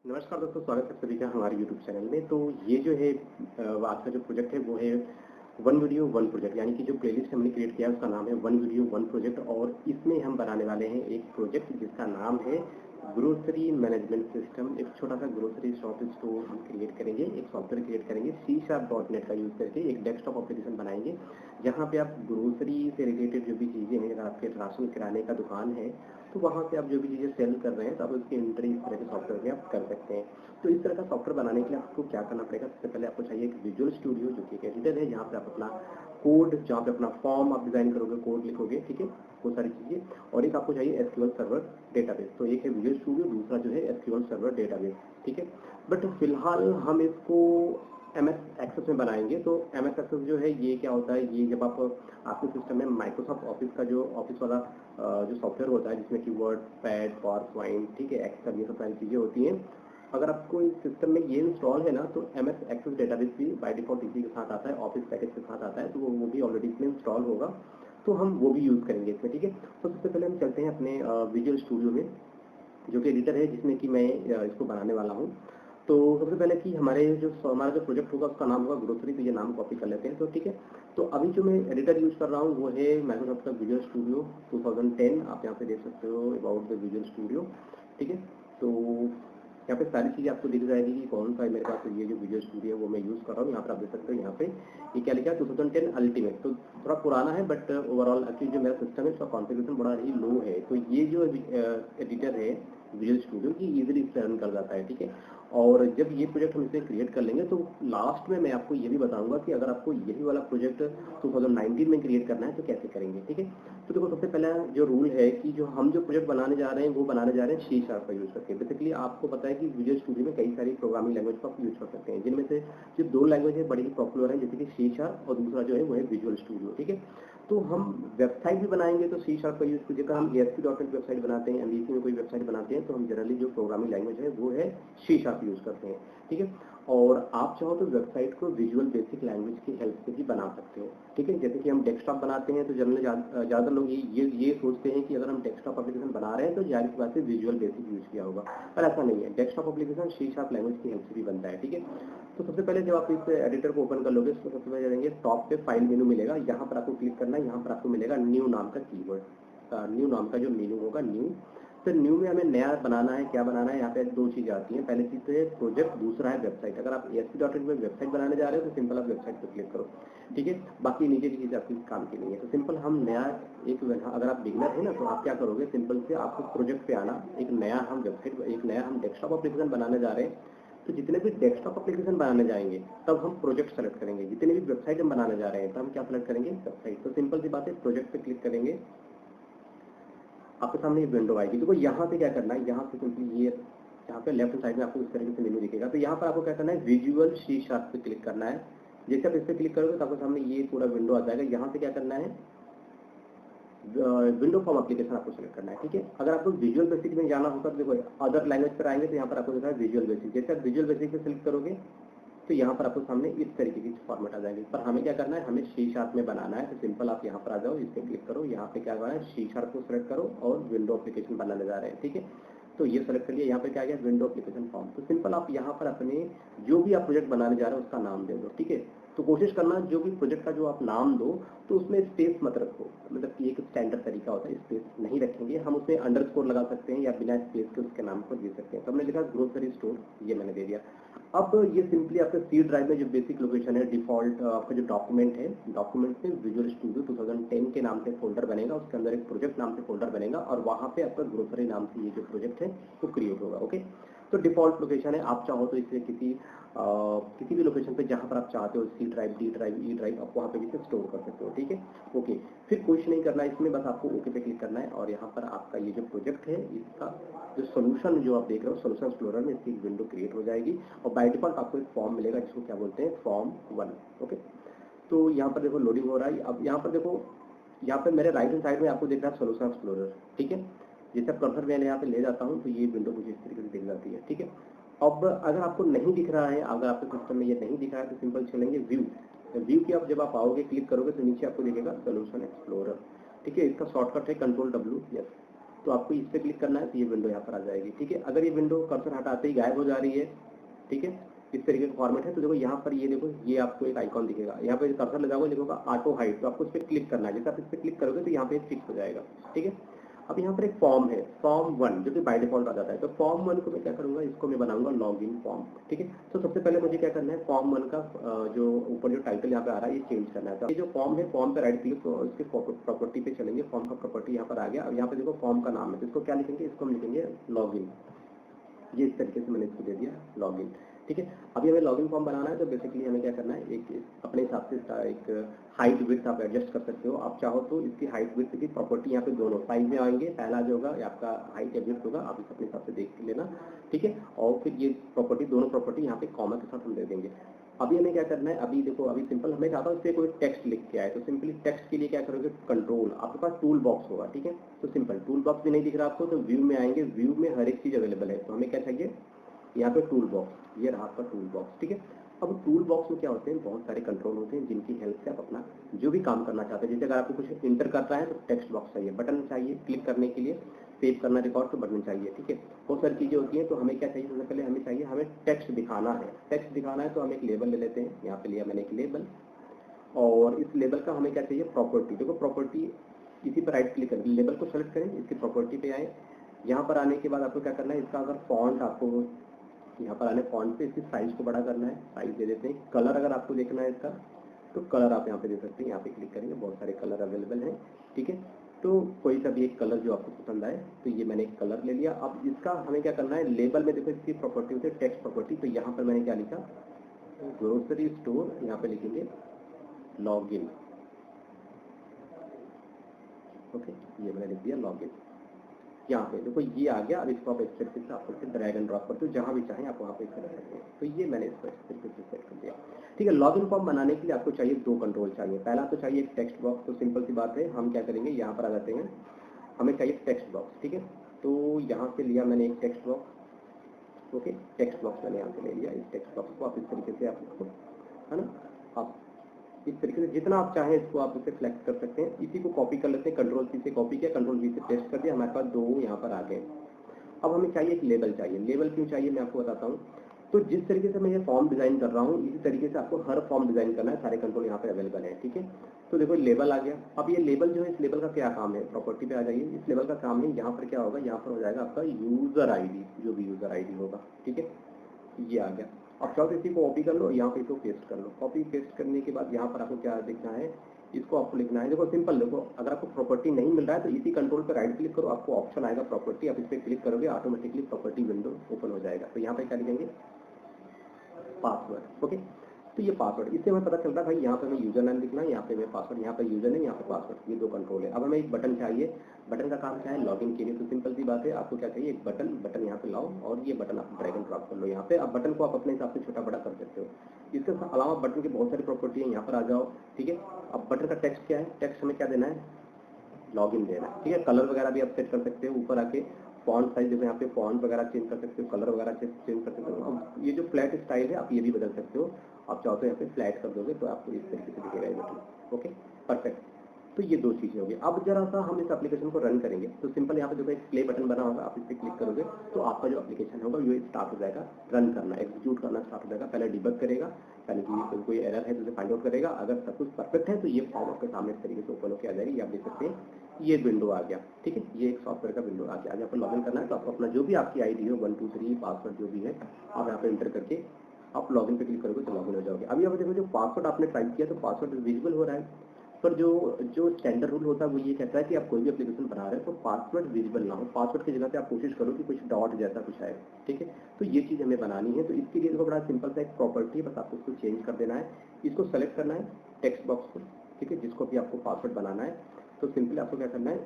नमस्कार दोस्तों, स्वागत है सभी का हमारे YouTube चैनल में। तो ये जो है आज का जो प्रोजेक्ट है वो है वन वीडियो वन प्रोजेक्ट, यानी कि जो प्लेलिस्ट हमने क्रिएट किया है उसका नाम है वन वीडियो वन प्रोजेक्ट। और इसमें हम बनाने वाले हैं एक प्रोजेक्ट जिसका नाम है ग्रोसरी मैनेजमेंट सिस्टम। एक छोटा सा ग्रोसरी शॉप स्टोर हम क्रिएट करेंगे, एक सॉफ्टवेयर क्रिएट करेंगे C#.net का यूज़ करके एक डेस्कटॉप एप्लीकेशन बनाएंगे जहाँ पे आप ग्रोसरी से रिलेटेड जो भी चीज़ें हैं, अगर आपके राशन किराने का दुकान है तो वहाँ पे आप जो भी चीज़ें सेल कर रहे हैं तो आप उसकी एंट्री इस तरह के सॉफ्टवेयर में आप कर सकते हैं। तो इस तरह का सॉफ्टवेयर बनाने के लिए आपको क्या करना पड़ेगा, सबसे पहले आपको चाहिए एक विजुअल स्टूडियो जो कि एक एडिटर है जहाँ पे आप अपना कोड, जहाँ पे अपना फॉर्म आप डिजाइन करोगे, कोड लिखोगे, ठीक है, वो सारी चीज़ें। और एक आपको चाहिए SQL सर्वर डेटाबेस। तो एक है विजुअल स्टूडियो, दूसरा जो है SQL सर्वर डेटाबेस, ठीक है। बट फिलहाल हम इसको MS एक्सेस में बनाएंगे। तो MS एक्सेस जो है ये क्या होता है, ये जब आप आपके सिस्टम में माइक्रोसॉफ्ट ऑफिस का जो ऑफिस वाला जो सॉफ्टवेयर होता है जिसमें कि वर्ड, पैड, पावर पॉइंट, ठीक है, एक्सेल, ये सब सारी चीज़ें होती हैं, अगर आपको इस सिस्टम में ये इंस्टॉल है ना तो MS एक्सेस डेटाबेस भी बाय डिफॉल्ट इसी के साथ आता है, ऑफिस पैकेज के साथ आता है, तो वो भी ऑलरेडी इसमें इंस्टॉल होगा, तो हम वो भी यूज़ करेंगे इसमें, ठीक है। तो सबसे पहले हम चलते हैं अपने विजुअल स्टूडियो में जो कि एडिटर है जिसमें कि मैं इसको बनाने वाला हूँ। तो सबसे पहले कि हमारा जो प्रोजेक्ट होगा उसका नाम होगा ग्रोसरी, तो ये नाम कॉपी कर लेते हैं, तो ठीक है। तो अभी जो मैं एडिटर यूज़ कर रहा हूँ वो है माइक्रोसॉफ्ट का विजुअल स्टूडियो 2010। आप यहाँ पे देख सकते हो अबाउट द विजुअल स्टूडियो, ठीक है। तो यहाँ पे सारी चीज़ें आपको दिख जाएगी कि कौन सा है मेरे पास। ये जो विजुअल स्टूडियो है वो मैं यूज़ कर रहा हूँ। यहाँ पर आप देख सकते हो, यहाँ पे ये क्या लिखा है 2010 अल्टीमेट। तो थोड़ा पुराना है बट ओवरऑल एक्चुअली जो मेरा सिस्टम है उसका कॉन्फ़िगरेशन बड़ा ही लो है। तो ये जो एडिटर है विजुअल स्टूडियो की इजीली इससे रन कर जाता है, ठीक है। और जब ये प्रोजेक्ट हम इसे क्रिएट कर लेंगे तो लास्ट में मैं आपको ये भी बताऊंगा कि अगर आपको यही वाला प्रोजेक्ट 2019 में क्रिएट करना है तो कैसे करेंगे, ठीक है। तो देखो, सबसे पहला जो रूल है कि जो हम जो प्रोजेक्ट बनाने जा रहे हैं वो बनाने जा रहे हैं C# का यूज़ करके। बेसिकली आपको पता है कि विजुअल स्टूडियो में कई सारी प्रोग्रामिंग लैंग्वेज को आप यूज़ कर सकते हैं, जिनमें से जो दो लैंग्वेज है बड़ी ही पॉपुलर है, जैसे कि C# और दूसरा जो है वो है विजुअल स्टूडियो, ठीक है। तो हम वेबसाइट भी बनाएंगे तो C# का यूज़ कीजिएगा। हम ASP.NET वेबसाइट बनाते हैं, MVC में कोई वेबसाइट बनाते हैं तो हम जनरली जो प्रोग्रामिंग लैंग्वेज है वो है C# यूज़ करते हैं, ठीक है। और आप चाहो तो वेबसाइट को विजुअल बेसिक लैंग्वेज की हेल्प से भी बना सकते हो, ठीक है। जैसे कि हम डेस्कटॉप बनाते हैं तो जनरली ज़्यादा लोग ये सोचते हैं कि अगर हम डेस्कटॉप एप्लीकेशन बना रहे हैं तो जाहिर सी बात है विजुअल बेसिक यूज़ किया होगा, पर ऐसा नहीं है। डेस्कटॉप एप्लीकेशन C# लैंग्वेज की हेल्प से भी बनता है, ठीक है। तो सबसे पहले जब आप इस एडिटर को ओपन कर लोगे तो सबसे पहले जाएंगे टॉप पे फाइल मेनू मिलेगा, यहाँ पर आपको क्लिक करना है। यहाँ पर आपको मिलेगा न्यू नाम का कीवर्ड, न्यू नाम का जो मेनू होगा न्यू। तो न्यू में हमें नया बनाना है, क्या बनाना है, यहाँ पे दो चीज़ें आती हैं। पहली चीज़ तो है प्रोजेक्ट, दूसरा है वेबसाइट। अगर आप ASP.NET में वेबसाइट बनाने जा रहे हो तो सिंपल आप वेबसाइट पर क्लिक करो, ठीक है। बाकी नीचे की चीज़ आपकी काम की नहीं है। तो सिंपल हम नया अगर आप बिगनर है ना तो आप क्या करोगे, सिंपल से आपको प्रोजेक्ट पे आना, एक नया हम डेस्कटॉप एप्लीकेशन बनाने जा रहे हैं। तो जितने भी डेस्कटॉप एप्लीकेशन बनाने जाएंगे तब हम प्रोजेक्ट सेलेक्ट करेंगे, जितने भी वेबसाइट हम बनाने जा रहे हैं तब हम क्या सेलेक्ट करेंगे, वेबसाइट। तो सिंपल सी बात है, प्रोजेक्ट पे क्लिक करेंगे, आपके सामने ये विंडो आएगी। तो यहाँ से क्या करना है, यहाँ से सिंपली ये यहाँ पे लेफ्ट साइड में आपको इस तरीके से मेनू दिखेगा। तो यहाँ पर आपको क्या करना है, विजुअल C# पे क्लिक करना है। जैसे आप इस पर क्लिक करोगे तो आपके सामने ये पूरा विंडो आ जाएगा। यहाँ से क्या करना है, विंडो फॉर्म एप्लीकेशन आपको सेलेक्ट करना है, ठीक है। अगर आपको विजुअल बेसिक में जाना होगा तो देखो अदर लैंग्वेज पर आएंगे तो यहाँ पर आपको दिखा है विजुअल बेसिक। जैसे आप विजुअल बेसिक पे सेलेक्ट करोगे तो यहाँ पर आपको सामने इस तरीके की फॉर्मेट आ जाएगी। पर हमें क्या करना है, हमें C# में बनाना है। तो सिंपल आप यहाँ पर आ जाओ, इस पर क्लिक करो, यहाँ पे क्या करना है, C# को सेलेक्ट करो और विंडो एप्लीकेशन बनाने जा रहे हैं, ठीक है। तो ये सेलेक्ट कर लिया, यहाँ पे क्या आ गया, विंडो एप्लीकेशन फॉर्म। तो सिंपल आप यहाँ पर अपने जो भी आप प्रोजेक्ट बनाने जा रहे हो उसका नाम दे दो, ठीक है। तो कोशिश करना जो भी प्रोजेक्ट का जो आप नाम दो तो उसमें स्पेस मत रखो, मतलब कि एक स्टैंडर्ड तरीका होता है, स्पेस नहीं रखेंगे हम, उसमें अंडरस्कोर लगा सकते हैं या बिना स्पेस के उसके नाम को दे सकते हैं। तो हमने लिखा ग्रोसरी स्टोर, ये मैंने दे दिया। अब ये सिंपली आपके C ड्राइव में जो बेसिक लोकेशन है, डिफॉल्ट आपका जो डॉक्यूमेंट है, डॉक्यूमेंट में विजुअल स्टूडियो 2010 के नाम से फोल्डर बनेगा, उसके अंदर एक प्रोजेक्ट नाम से फोल्डर बनेगा और वहाँ पे आपका ग्रोसरी नाम से ये जो प्रोजेक्ट है वो क्रिएट होगा, ओके। तो डिफॉल्ट लोकेशन है, आप चाहो तो इसे किसी भी लोकेशन पे जहाँ पर आप चाहते हो, C drive, D drive, E drive, आप वहाँ पे भी स्टोर कर सकते हो, ठीक है, ओके। फिर कुछ नहीं करना है इसमें, बस आपको ओके पे क्लिक करना है और यहाँ पर आपका ये जो प्रोजेक्ट है इसका जो सोल्यूशन जो आप देख रहे हो सोल्यूशन एक्सप्लोरर में, इसकी विंडो क्रिएट हो जाएगी और बाय डिफॉल्ट आपको एक फॉर्म मिलेगा जिसको क्या बोलते हैं, फॉर्म 1, ओके। तो यहाँ पर देखो लोडिंग हो रहा है। अब यहाँ पर देखो, यहाँ पे मेरे राइट हैंड साइड में आपको दिख रहा है सोल्यूशन एक्सप्लोरर, ठीक है। जैसे आप कर्सर मैं यहाँ पे ले जाता हूँ तो ये विंडो कुछ इस तरीके से दिख जाती है, ठीक है। अब अगर आपको नहीं दिख रहा है, अगर आपके सिस्टम में ये नहीं दिख रहा है तो सिंपल चलेंगे व्यू की। आप जब आप आओगे क्लिक करोगे तो नीचे आपको दिखेगा सोल्यूशन एक्सप्लोरर, ठीक है। इसका शॉर्टकट है Ctrl W, यस। तो आपको इस पर क्लिक करना है तो ये विंडो यहाँ पर आ जाएगी। ठीक है, अगर ये विंडो कर्सर हटाते ही गायब हो जा रही है, ठीक है, इस तरीके का फॉर्मेट है, तो देखो यहाँ पर ये देखो ये आपको एक आइकॉन दिखेगा, यहाँ पे कर्सर लगा हुआ लिखोगा ऑटो हाइड, तो आपको इस पर क्लिक करना है। जैसे आप इस पर क्लिक करोगे तो यहाँ पे फिक्स हो जाएगा। ठीक है, अब यहाँ पर एक फॉर्म है, फॉर्म 1 जो कि बाय डिफॉल्ट आ जाता है। तो फॉर्म 1 को मैं क्या करूंगा, इसको मैं बनाऊंगा लॉगिन फॉर्म। ठीक है, तो सबसे पहले मुझे क्या करना है, फॉर्म 1 का जो ऊपर जो टाइटल यहाँ पे आ रहा है ये चेंज करना है। तो ये जो फॉर्म है, फॉर्म पे राइट क्लिक तो इसके प्रॉपर्टी पे चलेंगे, फॉर्म का प्रॉपर्टी यहाँ पर आ गया। अब यहाँ पे देखो फॉर्म का नाम है, तो इसको क्या लिखेंगे, इसको हम लिखेंगे लॉगिन। ये इस तरीके से मैंने इसको दे दिया लॉगिन। ठीक है, अभी हमें लॉगिन फॉर्म बनाना है, तो बेसिकली हमें क्या करना है, एक अपने हिसाब से इसका एक हाइट विड्थ आप एडजस्ट कर सकते हो। आप चाहो तो इसकी हाइट विड्थ की प्रॉपर्टी यहाँ पे दोनों साइज में आएंगे, पहला जो होगा आपका हाइट या विड्थ होगा, आप इस अपने हिसाब से देख लेना। ठीक है, और फिर ये प्रॉपर्टी दोनों प्रॉपर्टी यहाँ पे कॉमा के साथ हम दे देंगे। अभी हमें क्या करना है, अभी देखो अभी सिंपल हमें चाहता हूँ इससे कोई टेक्स्ट लिख के आए, तो सिंपली टेक्स्ट के लिए क्या करोगे, कंट्रोल, आपके पास टूल बॉक्स होगा। ठीक है, तो सिंपल टूल बॉक्स भी नहीं दिख रहा आपको, तो व्यू में आएंगे, व्यू में हर एक चीज अवेलेबल है। तो हमें क्या चाहिए, यहाँ पे टूल बॉक्स, ये रहा आपका टूल बॉक्स। ठीक है, अब टूल बॉक्स में क्या होते हैं, बहुत सारे कंट्रोल होते हैं जिनकी हेल्प से आप अपना जो भी काम करना चाहते हैं। जैसे अगर आपको कुछ इंटर करना है तो टेक्स्ट बॉक्स चाहिए, बटन चाहिए क्लिक करने के लिए, सेव करना रिकॉर्ड तो बटन चाहिए। ठीक है, बहुत सारी चीजें होती हैं। तो हमें क्या चाहिए, सबसे पहले हमें चाहिए, हमें टेक्स्ट दिखाना है। टेक्स्ट दिखाना है तो हम एक लेबल ले लेते हैं, यहाँ पे लिया मैंने एक लेबल, और इस लेबल का हमें क्या चाहिए, प्रॉपर्टी। देखो प्रॉपर्टी, इसी पर राइट क्लिक करें, लेबल को सेलेक्ट करें, इसकी प्रॉपर्टी पे आए। यहाँ पर आने के बाद आपको क्या करना है, इसका अगर फॉन्ट आपको यहाँ पर आने फॉन्ट पे इसकी साइज को बड़ा करना है, साइज दे देते हैं। कलर अगर आपको देखना है इसका, तो कलर आप यहाँ पे दे सकते हैं, यहाँ पे क्लिक करेंगे, बहुत सारे कलर अवेलेबल हैं। ठीक है, तो कोई सा भी एक कलर जो आपको पसंद आए, तो ये मैंने एक कलर ले लिया। अब इसका हमें क्या करना है, लेबल में देखो इसकी प्रॉपर्टी होती है टेक्स्ट प्रॉपर्टी, तो यहाँ पर मैंने क्या लिखा, ग्रोसरी स्टोर, यहाँ पे लिखेंगे लॉगिन। ओके, ये मैंने लिख दिया लॉगिन। यहाँ पे देखो ये आ गया। अब इसको आप इस तरीके से आप ड्रैग एंड ड्रॉप करते हो, जहाँ भी चाहें आप वहाँ पे कर सकते हैं। तो ये मैंने इसको इस तरीके से सेट कर दिया। ठीक है, लॉगिन फॉर्म बनाने के लिए आपको चाहिए दो कंट्रोल चाहिए। पहला तो चाहिए एक टेक्स्ट बॉक्स, तो सिंपल सी बात है, हम क्या करेंगे, यहाँ पर आ जाते हैं, हमें चाहिए टेक्स्ट बॉक्स। ठीक है, तो यहाँ से लिया मैंने एक text box. Okay, text box मैंने यहाँ से ले लिया। इस टेक्स्ट बॉक्स को आप इस तरीके से आप इसको, है ना, आप इस तरीके से जितना आप चाहें इसको आप इसे फ्लेक्स कर सकते हैं। इसी को कॉपी कर लेते हैं, कंट्रोल सी से कॉपी किया, कंट्रोल वी से पेस्ट कर दिया, हमारे पास दो यहाँ पर आ गए। अब हमें चाहिए एक लेबल चाहिए। लेबल क्यों चाहिए मैं आपको बताता हूँ। तो जिस तरीके से मैं ये फॉर्म डिजाइन कर रहा हूँ, इसी तरीके से आपको हर फॉर्म डिजाइन करना है। सारे कंट्रोल यहाँ पे अवेलेबल है। ठीक है, तो देखो लेबल आ गया। अब ये लेबल जो है, इस लेबल का क्या काम है, प्रॉपर्टी पे आ जाइए। इस लेबल का काम है, यहाँ पर क्या होगा, यहाँ पर हो जाएगा आपका यूजर आईडी, जो भी यूजर आईडी होगा। ठीक है, ये आ गया। अब चाहो तो इसी को कॉपी कर लो, यहाँ पे इसको पेस्ट कर लो। कॉपी पेस्ट करने के बाद यहाँ पर आपको क्या लिखना है, इसको आपको लिखना है। देखो सिंपल, देखो अगर आपको प्रॉपर्टी नहीं मिल रहा है तो इसी कंट्रोल पर राइट क्लिक करो, आपको ऑप्शन आएगा प्रॉपर्टी, आप इस पर क्लिक करोगे, ऑटोमेटिकली प्रॉपर्टी विंडो ओपन हो जाएगा। तो यहाँ पे क्या लिखेंगे, पासवर्ड। ओके, तो ये पासवर्ड, इससे हमें पता चलता है भाई यहाँ पे हमें यूजर नेम लिखना है, यहाँ पे मैं पासवर्ड, यहाँ पे यूजर नेम, यहाँ पे पासवर्ड, ये दो कंट्रोल है। अब हमें एक बटन चाहिए। बटन का काम क्या है, लॉगिन के लिए। तो सिंपल सी बात है, आपको क्या चाहिए, एक बटन। बटन यहाँ पे लाओ और ये बटन आप ड्रैग एंड ड्रॉप कर लो यहाँ पे। अब बटन को आप अपने हिसाब से छोटा बड़ा कर सकते हो। इसके अलावा बटन की बहुत सारी प्रॉपर्टी है, यहाँ पर आ जाओ। ठीक है, अब बटन का टेक्स्ट क्या है, टेक्स्ट हमें क्या देना है, लॉगिन देना है। ठीक है, कलर वगैरह भी आप सेट कर सकते हो। ऊपर आके फॉन्ट साइज देखो, यहाँ पे फॉन्ट वगैरह चेंज कर सकते हो, कलर वगैरह चेंज कर सकते हो। अब ये जो फ्लैट स्टाइल है आप ये भी बदल सकते हो। आप चाहो तो यहाँ पे फ्लैट कर दोगे तो आपको इस तरीके से दिखेगा ये बटन। Okay, perfect. तो ये दो चीजें होगी। अब जरा सा हम इस एप्लीकेशन को रन करेंगे। तो सिंपल यहाँ पे देखो एक प्ले बटन बना होगा, आप इस पर क्लिक करोगे तो आपका जो एप्लीकेशन होगा ये स्टार्ट हो जाएगा, रन करना, एग्जीक्यूट करना स्टार्ट हो जाएगा। पहले डिबग करेगा, यानी कि कोई एरर है तो उसे फाइंड आउट करेगा। अगर सब कुछ परफेक्ट है तो ये फॉर्म आपके सामने इस तरीके से ओपन होकर आ जाएगी। ये आप देख सकते हैं, ये विंडो आ गया। ठीक है, ये एक सॉफ्टवेयर का विंडो आ गया। आज यहाँ पर लॉगिन करना है तो आपको अपना जो भी आपकी आईडी हो, 1 2 3 पासवर्ड जो भी है, आप यहाँ पे एंटर करके आप लॉगिन पे क्लिक करोगे तो लॉगिन हो जाओगे। अभी यहाँ पे देखो जो पासवर्ड आपने टाइप किया तो पासवर्ड विजिबल हो रहा है, पर जो स्टैंडर्ड रूल होता है वो ये कहता है कि आप कोई भी एप्लीकेशन बना रहे हो तो पासवर्ड विजिबल ना हो। पासवर्ड की जगह पे आप कोशिश करो कि कुछ डॉट जैसा कुछ आए। ठीक है, तो ये चीज़ हमें बनानी है। तो इसके लिए देखो बड़ा सिंपल सा एक प्रॉपर्टी है, बस आपको इसको चेंज कर देना है। इसको सेलेक्ट करना है, टेक्स्ट बॉक्स को। ठीक है, जिसको भी आपको पासवर्ड बनाना है, तो सिंपली आपको क्या करना है,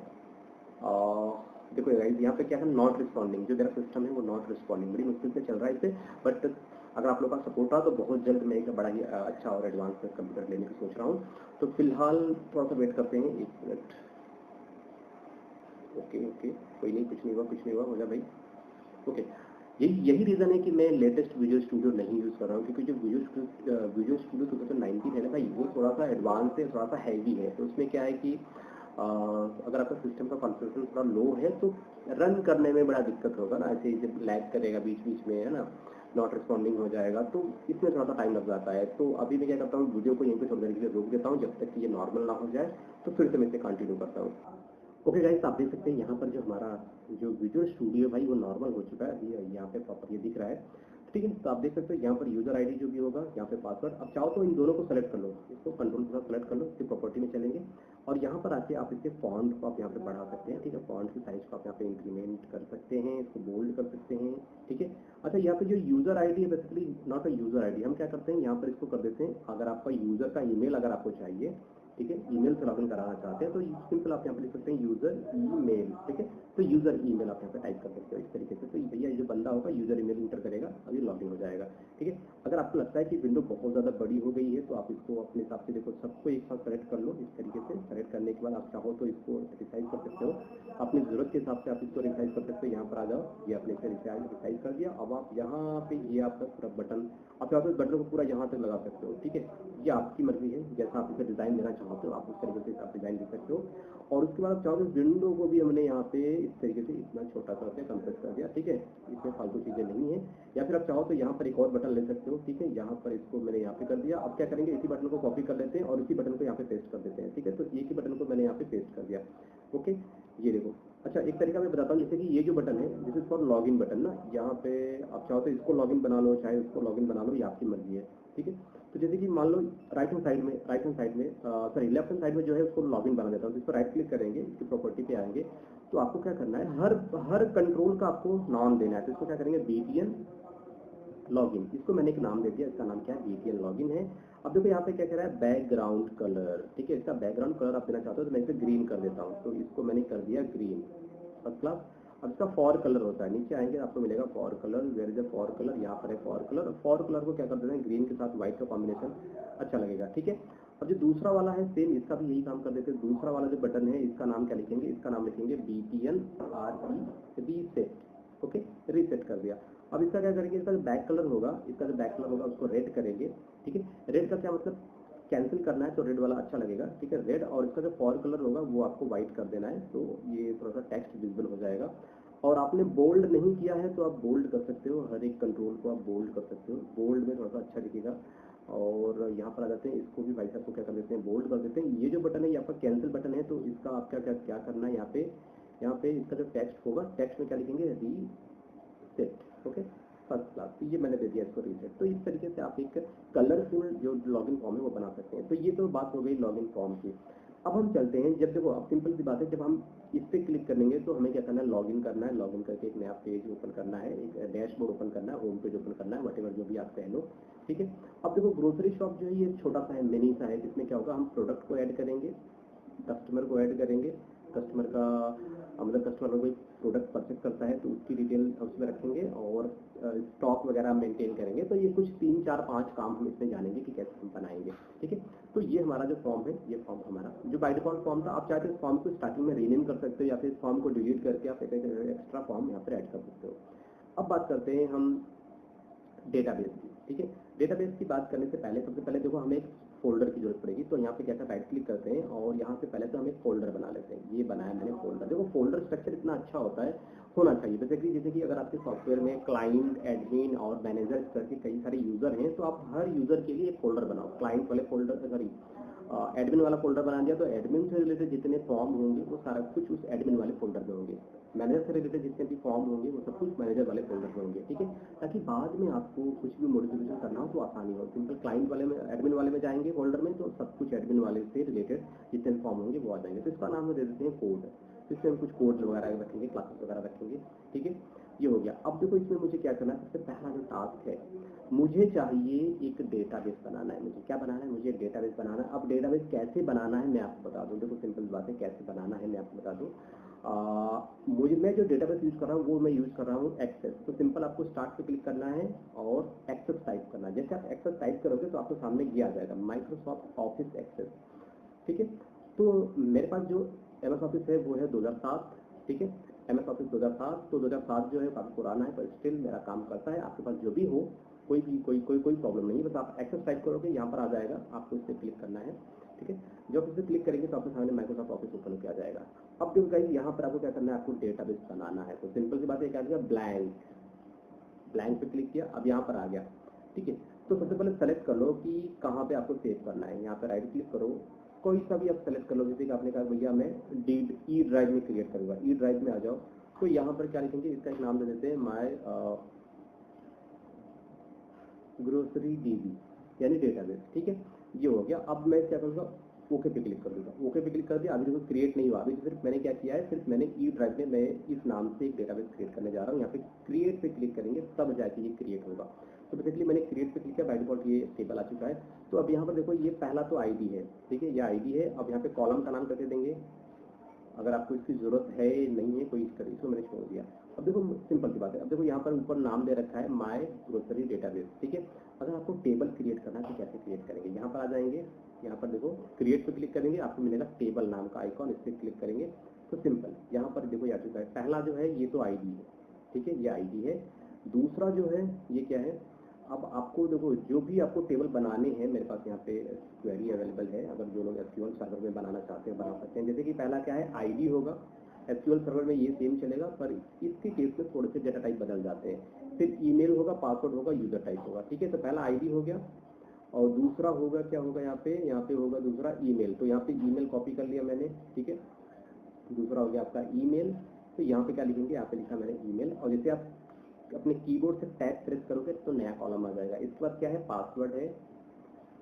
देखो यहाँ पे क्या है, नॉट रिस्पॉन्डिंग, जो मेरा सिस्टम है वो नॉट रिस्पॉन्डिंग, बड़ी मुश्किल से चल रहा है इसे। बट अगर आप लोगों का सपोर्ट रहा तो बहुत जल्द मैं एक बड़ा ही अच्छा और एडवांस कंप्यूटर लेने की सोच रहा हूँ। तो फिलहाल थोड़ा सा वेट करते हैं, 1 मिनट। ओके ओके, कोई नहीं, कुछ नहीं हुआ, कुछ नहीं हुआ, हो जा भाई। ओके, यही रीज़न है कि मैं लेटेस्ट विजुअल स्टूडियो नहीं यूज़ कर रहा हूँ, क्योंकि जो विजुअल स्टूडियो 2019 है ना भाई, वो थोड़ा सा एडवांस है, थोड़ा सा हैवी है। तो उसमें क्या है कि अगर आपका सिस्टम का कॉन्फ़िगरेशन थोड़ा लो है तो रन करने में बड़ा दिक्कत होगा ना, ऐसे जब लैग करेगा बीच बीच में, है ना, नॉट रिस्पॉन्डिंग हो जाएगा, तो इसमें थोड़ा सा टाइम लग जाता है। तो अभी मैं क्या करता हूँ, वीडियो को यहीं पे थोड़ी देर के लिए रोक देता हूँ जब तक कि ये नॉर्मल ना हो जाए, तो फिर से मैं इसे कंटिन्यू करता हूँ। ओके गाइस, आप देख सकते हैं यहाँ पर जो हमारा जो विजुअल स्टूडियो भाई वो नॉर्मल हो चुका है। अभी यहाँ पे प्रॉपर ये दिख रहा है, ठीक है। तो आप देख सकते हो यहाँ पर यूजर आईडी जो भी होगा, यहाँ पे पासवर्ड। अब चाहो तो इन दोनों को सेलेक्ट कर लो, इसको कंट्रोल के साथ सेलेक्ट कर लो, इसकी प्रॉपर्टी में चलेंगे और यहाँ पर आके आप इसके फॉन्ट को आप यहाँ पे बढ़ा सकते हैं, ठीक है। फॉन्ट की साइज को आप यहाँ पे इंक्रीमेंट कर सकते हैं, इसको बोल्ड कर सकते हैं, ठीक है। अच्छा, यहाँ पे जो यूजर आईडी है, basically not a user ID, हम क्या करते हैं यहाँ पर इसको कर देते हैं, अगर आपका यूजर का ईमेल अगर आपको चाहिए, ठीक है, ईमेल से लॉगिन कराना चाहते हैं तो सिंपल आप यहाँ पे लिख सकते हैं यूजर ईमेल, ठीक है। तो यूजर ईमेल आप यहाँ पे टाइप कर सकते हो इस तरीके से। तो भैया जो बंदा होगा यूजर ईमेल इंटर करेगा, अभी लॉगिन हो जाएगा, ठीक है। अगर आपको लगता है कि विंडो बहुत ज़्यादा बड़ी हो गई है तो आप इसको अपने हिसाब से, देखो सबको एक साथ सेलेक्ट कर लो इस तरीके से। सेलेक्ट करने के बाद आप चाहो तो इसको रिसाइज कर सकते हो, अपनी ज़रूरत के हिसाब से आप इसको रिसाइज कर सकते हो। यहाँ पर आ जाओ, ये आपने इसे रिसाइज कर दिया। अब आप यहाँ पे ये आपका पूरा बटन, आप यहाँ पे बटन को पूरा यहाँ तक लगा सकते हो, ठीक है। ये आपकी मर्जी है, जैसा आप इसे डिज़ाइन देना चाहते हो आप उस तरीके से आप डिज़ाइन दे सकते हो। और उसके बाद आप चाहो तो विंडो को भी हमने यहाँ पे इस तरीके से इतना छोटा कर दिया, कंप्रेस कर दिया, ठीक है। इसमें फालतू चीज़ें नहीं है। या फिर आप चाहो तो यहाँ पर एक और बटन ले सकते हो, ठीक है। यहाँ पर इसको मैंने यहाँ पे कर दिया। अब क्या करेंगे, इसी बटन को कॉपी कर लेते हैं और इसी बटन को यहाँ पे पेस्ट कर देते हैं, ठीक है। तो एक ही बटन को मैंने यहाँ पे पेस्ट कर दिया, ओके। ये देखो, अच्छा एक तरीका मैं बताता हूँ, जैसे कि ये जो बटन है this is for login button ना, यहाँ पे आप चाहो तो इसको लॉगिन बना लो, चाहे उसको लॉगिन बना लो, ये आपकी मर्जी है, ठीक है। तो जैसे कि मान लो राइट हैंड साइड में सॉरी लेफ्ट हैंड साइड में जो है उसको लॉगिन बना देता हूँ। तो इस पर राइट क्लिक करेंगे, इसकी प्रॉपर्टी पे आएंगे, तो आपको क्या करना है, हर कंट्रोल का आपको नाम देना है। तो इसको क्या करेंगे, बीटीएन लॉगिन, इसको मैंने एक नाम दे दिया, इसका नाम क्या है, बीटीएन लॉगिन है। अब देखो यहाँ पे क्या कह रहा है, बैकग्राउंड कलर, ठीक है। इसका बैकग्राउंड कलर आप देना चाहते हो तो मैं इसे ग्रीन कर देता हूँ, तो इसको मैंने कर दिया ग्रीन, फर्स्ट क्लास। अब इसका फॉर कलर होता है, नीचे आएंगे आपको मिलेगा fore colour, where is the fore colour, यहाँ पर है फॉर कलर। फॉर कलर को क्या कर देते हैं, ग्रीन के साथ व्हाइट का कॉम्बिनेशन अच्छा लगेगा, ठीक है। अब जो दूसरा वाला है सेम, इसका भी यही काम कर देते हैं। दूसरा वाला जो बटन है इसका नाम क्या लिखेंगे, इसका नाम लिखेंगे BTN रीसेट, ओके, रीसेट कर दिया। अब इसका क्या करेंगे, इसका जो बैक कलर होगा, इसका जो बैक कलर होगा उसको रेड करेंगे, ठीक है। रेड का क्या मतलब, कैंसिल करना है तो रेड वाला अच्छा लगेगा, ठीक है, रेड। और इसका जो फॉर कलर होगा वो आपको व्हाइट कर देना है, तो ये थोड़ा सा टेक्स्ट विजिबल हो जाएगा। और आपने बोल्ड नहीं किया है तो आप बोल्ड कर सकते हो, हर एक कंट्रोल को आप बोल्ड कर सकते हो, बोल्ड में थोड़ा सा अच्छा दिखेगा। और यहाँ पर आ जाते हैं, इसको भी भाई साहब को क्या कर देते हैं, बोल्ड कर देते हैं। ये जो बटन है ये आपका कैंसिल बटन है, तो इसका आप क्या करना है, यहाँ पे इसका जो टेक्स्ट होगा, टेक्स्ट में क्या लिखेंगे, रीसेट, ओके, फर्स्ट क्लास। तो ये मैंने दे दिया इसको रीसेट। तो इस तरीके से आप एक कलरफुल जो लॉगिन फॉर्म है वो बना सकते हैं। तो ये तो बात हो गई लॉगिन फॉर्म की। अब हम चलते हैं, जब देखो अब सिंपल सी बात है, जब हम इस पर क्लिक करेंगे तो हमें क्या करना है, लॉगिन करना है। लॉगिन करके एक नया पेज ओपन करना है, एक डैशबोर्ड ओपन करना है, होम पेज ओपन करना है, वटेवर जो भी आप कह लो, ठीक है। अब देखो ग्रोसरी शॉप जो है ये छोटा सा है, मिनी सा है। इसमें क्या होगा, हम प्रोडक्ट को ऐड करेंगे, कस्टमर को ऐड करेंगे, कस्टमर का मतलब कस्टमर कोई प्रोडक्ट परचेज करता है तो उसकी डिटेल उसमें रखेंगे और स्टॉक वगैरह मेंटेन करेंगे। तो ये कुछ 3 4 5 काम हम इसमें जानेंगे कि कैसे हम बनाएंगे, ठीक है। तो ये हमारा जो फॉर्म है, ये फॉर्म हमारा जो बाय डिफॉल्ट फॉर्म था, आप चाहते हो इस फॉर्म को स्टार्टिंग में रीनेम कर सकते हो या फिर इस फॉर्म को डिलीट करके आप एक एक्स्ट्रा फॉर्म यहाँ पर ऐड कर सकते हो। अब बात करते हैं हम डेटाबेस की, ठीक है। डेटाबेस की बात करने से पहले सबसे पहले देखो हमें एक फोल्डर की जरूरत पड़ेगी। तो यहाँ पे क्या राइट क्लिक करते हैं और यहाँ से पहले तो हम एक फोल्डर बना लेते हैं। ये बनाया मैंने फोल्डर। देखो फोल्डर स्ट्रक्चर इतना अच्छा होता है, होना चाहिए। जैसे कि अगर आपके सॉफ्टवेयर में क्लाइंट, एडमिन और मैनेजर इस तरह के कई सारे यूजर हैं तो आप हर यूजर के लिए एक फोल्डर बनाओ। क्लाइंट वाले फोल्डर, सॉरी एडमिन वाला फोल्डर बना दिया तो एडमिन से रिलेटेड जितने फॉर्म होंगे वो सारा कुछ उस एडमिन वाले फोल्डर में होंगे। मैनेजर से रिलेटेड जितने भी फॉर्म होंगे वो सब कुछ मैनेजर वाले फोल्डर में होंगे, ठीक है। ताकि बाद में आपको कुछ भी मॉडिफिकेशन करना हो तो आसानी हो। सिंपल क्लाइंट वाले में, एडमिन वाले में जाएंगे फोल्डर में तो सब कुछ एडमिन वाले से रिलेटेड जितने फॉर्म होंगे वो आ जाएंगे। तो इसका नाम हम दे देते हैं कोड। इसमें हम कुछ कोड वगैरह रखेंगे, क्लासेस वगैरह रखेंगे, ठीक है। ये हो गया। अब देखो इसमें मुझे क्या करना है, सबसे पहला जो टास्क है, मुझे चाहिए एक डेटाबेस बनाना है। मुझे क्या बनाना है, मुझे डेटाबेस बनाना है। अब डेटाबेस कैसे बनाना है मैं आपको बता दूं। देखो सिंपल बात है, कैसे बनाना है मैं आपको बता दूं। मैं जो डेटाबेस यूज कर रहा हूँ वो मैं यूज कर रहा हूँ एक्सेस। तो सिंपल आपको स्टार्ट पे क्लिक करना है और एक्सेस टाइप करना है। जैसे आप एक्सेस टाइप करोगे तो आपको सामने ये आ जाएगा, माइक्रोसॉफ्ट ऑफिस एक्सेस, ठीक है। तो मेरे पास जो MS ऑफिस है वो है 2007, ठीक है। MS ऑफिस 2007, तो 2007 जो है काफी पुराना है पर स्टिल मेरा काम करता है। आपके पास जो भी हो कोई प्रॉब्लम नहीं है। बस आप एक्सेस टाइप करोगे, यहाँ पर आ जाएगा, आपको इस पर क्लिक करना है, ठीक है। जब इसे क्लिक करेंगे तो आपके सामने माइक्रोसॉफ्ट ऑफिस ओपन होकर आ जाएगा। अब देखो गाइस यहाँ पर आपको क्या करना है, आपको डेटाबेस बनाना है। तो सिंपल सी बात है, क्या किया, ब्लैंक पे क्लिक किया, अब यहाँ पर आ गया, ठीक है। तो सबसे पहले सेलेक्ट कर लो कि कहाँ पे आपको सेव करना है। यहाँ पे राइट क्लिक करो, कोई सा भी आप सेलेक्ट कर लो। जैसे कि आपने कहा भैया मैं ई ड्राइव में क्रिएट करूँगा, ई ड्राइव में आ जाओ। तो यहाँ पर क्या लिखेंगे, इसका एक नाम दे देते हैं माय ग्रोसरी डीबी यानी डेटाबेस, ठीक है। ये हो गया। अब मैं क्या करूँगा, ओके पे क्लिक कर दूंगा। ओके पे क्लिक कर दिया। अभी देखो क्रिएट नहीं हुआ, अभी सिर्फ मैंने क्या किया है, सिर्फ मैंने ई ड्राइव में मैं इस नाम से एक डेटाबेस क्रिएट करने जा रहा हूँ। यहाँ पे क्रिएट पे क्लिक करेंगे तब जाके ये क्रिएट होगा। तो बेसिकली मैंने क्रिएट पे क्लिक किया, बाय डिफॉल्ट ये टेबल आ चुका है। तो अब यहाँ पर देखो ये पहला तो आईडी है, ठीक है, ये आईडी है। अब यहाँ पे कॉलम का नाम करके देंगे, अगर आपको इसकी जरूरत है नहीं है कोई इसको मैंने छोड़ दिया। अब देखो सिंपल सी बात है, अब देखो यहाँ पर ऊपर नाम दे रखा है माय ग्रोसरी डेटाबेस, ठीक है। अगर आपको टेबल क्रिएट करना है तो कैसे क्रिएट करेंगे, यहाँ पर आ जाएंगे, यहाँ पर देखो क्रिएट पे क्लिक करेंगे, आपको मिलेगा टेबल नाम का आइकॉन, इस पर क्लिक करेंगे तो सिंपल यहाँ पर देखो आ चुका है। पहला जो है ये तो आईडी है, ठीक है, ये आईडी है। दूसरा जो है ये क्या है, अब आपको देखो जो भी आपको टेबल बनाने हैं, मेरे पास यहाँ पे क्वेरी अवेलेबल है। अगर जो लोग एसक्यूएल सर्वर में बनाना चाहते हैं बना सकते हैं। जैसे कि पहला क्या है, आईडी होगा। एसक्यूएल सर्वर में ये सेम चलेगा, पर इसके केस में थोड़े से डेटा टाइप बदल जाते हैं। फिर ईमेल होगा, पासवर्ड होगा, यूजर टाइप होगा, ठीक है। तो पहला आईडी हो गया और दूसरा होगा क्या होगा, यहाँ पे होगा दूसरा ईमेल। तो यहाँ पे ईमेल कॉपी कर लिया मैंने, ठीक है। दूसरा हो गया आपका ईमेल। तो यहाँ पे क्या लिखेंगे, यहाँ पे लिखा मैंने ईमेल। और जैसे आप अपने कीबोर्ड से टैब प्रेस करोगे तो नया कॉलम आ जाएगा। इसके बाद क्या है, पासवर्ड है।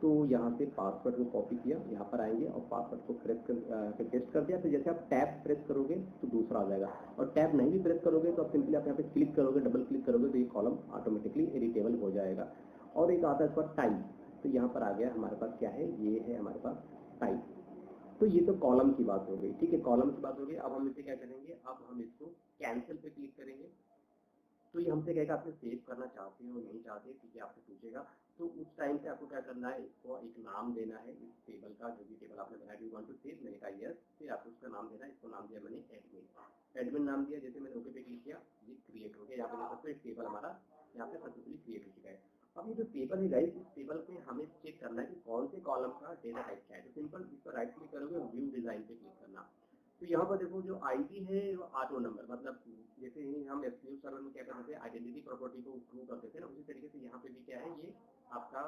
तो यहाँ से पासवर्ड को कॉपी किया, यहाँ पर आएंगे और पासवर्ड को प्रेस कर पेस्ट कर दिया। तो जैसे आप टैब प्रेस करोगे तो दूसरा आ जाएगा, और टैब नहीं भी प्रेस करोगे तो आप सिंपली आप यहाँ पे क्लिक करोगे, डबल क्लिक करोगे तो ये कॉलम ऑटोमेटिकली एडिटेबल हो जाएगा। और एक आता है इसका टाइप। तो यहाँ पर आ गया हमारे पास क्या है, ये है हमारे पास टाइप। तो ये तो कॉलम की बात हो गई, ठीक है, कॉलम की बात हो गई। अब हम इसे क्या करेंगे, अब हम इसको कैंसिल पे क्लिक करेंगे। तो ये हमसे कहेगा आपने सेव करना चाहते हो नहीं चाहते, ठीक है, आपसे पूछेगा। तो उस टाइम पे आपको क्या करना है, इसको एक नाम देना है इस टेबल का, जो भी टेबल आपने बनाया, do you want to save, मैंने कहा यस। फिर आपको उसका नाम देना है, इसको नाम दिया मैंने एडमिन नाम दिया। जैसे मैंने ओके पे क्लिक किया, ये क्रिएट हो गया। यहाँ पे देख सकते हो एक टेबल हमारा यहाँ पे सक्सेसफुली क्रिएट हो चुका है। अब ये जो टेबल है गाइस, इस टेबल पे हमें चेक करना है कि कौन से कॉलम का डेटा टाइप क्या है। तो सिंपल इस पर राइट क्लिक करोगे, व्यू डिजाइन पे क्लिक करना। तो यहाँ पर देखो जो आईडी है वो ऑटो नंबर, मतलब जैसे ही हम एसक्यूएल सर्वर में क्या करते थे, आइडेंटिटी प्रॉपर्टी को ग्रुप करते थे ना, उसी तरीके से यहाँ पे भी क्या है, ये आपका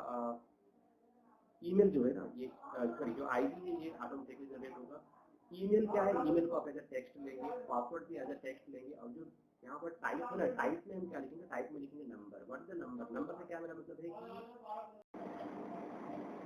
ईमेल जो है ना, ये सॉरी जो आईडी है ये ऑटोमेटिकली जनरेट होगा। ईमेल क्या है, ईमेल को आप एज टेक्स्ट लेंगे, पासवर्ड भी एज टेक्स्ट लेंगे। और जो यहाँ पर टाइप है ना, टाइप में हम क्या लिखेंगे, टाइप में लिखेंगे number. What is the number, number से क्या मेरा मतलब है कि,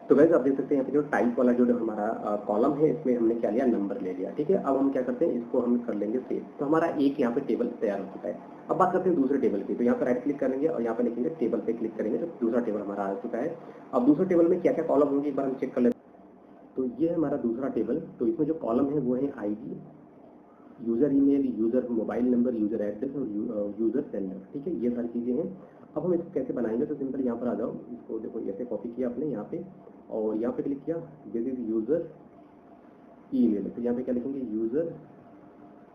तो वैसे आप देख सकते हैं यहाँ पे जो टाइप वाला जो हमारा कॉलम है, इसमें हमने क्या लिया, नंबर ले लिया, ठीक है। अब हम क्या करते हैं, इसको हम कर लेंगे सेव। तो हमारा एक यहाँ पे टेबल तैयार हो चुका है। अब बात करते हैं दूसरे टेबल की। तो यहाँ पर राइट क्लिक करेंगे और यहाँ पे लिखेंगे टेबल पे क्लिक करेंगे, तो दूसरा टेबल हमारा आ चुका है। अब दूसरे टेबल में क्या क्या कॉलम होंगे एक बार हम चेक कर लेते हैं। तो ये है हमारा दूसरा टेबल। तो इसमें जो कॉलम है वो है ID, user email, user mobile number, user address और यूजर सेंडर, ठीक है, ये सारी चीजें हैं। अब हम इसको कैसे बनाएंगे, तो सिंपल यहाँ पर आ जाओ, इसको देखो ऐसे कॉपी किया आपने यहाँ पे और यहाँ पे क्लिक किया, दिस इज यूजर ईमेल। तो यहाँ पे क्या लिखेंगे, यूजर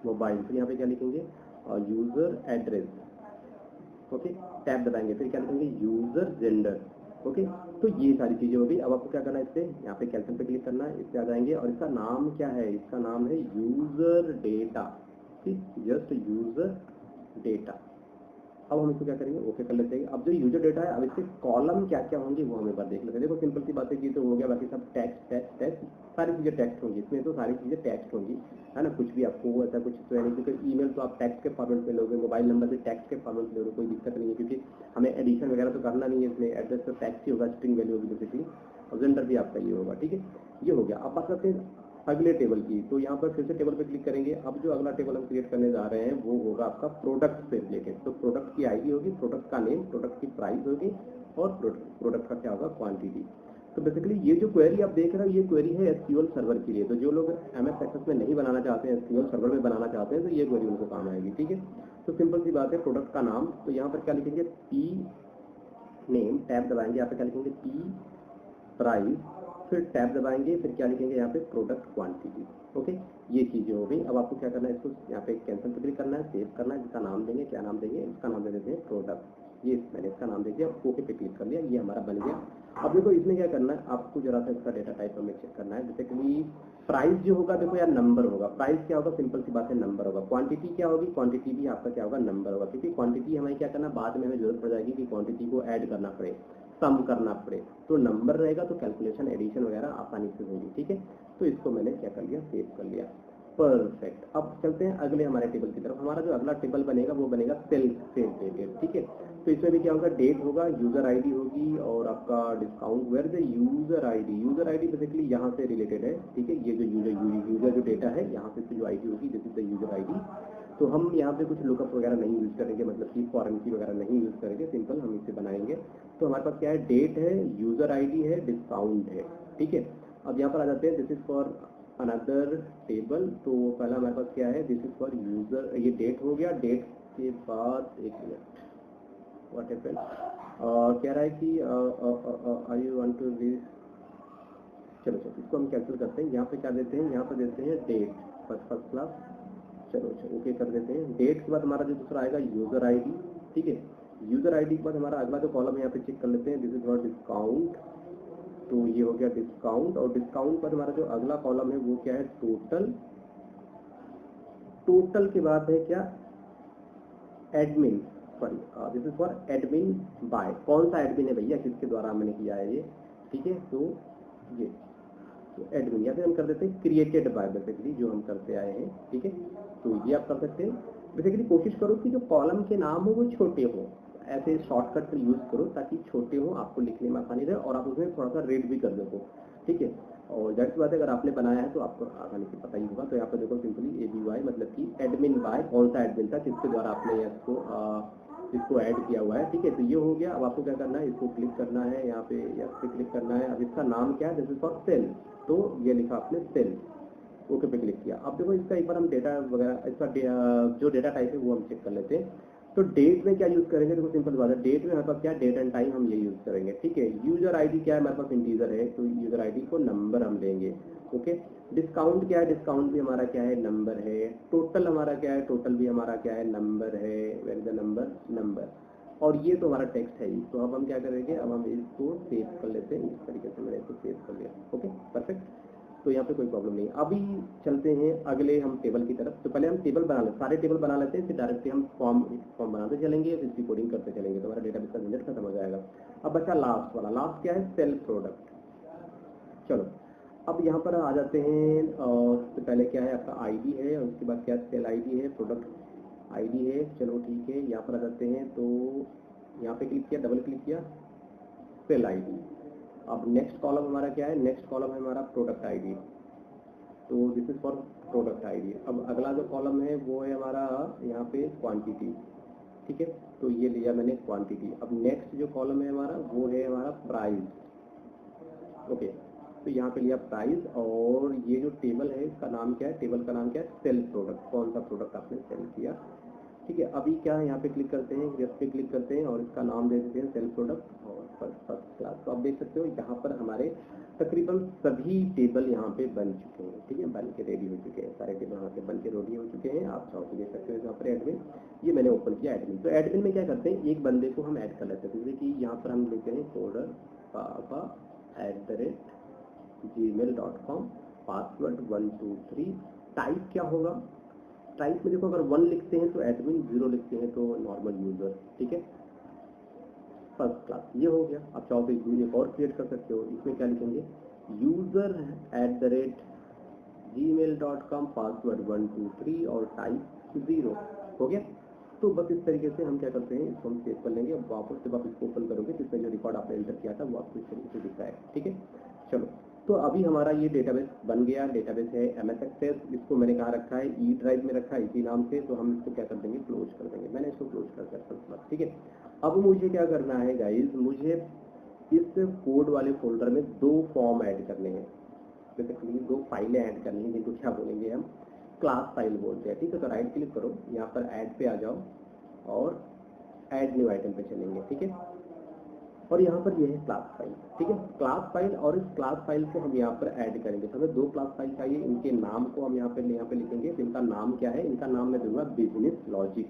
मोबाइल। फिर यहाँ पे क्या लिखेंगे, यूजर एड्रेस, ओके, टैब दबाएंगे। फिर क्या लिखेंगे, यूजर जेंडर, ओके। तो ये सारी चीजें हो गई। अब आपको क्या करना है, इससे यहाँ पे कैंसिल पे क्लिक करना है, इस पे आ जाएंगे और इसका नाम क्या है, इसका नाम है यूजर डेटा, ठीक, जस्ट यूजर डेटा। अब हम इसको क्या करेंगे, ओके कर लेते हैं। अब जो यूजर डेटा है, अब इसके कॉलम क्या क्या होंगे वो हम एक बार देख लेते हैं। देखो सिंपल सी बात है कि तो हो गया, बाकी सब टेक्स्ट टेक्स्ट टेक्स्ट, सारी चीजें टेक्स्ट होंगी इसमें, तो सारी चीजें टेक्स्ट होंगी, है ना। कुछ भी आपको ऐसा कुछ तो है नहीं, क्योंकि ईमेल तो आप टेक्स्ट के फॉर्मेट में लोगे, मोबाइल नंबर भी टेक्स्ट के फॉर्मेट में लोगे, कोई दिक्कत नहीं है, क्योंकि हमें एडिशन वगैरह तो करना नहीं है इसमें। एड्रेस तो टेक्स्ट ही होगा, स्ट्रिंग वैल्यू होगी बेसिकली, और जेंडर भी आपका ये होगा, ठीक है। ये हो गया। अब बात करते हैं अगले टेबल की। तो यहाँ पर फिर से टेबल पे क्लिक करेंगे। अब जो अगला टेबल हम क्रिएट करने जा रहे हैं वो होगा आपका प्रोडक्ट से रिलेटेड। तो प्रोडक्ट की आईडी होगी, प्रोडक्ट का नेम, प्रोडक्ट की प्राइस होगी और प्रोडक्ट का क्या होगा, क्वांटिटी। तो बेसिकली ये जो क्वेरी आप देख रहे हो, ये क्वेरी है एसक्यूएल सर्वर के लिए। तो जो लोग एमएस एक्सेस में नहीं बनाना चाहते हैं, एसक्यूएल सर्वर में बनाना चाहते हैं, तो ये क्वेरी उनको काम आएगी, ठीक है। तो सिंपल सी बात है, प्रोडक्ट का नाम, तो यहाँ पर क्या लिखेंगे, पी नेम, टैब दबाएंगे, यहाँ पे क्या लिखेंगे, पी प्राइस, फिर टैब दबाएंगे, फिर क्या लिखेंगे यहाँ पे, प्रोडक्ट क्वांटिटी, ओके। ये चीजें हो गई। अब आपको क्या करना है, इसको यहाँ पे कैंसिल पे क्लिक करना है, सेव करना है, जिसका नाम देंगे, क्या नाम देंगे, इसका नाम दे देते हैं प्रोडक्ट, ये मैंने इसका नाम दे दिया, ओके पे क्लिक कर लिया, ये हमारा बन गया। अब देखो इसमें क्या करना है, आपको जरा सा इसका डेटा टाइप हमें चेक करना है। बेसिकली प्राइस जो होगा, देखो यार नंबर होगा। प्राइस क्या होगा, सिंपल सी बात है, नंबर होगा। क्वांटिटी क्या होगी, क्वांटिटी भी आपका क्या होगा, नंबर होगा। क्योंकि क्वांटिटी हमें क्या करना, बाद में हमें जरूरत पड़ जाएगी कि क्वांटिटी को ऐड करना पड़े, सम करना पड़े, तो नंबर रहेगा तो कैलकुलेशन एडिशन वगैरह आसानी से होगी। ठीक है, तो इसको मैंने क्या कर लिया, सेव कर लिया। परफेक्ट। अब चलते हैं अगले हमारे टेबल की तरफ। हमारा जो अगला टेबल बनेगा वो बनेगा सेल्फ डेटेड। ठीक है, तो इसमें भी क्या होगा, डेट होगा, यूजर आईडी होगी और आपका discount. Where the user ID, user ID basically यहाँ से रिलेटेड है। ठीक है, ये जो यूजर जो डेटा है यहाँ से जो आईडी होगी, this is the user ID. तो हम यहाँ पे कुछ लुकअप वगैरह नहीं यूज करेंगे, मतलब कि फॉरेन की वगैरह नहीं यूज करेंगे, सिंपल हम इसे बनाएंगे। तो हमारे पास क्या है, डेट है, यूजर आईडी है, डिस्काउंट है। ठीक है, अब यहाँ पर आ जाते हैं, this is for another table. तो पहला हमारे पास क्या है, दिस इज फॉर यूजर, ये डेट हो गया। डेट के बाद एक मिनट, व्हाट हैपेंड, कह रहा है कि आई यू वांट टू रीड, चलो इसको हम कैंसिल करते हैं। यहाँ पे क्या देते हैं, यहाँ पे देते हैं डेट, फर्स्ट क्लास। चलो ओके कर देते हैं। डेट के बाद हमारा जो दूसरा आएगा यूजर आईडी। ठीक है, यूजर आईडी के बाद हमारा अगला जो कॉलम है यहाँ पे चेक कर लेते हैं, दिस इज फॉर डिस्काउंट। तो ये हो गया डिस्काउंट, और डिस्काउंट पर हमारा जो अगला कॉलम है वो क्या है, टोटल। टोटल के बाद है क्या, admin, sorry this is for admin by. कौन सा एडमिन है भैया, किसके द्वारा मैंने किया है ये। ठीक है, तो ये तो एडमिन, या फिर हम कर देते हैं क्रिएटेड बाय, बेसिकली जो हम करते आए हैं। ठीक है, तो ये आप कर सकते हैं। बेसिकली कोशिश करो कि जो कॉलम के नाम हो वो छोटे हो, ऐसे शॉर्टकट यूज करो ताकि छोटे हो, आपको लिखने में आसानी रहे और आप उसमें थोड़ा सा रेड भी कर सको। ठीक है, और जाहिर सी बात है अगर आपने बनाया है तो आपको आसानी से पता ही होगा। तो यहाँ पर देखो सिंपली ABY, मतलब कि एडमिन बाय, कौन सा एडमिन था, किसके द्वारा आपने इसको ऐड किया हुआ है। ठीक है, तो ये हो गया। अब आपको क्या करना है, इसको क्लिक करना है, यहाँ पे यस पे क्लिक करना है। अब इसका नाम क्या है, दिस इज फॉर सेल, तो ये लिखा आपने सेल, ओके पे क्लिक किया। अब देखो इसका एक बार हम डेटा वगैरह, इसका जो डेटा टाइप है वो हम चेक कर लेते हैं। तो डेट में क्या यूज करेंगे, देखो सिंपल बात है, डेट में हमारे पास क्या, डेट एंड टाइम हम ये यूज करेंगे। ठीक है, यूजर आईडी क्या है, हमारे पास इंटीजर है, तो यूजर आईडी को नंबर हम लेंगे। ओके, डिस्काउंट क्या है, डिस्काउंट भी हमारा क्या है, नंबर है। टोटल हमारा क्या है, टोटल भी हमारा क्या है, नंबर है। वेयर इज द नंबर, और ये तो हमारा टेक्स्ट है ही। तो अब हम क्या करेंगे, अब हम इसको सेव कर लेते हैं। इस तरीके से मैंने इसको सेव कर लिया। ओके परफेक्ट, तो यहाँ पे कोई प्रॉब्लम नहीं। अभी चलते हैं अगले हम टेबल की तरफ। तो पहले हम टेबल बना लेते, सारे टेबल बना लेते हैं, फिर डायरेक्टली हम फॉर्म बनाते चलेंगे, फिर इसकी कोडिंग करते चलेंगे, तो हमारा डेटाबेस का झंझट खत्म हो जाएगा। अब बचा लास्ट वाला। लास्ट क्या है, सेल प्रोडक्ट। चलो अब यहाँ पर आ जाते हैं। सबसे पहले क्या है, आपका आईडी है, और उसके बाद क्या सेल आईडी है, प्रोडक्ट आईडी है। चलो ठीक है, यहाँ पर आ जाते हैं। तो यहाँ पे क्लिक किया, डबल क्लिक किया, सेल आईडी। अब नेक्स्ट कॉलम हमारा क्या है, नेक्स्ट कॉलम है हमारा प्रोडक्ट आईडी, तो this is for product ID. अब अगला जो कॉलम है वो है हमारा यहाँ पे क्वांटिटी। ठीक है, तो ये लिया मैंने क्वांटिटी। अब नेक्स्ट जो कॉलम है हमारा वो है हमारा प्राइस। ओके, तो यहाँ पे लिया प्राइस, और ये जो टेबल है इसका नाम क्या है, टेबल का नाम क्या है, सेल प्रोडक्ट, कौन सा प्रोडक्ट आपने सेल किया। ठीक है, अभी क्या है, यहाँ पे क्लिक करते हैं, यस पे क्लिक करते हैं, और इसका नाम दे देते हैं सेल प्रोडक्ट और फर्स्ट क्लास। तो आप देख सकते हो यहाँ पर हमारे तकरीबन सभी टेबल यहाँ पे बन चुके हैं। ठीक है, बन के रेडी हो चुके हैं, सारे टेबल यहाँ पे बन के रेडी हो चुके हैं। आप चाहो तो देख सकते हो यहाँ पर एडमिन, ये मैंने ओपन किया एडमिन। तो एडमिन में क्या करते हैं, एक बंदे को हम ऐड कर लेते हैं। जैसे कि यहाँ पर हम लेते हैं फोल्डर papa@gmail.com, पासवर्ड 123। टाइप क्या होगा, टाइप में देखो अगर 1 लिखते हैं तो एडमिन, 0 लिखते हैं तो नॉर्मल यूजर। ठीक है, फर्स्ट क्लास, ये हो गया। आप चाहो तो एक और क्रिएट कर सकते हो। इसमें क्या लिखेंगे, user@gmail.com, पासवर्ड 123 और टाइप 0। हो गया। तो बस इस तरीके से हम क्या करते हैं, इसको हम सेव कर लेंगे। अब वापस जब आप इसको ओपन करोगे तो इसमें जो रिकॉर्ड आपने एंटर किया था वो आपको इस तरीके से दिखता है। ठीक है, चलो तो अभी हमारा ये डेटाबेस बन गया। डेटाबेस है MS एक्सेस, इसको मैंने कहाँ रखा है, ई ड्राइव में रखा है इसी नाम से। तो हम इसको क्या कर देंगे, क्लोज कर देंगे। मैंने इसको क्लोज कर दिया। ठीक है, अब मुझे क्या करना है गाइज, मुझे इस कोड वाले फोल्डर में 2 फॉर्म ऐड करने हैं, बेसिकली 2 फाइलें ऐड करनी है, जिनको क्या बोलेंगे हम, क्लास फाइल बोलते हैं। ठीक है, तो राइट क्लिक करो, यहाँ पर ऐड पे आ जाओ और ऐड न्यू आइटम पे चलेंगे। ठीक है, और यहाँ पर ये है क्लास फाइल। ठीक है, क्लास फाइल, और इस क्लास फाइल को हम यहाँ पर ऐड करेंगे। तो हमें 2 क्लास फाइल चाहिए, इनके नाम को हम यहाँ पे लिखेंगे। इनका नाम क्या है, इनका नाम मैं दूंगा बिजनेस लॉजिक।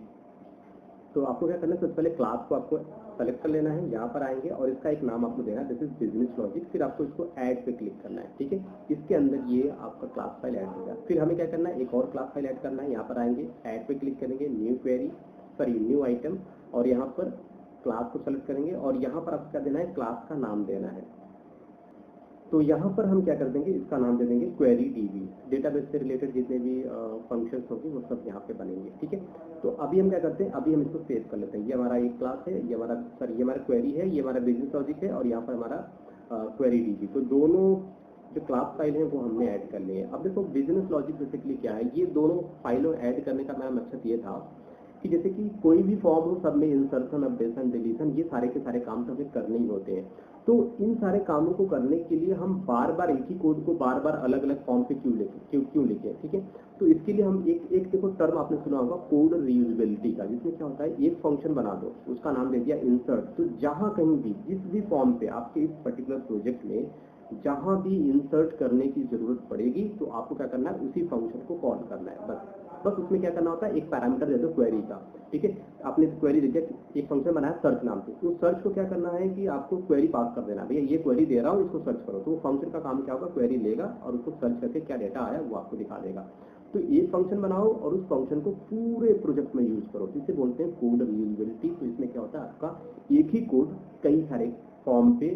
तो आपको क्या करना है, सबसे पहले क्लास को आपको सेलेक्ट कर लेना है, यहाँ पर आएंगे और इसका एक नाम आपको देना है, दिस इज बिजनेस लॉजिक। फिर आपको इसको ऐड पे क्लिक करना है, ठीक है। इसके अंदर ये आपका क्लास फाइल ऐड होगा। फिर हमें क्या करना है, एक और क्लास फाइल ऐड करना है। यहाँ पर आएंगे, ऐड पे क्लिक करेंगे, new query, sorry new item, और यहाँ पर क्लास को सेलेक्ट करेंगे और यहाँ पर आपको क्या देना है, क्लास का नाम देना है। तो यहाँ पर हम क्या कर देंगे, इसका नाम दे देंगे क्वेरी डीबी। डेटाबेस से रिलेटेड जितने भी फंक्शंस होंगे वो सब यहाँ पे बनेंगे, ठीक है। तो अभी हम क्या करते हैं, अभी हम इसको सेव कर लेते हैं। ये हमारा एक क्लास है, ये हमारा सॉरी ये हमारा क्वेरी है, ये हमारा बिजनेस लॉजिक है, और यहाँ पर हमारा क्वेरी डीबी। तो दोनों जो क्लास फाइल है वो हमने ऐड कर लिए हैं। अब देखो बिजनेस लॉजिक बेसिकली क्या है, ये दोनों फाइलों ऐड करने का मेरा मकसद ये था कि जैसे कि कोई भी फॉर्म हो, सब में इंसर्शन, अपडेशन, डिलीशन, ये सारे के सारे काम तो हमें करने ही होते हैं। तो इन सारे कामों को करने के लिए हम बार बार एक ही कोड को बार बार अलग अलग फॉर्म पे क्यों लिखें, ठीक है। तो इसके लिए हम एक देखो टर्म आपने सुना होगा कोड रीयूजेबिलिटी का, जिसमें क्या होता है, एक फंक्शन बना दो, उसका नाम दे दिया इंसर्ट। तो जहां कहीं भी जिस भी फॉर्म पे आपके इस पर्टिकुलर प्रोजेक्ट में जहां भी इंसर्ट करने की जरूरत पड़ेगी, तो आपको क्या करना है, उसी फंक्शन को कॉल करना है। बस उसमें क्या करना होता है, एक पैरामीटर दे दो क्वेरी का, ठीक है। आपने क्वेरी दे दिया, एक फंक्शन बनाया सर्च नाम से, तो सर्च को क्या करना है कि आपको क्वेरी पास कर देना, भैया ये क्वेरी दे रहा हूँ, इसको सर्च करो। तो वो फंक्शन का काम क्या होगा, क्वेरी लेगा और उसको सर्च करके क्या डेटा आया वो आपको दिखा देगा। तो एक फंक्शन बनाओ और उस फंक्शन को पूरे प्रोजेक्ट में यूज करो, जिसे बोलते हैं कोड रीयूजेबिलिटी। तो इसमें क्या होता है, आपका एक ही कोड कई सारे फॉर्म पे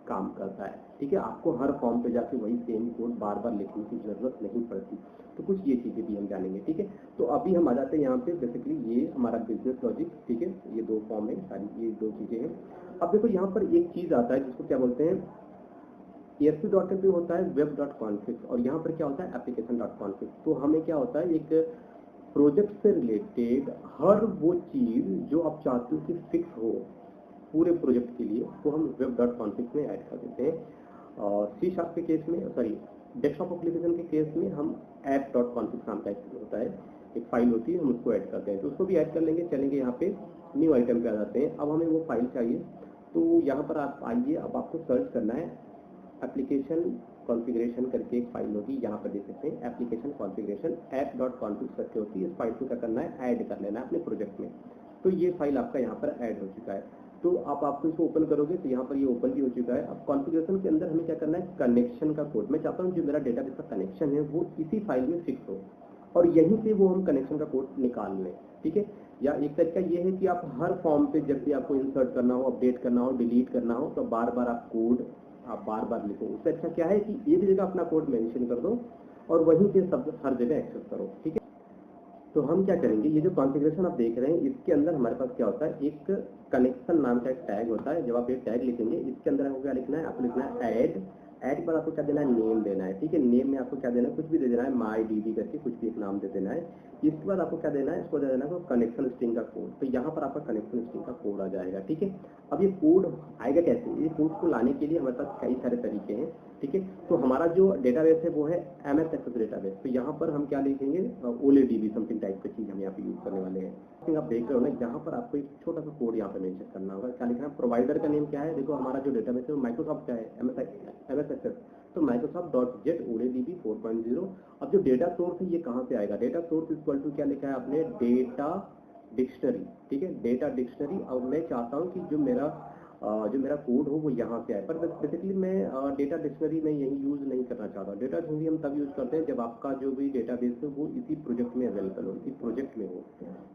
काम करता है, ठीक है। आपको हर फॉर्म पे जाके वही सेम कोड बार बार लिखने की जरूरत नहीं पड़ती। तो कुछ ये चीजें भी हम जानेंगे, ठीक है। तो अभी हम आ जाते हैं यहाँ पे, बेसिकली ये हमारा बिजनेस लॉजिक, ठीक है। ये दो फॉर्म है, सारी ये दो चीजें हैं। अब देखो यहाँ पर एक चीज आता है जिसको क्या बोलते हैं, ASP.NET पे होता है web.config, और यहाँ पर क्या होता है application.config। तो हमें क्या होता है, एक प्रोजेक्ट से रिलेटेड हर वो चीज जो आप चाहते हो कि फिक्स हो पूरे प्रोजेक्ट के लिए, तो हम web.config में ऐड कर देते हैं। और C# के केस में, सॉरी डेस्कटॉप एप्लीकेशन के केस में हम app.config नाम का एक होता है, एक फाइल होती है, हम उसको ऐड करते हैं। तो उसको भी ऐड कर लेंगे। चलेंगे यहाँ पे न्यू आइटम पे आ जाते हैं। अब हमें वो फाइल चाहिए, तो यहाँ पर आप आइए, अब आपको सर्च करना है एप्लीकेशन कॉन्फ़िगरेशन करके एक फाइल होगी, यहाँ पर देख सकते हैं एप्लीकेशन कॉन्फ़िगरेशन app.config करके होती है। इस फाइल को क्या करना है, ऐड कर लेना है अपने प्रोजेक्ट में। तो ये फाइल आपका यहाँ पर ऐड हो चुका है। तो आपको इसको ओपन करोगे तो यहाँ पर ये ओपन भी हो चुका है। अब कॉन्फ़िगरेशन के अंदर हमें क्या करना है, कनेक्शन का कोड। मैं चाहता हूँ जो मेरा डेटाबेस का कनेक्शन है वो इसी फाइल में फिक्स हो, और यहीं से वो हम कनेक्शन का कोड निकाल लें, ठीक है। या एक तरीका ये है कि आप हर फॉर्म पे जब भी आपको इंसर्ट करना हो, अपडेट करना हो, डिलीट करना हो, तो बार बार आप कोड आप बार बार लिखो। उससे अच्छा क्या है कि एक जगह अपना कोड मेंशन कर दो और वहीं से सब हर जगह एक्सेस करो, ठीक है। तो हम क्या करेंगे, ये जो कॉन्फ़िगरेशन आप देख रहे हैं, इसके अंदर हमारे पास क्या होता है, एक कनेक्शन नाम का एक टैग होता है। जब आप एक टैग लिखेंगे, इसके अंदर आपको क्या लिखना है, आपको लिखना है ऐड। ऐड पर आपको क्या देना है, नेम देना है, ठीक है। नेम में आपको क्या देना है, कुछ भी दे देना है, माई डी करके कुछ भी एक नाम दे देना है। इसके बाद आपको क्या देना है, इसको दे देना है कनेक्शन स्ट्रिंग का कोड। तो यहाँ पर आपका कनेक्शन स्ट्रिंग का कोड आ जाएगा, ठीक है। अब ये कोड आएगा कैसे, ये कोड को लाने के लिए हमारे पास कई सारे तरीके हैं, ठीक है। तो हमारा जो डेटाबेस है वो है MS एक्सेस डेटाबेस। तो यहाँ पर हम क्या लिखेंगे, OLEDB समथिंग टाइप की चीज हम यहाँ पे यूज करने वाले हैं। आप देख रहे हो ना, यहाँ पर आपको एक छोटा सा कोड यहाँ पे मेंशन करना होगा। क्या लिखना है, प्रोवाइडर का नेम क्या है, देखो हमारा जो डेटाबेस है वो माइक्रोसॉफ्ट का है, MS एक्सेस। तो Microsoft.z OLEDB 4.0। अब जो डेटा सोर्स है ये कहाँ से आएगा, डेटा सोर्स इक्वल टू क्या लिखा है आपने, डेटा डिक्शनरी, ठीक है, डेटा डिक्शनरी। अब मैं चाहता हूँ कि जो मेरा कोड हो वो यहाँ से आए, पर बेसिकली मैं डेटा डिक्शनरी में यही यूज नहीं करना चाहता। डेटा डिक्शनरी हम तब यूज करते हैं जब आपका जो भी डेटाबेस है वो इसी प्रोजेक्ट में अवेलेबल हो, इसी प्रोजेक्ट में हो।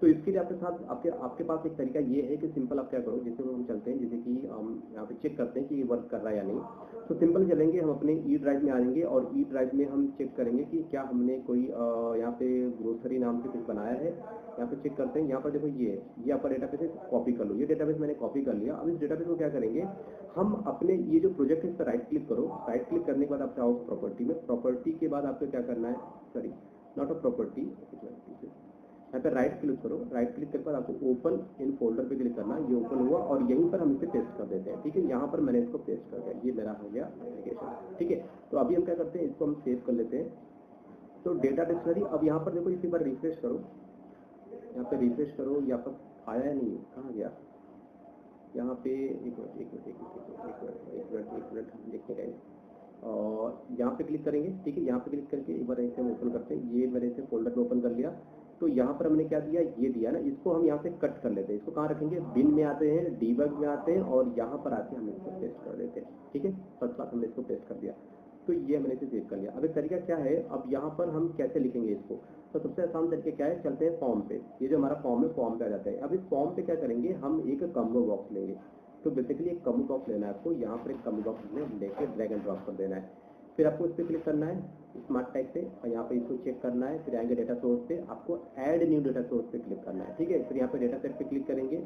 तो इसके लिए आपके साथ आपके पास एक तरीका ये है कि सिंपल आप क्या करो, जैसे हम चलते हैं, जैसे कि हम यहाँ पे चेक करते हैं कि ये वर्क कर रहा है या नहीं। तो सिंपल चलेंगे, हम अपने ई ड्राइव में आएंगे और ई ड्राइव में हम चेक करेंगे कि क्या हमने कोई यहाँ पे ग्रोसरी नाम से कुछ बनाया है। यहाँ पे चेक करते हैं, यहाँ पर देखो ये आपका डेटाबेस है, कॉपी कर लो। ये डेटाबेस मैंने कॉपी कर लिया। अब इस डेटाबेस को क्या करेंगे, हम अपने ये जो प्रोजेक्ट है इस पर राइट क्लिक करो। राइट क्लिक करने के बाद आप जाओ प्रॉपर्टी में। प्रॉपर्टी के बाद आपको क्या करना है, सॉरी नॉट अ प्रॉपर्टी, यहाँ पे राइट क्लिक करो। राइट क्लिक करके बाद आपको ओपन इन फोल्डर पे क्लिक करना। ये ओपन हुआ और यहीं पर हम इसे पेस्ट कर देते हैं, ठीक है। यहाँ पर मैंने इसको पेस्ट कर दिया, ये मेरा हो गया एप्लीकेशन, ठीक है। तो अभी हम क्या करते हैं, इसको हम सेव कर लेते हैं। तो डेटा डिक्शनरी, अब यहाँ पर देखो इसी बार रिफ्रेश करो, यहाँ पे रिफ्रेश करो, यहाँ पर आया है नहीं, कहाँ गया, यहाँ पे एक मिनट देखते रहें। और यहाँ पे क्लिक करेंगे, ठीक है। यहाँ पे क्लिक करके एक बार ऐसे हम ओपन करते हैं। ये मैंने इसे फोल्डर में ओपन कर लिया। तो यहाँ पर हमने क्या दिया, ये दिया ना, इसको हम यहाँ से कट कर लेते हैं। इसको कहाँ रखेंगे, बिन में आते हैं, डीबग में आते हैं और यहाँ पर आके हम इसको पेस्ट कर देते हैं। ठीक है, फर्स्ट क्लास हमने इसको पेस्ट कर दिया। तो ये मैंने इसे सेव कर लिया। अब एक तरीका क्या है, अब यहाँ पर हम कैसे लिखेंगे इसको, तो सबसे आसान तरीके क्या है, चलते हैं फॉर्म पे। ये जो हमारा फॉर्म है, फॉर्म पे आ जाता है। अब इस फॉर्म पे क्या करेंगे, हम एक कॉम्बो बॉक्स लेंगे। तो बेसिकली एक कॉम्बो बॉक्स लेना है आपको, यहाँ पर एक कॉम्बो बॉक्स लेके ड्रैग एंड ड्रॉप कर देना है। फिर आपको इस पर क्लिक करना है स्मार्ट टैग पे और यहाँ पे इसको चेक करना है। फिर आएंगे डेटा सोर्स पे, आपको ऐड न्यू डेटा सोर्स पे क्लिक करना है। ठीक है, फिर यहाँ पे डेटा सेट पे क्लिक करेंगे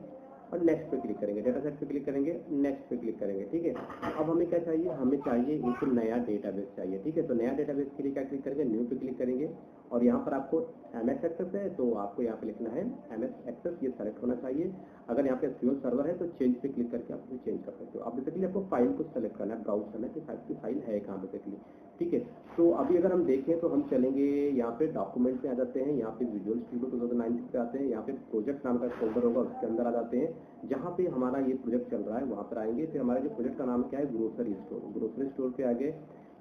और नेक्स्ट पे क्लिक करेंगे, डेटा सेट पे क्लिक करेंगे, नेक्स्ट पे क्लिक करेंगे। ठीक है, अब हमें क्या चाहिए, हमें चाहिए एक नया डेटाबेस चाहिए। ठीक है, तो नया डेटाबेस के लिए क्या क्लिक करेंगे, न्यू पे क्लिक करेंगे और यहाँ पर आपको MS एक्सेस है तो आपको यहाँ पे लिखना है MS एक्सेस, ये सेलेक्ट होना चाहिए। अगर यहाँ पे SQL सर्वर है तो चेंज पे क्लिक करके आप इसे चेंज कर सकते हो। अब बेसिकली आपको फाइल को सेलेक्ट करना है, ब्राउज करना है कि फाइल है कहाँ बेसिकली। ठीक है, तो अभी अगर हम देखें तो हम चलेंगे यहाँ पे डॉक्यूमेंट में आ जाते हैं, यहाँ पे विजुअल स्टूडियो 2019 पे आते हैं, यहाँ पे प्रोजेक्ट नाम का फोल्डर होगा उसके अंदर आ जाते हैं जहाँ पे हमारा ये प्रोजेक्ट चल रहा है वहाँ पर आएंगे। फिर हमारा जो प्रोजेक्ट का नाम क्या है, ग्रोसरी स्टोर। ग्रोसरी स्टोर पे आगे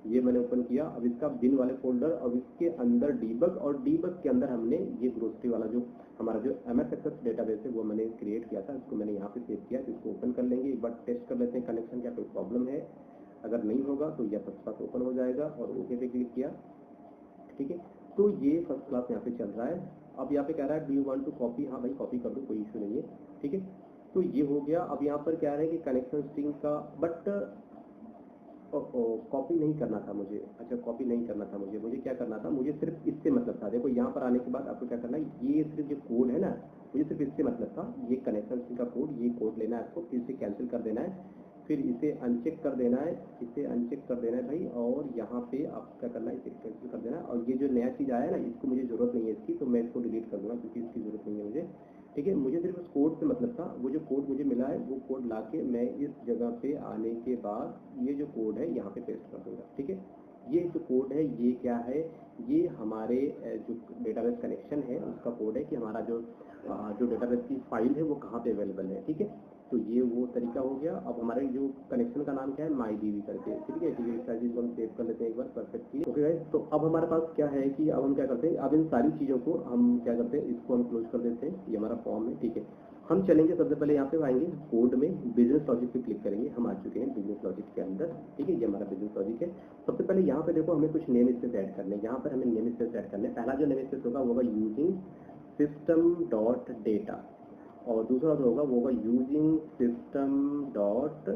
ये मैंने ओपन किया। अब इसका बिन वाले फोल्डर, अब इसके अंदर डीबग और डीबग के अंदर हमने ये ग्रोसरी वाला जो हमारा जो MS एक्सेस डेटाबेस है वो मैंने क्रिएट किया था, इसको मैंने यहाँ पे सेव किया। इसको ओपन कर लेंगे, एक बार टेस्ट कर लेते हैं कनेक्शन क्या कोई प्रॉब्लम है। अगर नहीं होगा तो यह फर्स्ट क्लास ओपन हो जाएगा और ओके पे क्लिक किया। ठीक है, तो ये फर्स्ट क्लास यहाँ पे चल रहा है। अब यहाँ पे कह रहा है do you want to copy, हाँ भाई कॉपी कर दो, कोई इशू नहीं है। ठीक है, तो ये हो गया। अब यहाँ पर क्या है कि कनेक्शन स्ट्रिंग का, बट कॉपी नहीं करना था मुझे। अच्छा, कॉपी नहीं करना था मुझे क्या करना था, मुझे सिर्फ इससे मतलब था। देखो यहाँ पर आने के बाद आपको क्या करना है, ये सिर्फ जो कोड है ना, मुझे सिर्फ इससे मतलब था, ये कनेक्शन स्ट्रिंग का कोड, ये कोड लेना है आपको, फिर इसे कैंसिल कर देना है, फिर इसे अनचेक कर देना है, इसे अनचेक कर देना है भाई। और यहाँ पे आप क्या करना है, इसे कैंसिल कर देना है। और ये जो नया चीज़ आया है ना, इसको मुझे जरूरत नहीं है इसकी, तो मैं इसको डिलीट कर दूंगा क्योंकि इसकी जरूरत नहीं है मुझे। ठीक है, मुझे सिर्फ उस कोड से मतलब था। वो जो कोड मुझे मिला है वो कोड लाके मैं इस जगह पे आने के बाद ये जो कोड है यहाँ पे पेस्ट कर दूंगा। ठीक है, ये जो कोड है ये क्या है, ये हमारे जो डेटाबेस कनेक्शन है उसका कोड है कि हमारा जो डेटाबेस की फाइल है वो कहाँ पे अवेलेबल है। ठीक है, तो ये वो तरीका हो गया। अब हमारे जो कनेक्शन का नाम क्या है, MyDB करके। ठीक है, चीज़ हम सेव कर लेते हैं एक बार परफेक्टली। ओके गाइस, तो अब हमारे पास क्या है कि अब हम क्या करते हैं, अब इन सारी चीज़ों को हम क्या करते हैं, इसको हम क्लोज कर देते हैं। ये हमारा फॉर्म है। ठीक है, हम चलेंगे सबसे पहले यहाँ पे आएंगे कोड में, बिजनेस लॉजिक पे क्लिक करेंगे। हम आ चुके हैं बिजनेस लॉजिक के अंदर। ठीक है, ये हमारा बिजनेस लॉजिक है। सबसे पहले यहाँ पे देखो हमें कुछ नेम स्पेस ऐड करने हैं। यहाँ पर हमें नेम स्पेस ऐड करने हैं। पहला जो नेम स्पेस होगा वो होगा यूजिंग सिस्टम डॉट डेटा, और दूसरा जो होगा वो होगा using system dot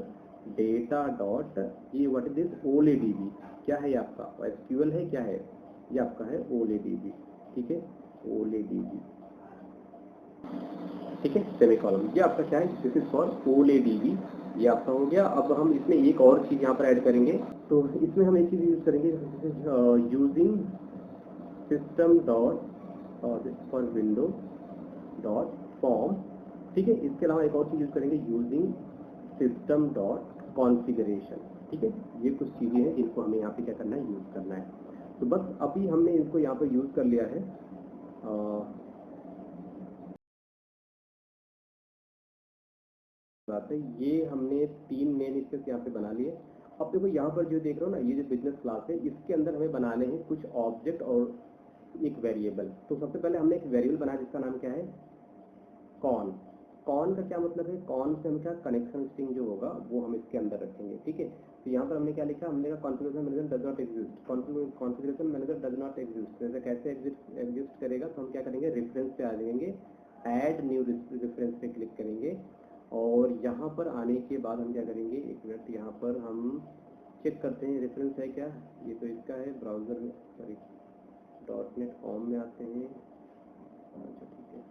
data dot, ये व्हाट इज दिस, OLEDB। क्या है ये आपका, SQL है, क्या है ये आपका है OLEDB। ठीक है, OLEDB। ठीक है, सेमीकोलन, ये आपका क्या है, दिस इज फॉर OLEDB, ये आपका हो गया। अब हम इसमें एक और चीज यहाँ पर ऐड करेंगे, तो इसमें हम एक चीज यूज करेंगे, using system dot for window dot form. ठीक है, इसके अलावा एक और चीज यूज करेंगे, यूजिंग सिस्टम डॉट कॉन्फ़िगरेशन। ठीक है, ये कुछ चीजें हैं जिनको हमें यहाँ पे क्या करना है, यूज करना है। तो बस अभी हमने इनको यहाँ पर यूज कर लिया है। बात है, ये हमने 3 नेम स्पेस यहाँ पे बना लिए। अब देखो यहाँ पर जो देख रहे हो ना, ये जो बिजनेस क्लास है इसके अंदर हमें बनाने हैं कुछ ऑब्जेक्ट और एक वेरिएबल। तो सबसे पहले हमने एक वेरिएबल बनाया जिसका नाम क्या है, कॉन। कॉन का क्या मतलब है, कॉन से हम क्या, कनेक्शन स्ट्रिंग जो होगा वो हम इसके अंदर रखेंगे। ठीक है, तो यहाँ पर हमने क्या लिखा, हमने कहा configuration manager does not exist, configuration manager does not exist. जैसे कैसे एग्जिस्ट करेगा, तो हम क्या करेंगे, रेफरेंस पे आ जाएंगे, ऐड न्यू रेफरेंस पे क्लिक करेंगे और यहाँ पर आने के बाद हम क्या करेंगे, एक मिनट, यहाँ पर हम चेक करते हैं रेफरेंस है क्या। ये तो इसका है, ब्राउजर में, सॉरी .NET कॉम में आते हैं। अच्छा ठीक है,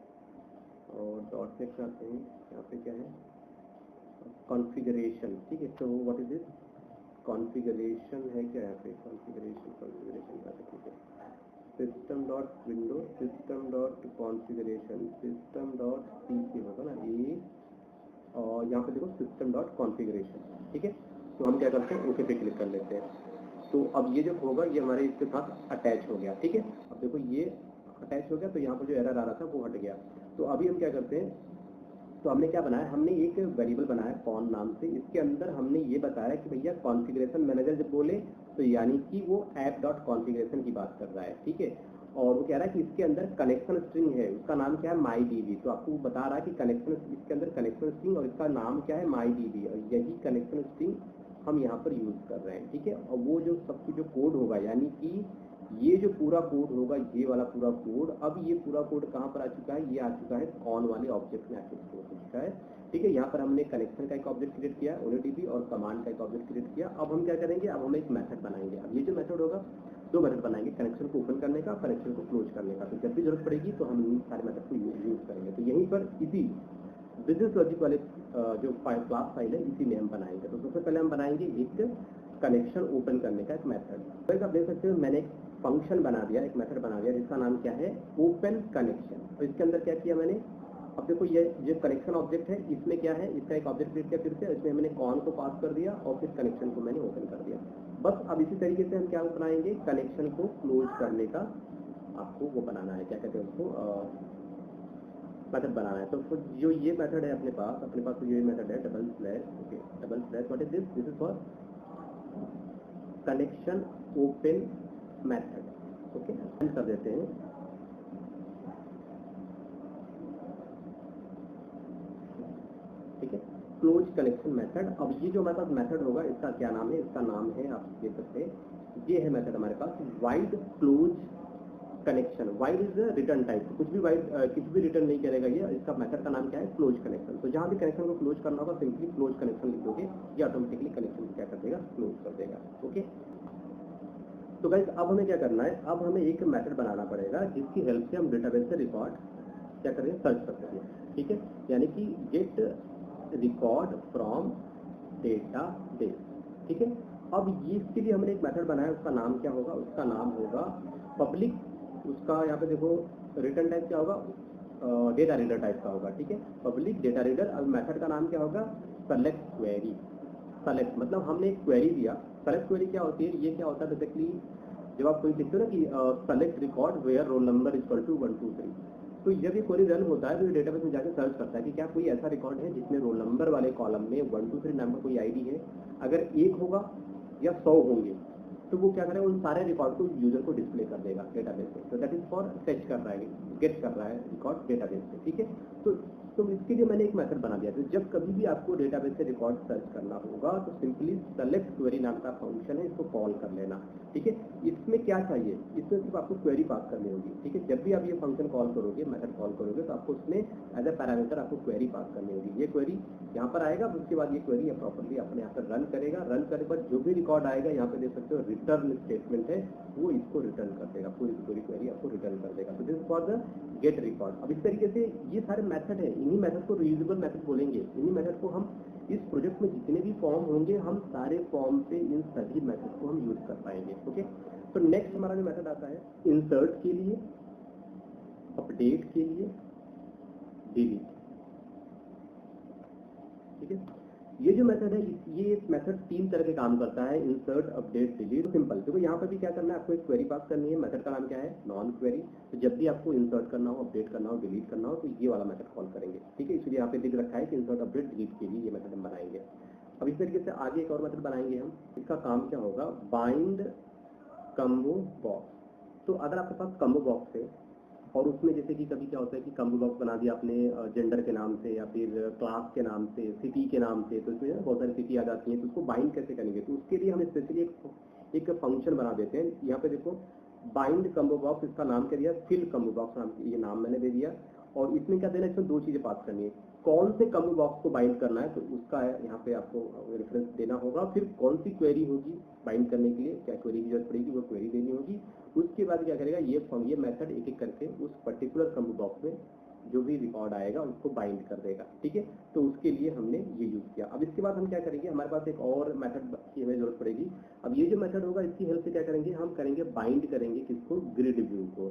और .NET में आते हैं, यहाँ पे क्या है, कॉन्फ़िगरेशन। ठीक है, तो व्हाट इज दिस, कॉन्फ़िगरेशन है क्या, यहाँ पे कॉन्फ़िगरेशन का। ठीक है, system dot window, system dot configuration, system dot PC होगा ना ये, और यहाँ पे देखो सिस्टम डॉट कॉन्फ़िगरेशन। ठीक है, तो हम क्या करते हैं, ओके पे क्लिक कर लेते हैं। तो अब ये जो होगा ये हमारे इसके साथ अटैच हो गया। ठीक है, अब देखो ये अटैच हो गया, तो यहाँ पर जो एरर आ रहा था वो हट गया। तो अभी हम क्या करते हैं, तो हमने क्या बनाया, हमने एक वेरिएबल बनाया कॉन नाम से। इसके अंदर हमने ये बताया कि भैया कॉन्फ़िगरेशन मैनेजर जब बोले तो यानी कि वो ऐप डॉट कॉन्फ़िगरेशन की बात कर रहा है। ठीक है, और वो कह रहा है कि इसके अंदर कनेक्शन स्ट्रिंग है, उसका नाम क्या है MyDB। तो आपको वो बता रहा है कि कनेक्शन, इसके अंदर कनेक्शन स्ट्रिंग और इसका नाम क्या है MyDB, और यही कनेक्शन स्ट्रिंग हम यहाँ पर यूज कर रहे हैं, ठीक है। और वो जो सब कुछ जो कोड होगा, यानी कि ये जो पूरा कोड होगा, ये वाला पूरा कोड, अब ये पूरा कोड कहाँ पर आ चुका है, ये आ चुका है कॉन वाले ऑब्जेक्ट में आके स्टोर हो चुका है, ठीक है। यहाँ पर हमने कनेक्शन का एक ऑब्जेक्ट क्रिएट किया ONDB और कमांड का एक ऑब्जेक्ट क्रिएट किया। अब हम क्या करेंगे, अब हम एक मेथड बनाएंगे। अब ये जो मेथड होगा, दो मेथड बनाएंगे, कनेक्शन को ओपन करने का, कनेक्शन को क्लोज करने का। तो जब भी जरूरत पड़ेगी तो हम इन सारे मेथड को यूज करेंगे। तो यहीं पर इसी बिजनेस लॉजिक वाले जो क्लास फाइल है, इसी में हम बनाएंगे। तो सबसे पहले हम बनाएंगे एक कनेक्शन ओपन करने का एक मेथड। तो आप देख सकते हो मैंने एक फंक्शन बना दिया, एक मेथड बना दिया जिसका नाम क्या है ओपन कनेक्शन। तो इसके अंदर क्या किया मैंने, अब देखो ये जो कनेक्शन ऑब्जेक्ट है, इसमें क्या है, इसका एक ऑब्जेक्ट क्रिएट किया फिर से, इसमें मैंने कॉन को पास कर दिया और फिर कनेक्शन को मैंने ओपन कर दिया। बस अब इसी तरीके से हम क्या बनाएंगे, कनेक्शन को क्लोज करने का आपको वो बनाना है, क्या कहते हैं उसको, मेथड बनाना है। तो फिर जो ये मेथड है अपने पास तो ये मेथड है double slash, okay, double slash what is this is for connection open method, okay. हम कर देते हैं, ठीक है, क्लोज कनेक्शन मेथड। अब ये जो हमारे पास मेथड होगा, इसका क्या नाम है, इसका नाम है, आप देख सकते हैं, ये है मेथड हमारे पास void close connection. Void is return type, कुछ भी वाइड कुछ भी रिटर्न नहीं करेगा ये। इसका मेथड का नाम क्या है, क्लोज कनेक्शन। तो जहां भी कनेक्शन को क्लोज करना होगा, सिंपली क्लोज कनेक्शन लिख दोगे, ये ऑटोमेटिकली कनेक्शन को क्या कर देगा, क्लोज कर देगा, ओके। तो गाइस अब हमें क्या करना है, अब हमें एक मेथड बनाना पड़ेगा जिसकी हेल्प से हम डेटाबेस से रिकॉर्ड क्या करेंगे, सर्च कर सकें, ठीक है। यानी कि गेट रिकॉर्ड फ्रॉम डेटाबेस, ठीक है। अब इसके लिए हमने एक मेथड बनाया, उसका नाम क्या होगा, उसका नाम होगा पब्लिक। उसका यहाँ पे देखो रिटर्न टाइप क्या होगा, डेटा रीडर टाइप का होगा, ठीक है, पब्लिक डेटा रीडर। अब मेथड का नाम क्या होगा, सेलेक्ट क्वेरी। सेलेक्ट मतलब हमने एक क्वेरी दिया। सेलेक्ट क्वेरी क्या होती है, ये क्या होता है बेसिकली, जब आप कोई लिखते हो ना कि select record where roll number equal to 1 2 3, तो जब ये क्वेरी रन होता है तो ये डेटाबेस में जाकर सर्च करता है कि क्या कोई ऐसा रिकॉर्ड है जिसमें रोल नंबर वाले कॉलम में 1 2 3 नाम का कोई आईडी है। अगर एक होगा या 100 होंगे तो वो क्या करेगा, उन सारे रिकॉर्ड को यूजर को डिस्प्ले कर देगा डेटाबेस में। तो दैट इज फॉर फेच कर रहा है, गेट कर रहा है रिकॉर्ड डेटाबेस से, ठीक है। तो इसके लिए मैंने एक मेथड बना दिया। तो जब कभी भी आपको डेटाबेस से रिकॉर्ड सर्च करना होगा तो सिंपली सेलेक्ट क्वेरी नाम का फंक्शन है, इसको कॉल कर लेना, ठीक है। इसमें क्या चाहिए, इसमें सिर्फ आपको क्वेरी पास करनी होगी, ठीक है। जब भी आप ये फंक्शन कॉल करोगे, मेथड कॉल करोगे, तो आपको उसमें एज ए पैरामीटर आपको क्वेरी पास करनी होगी। ये क्वेरी यहाँ पर आएगा, उसके बाद ये क्वेरी प्रॉपर्ली अपने यहाँ पर रन करेगा। रन करने पर जो भी रिकॉर्ड आएगा, यहाँ पे देख सकते हो रिटर्न स्टेटमेंट है, वो इसको रिटर्न कर देगा, पूरी क्वेरी आपको रिटर्न कर देगा। तो this for the get record. अब इस तरीके से ये सारे मेथड है, इन्हीं मेथड को रीयूजेबल मेथड बोलेंगे। इन्हीं मेथड को हम इस प्रोजेक्ट में जितने भी फॉर्म होंगे, हम सारे फॉर्म पे इन सभी मेथड को हम यूज कर पाएंगे, ओके। तो नेक्स्ट हमारा जो मेथड आता है इंसर्ट के लिए, अपडेट के लिए, डिलीट, ठीक है। ये जो मेथड है, ये मेथड 3 तरह के काम करता है, इंसर्ट, अपडेट, डिलीट। सिंपल देखो, यहाँ पर भी क्या करना है, आपको एक क्वेरी पास करनी है। मेथड का नाम क्या है, नॉन क्वेरी। तो जब भी आपको इंसर्ट करना हो, अपडेट करना हो, डिलीट करना हो, तो ये वाला मेथड कॉल करेंगे, ठीक है। इसलिए यहाँ पे लिख रखा है कि इंसर्ट, अपडेट, डिलीट के लिए ये मेथड हम बनाएंगे। अब इस तरीके से आगे एक और मेथड बनाएंगे हम। इसका काम क्या होगा, बाइंड कम्बो बॉक्स। तो अगर आपके पास कम्बो बॉक्स है और उसमें जैसे कि कभी क्या होता है कि कम्बो बॉक्स बना दिया आपने जेंडर के नाम से या फिर क्लास के नाम से, सिटी के नाम से, तो इसमें बहुत सारी सिटी आ जाती हैं। तो उसको बाइंड कैसे करेंगे, तो उसके लिए हम स्पेशली एक फंक्शन बना देते हैं। यहाँ पे देखो बाइंड कम्बो बॉक्स, इसका नाम क्या दिया, फिल कम्बो बॉक्स नाम, ये नाम मैंने दे दिया। और इसमें क्या देना है, इसमें 2 चीजें पास करनी है। कौन से कम्बो बॉक्स को बाइंड करना है, तो उसका यहाँ पे आपको रेफरेंस देना होगा। फिर कौन सी क्वेरी होगी बाइंड करने के लिए, क्या क्वेरी की जरूरत पड़ेगी, वो क्वेरी देनी होगी। उसके बाद क्या करेगा, ये मेथड एक एक करके उस पर्टिकुलर कम्बो बॉक्स में जो भी रिकॉर्ड आएगा उसको बाइंड कर देगा, ठीक है। तो उसके लिए हमने ये यूज किया। अब इसके बाद हम क्या करेंगे, हमारे पास एक और मेथड की हमें जरूरत पड़ेगी। अब ये जो मेथड होगा, इसकी हेल्प से क्या करेंगे, हम करेंगे बाइंड करेंगे किसको, ग्रिड व्यू को,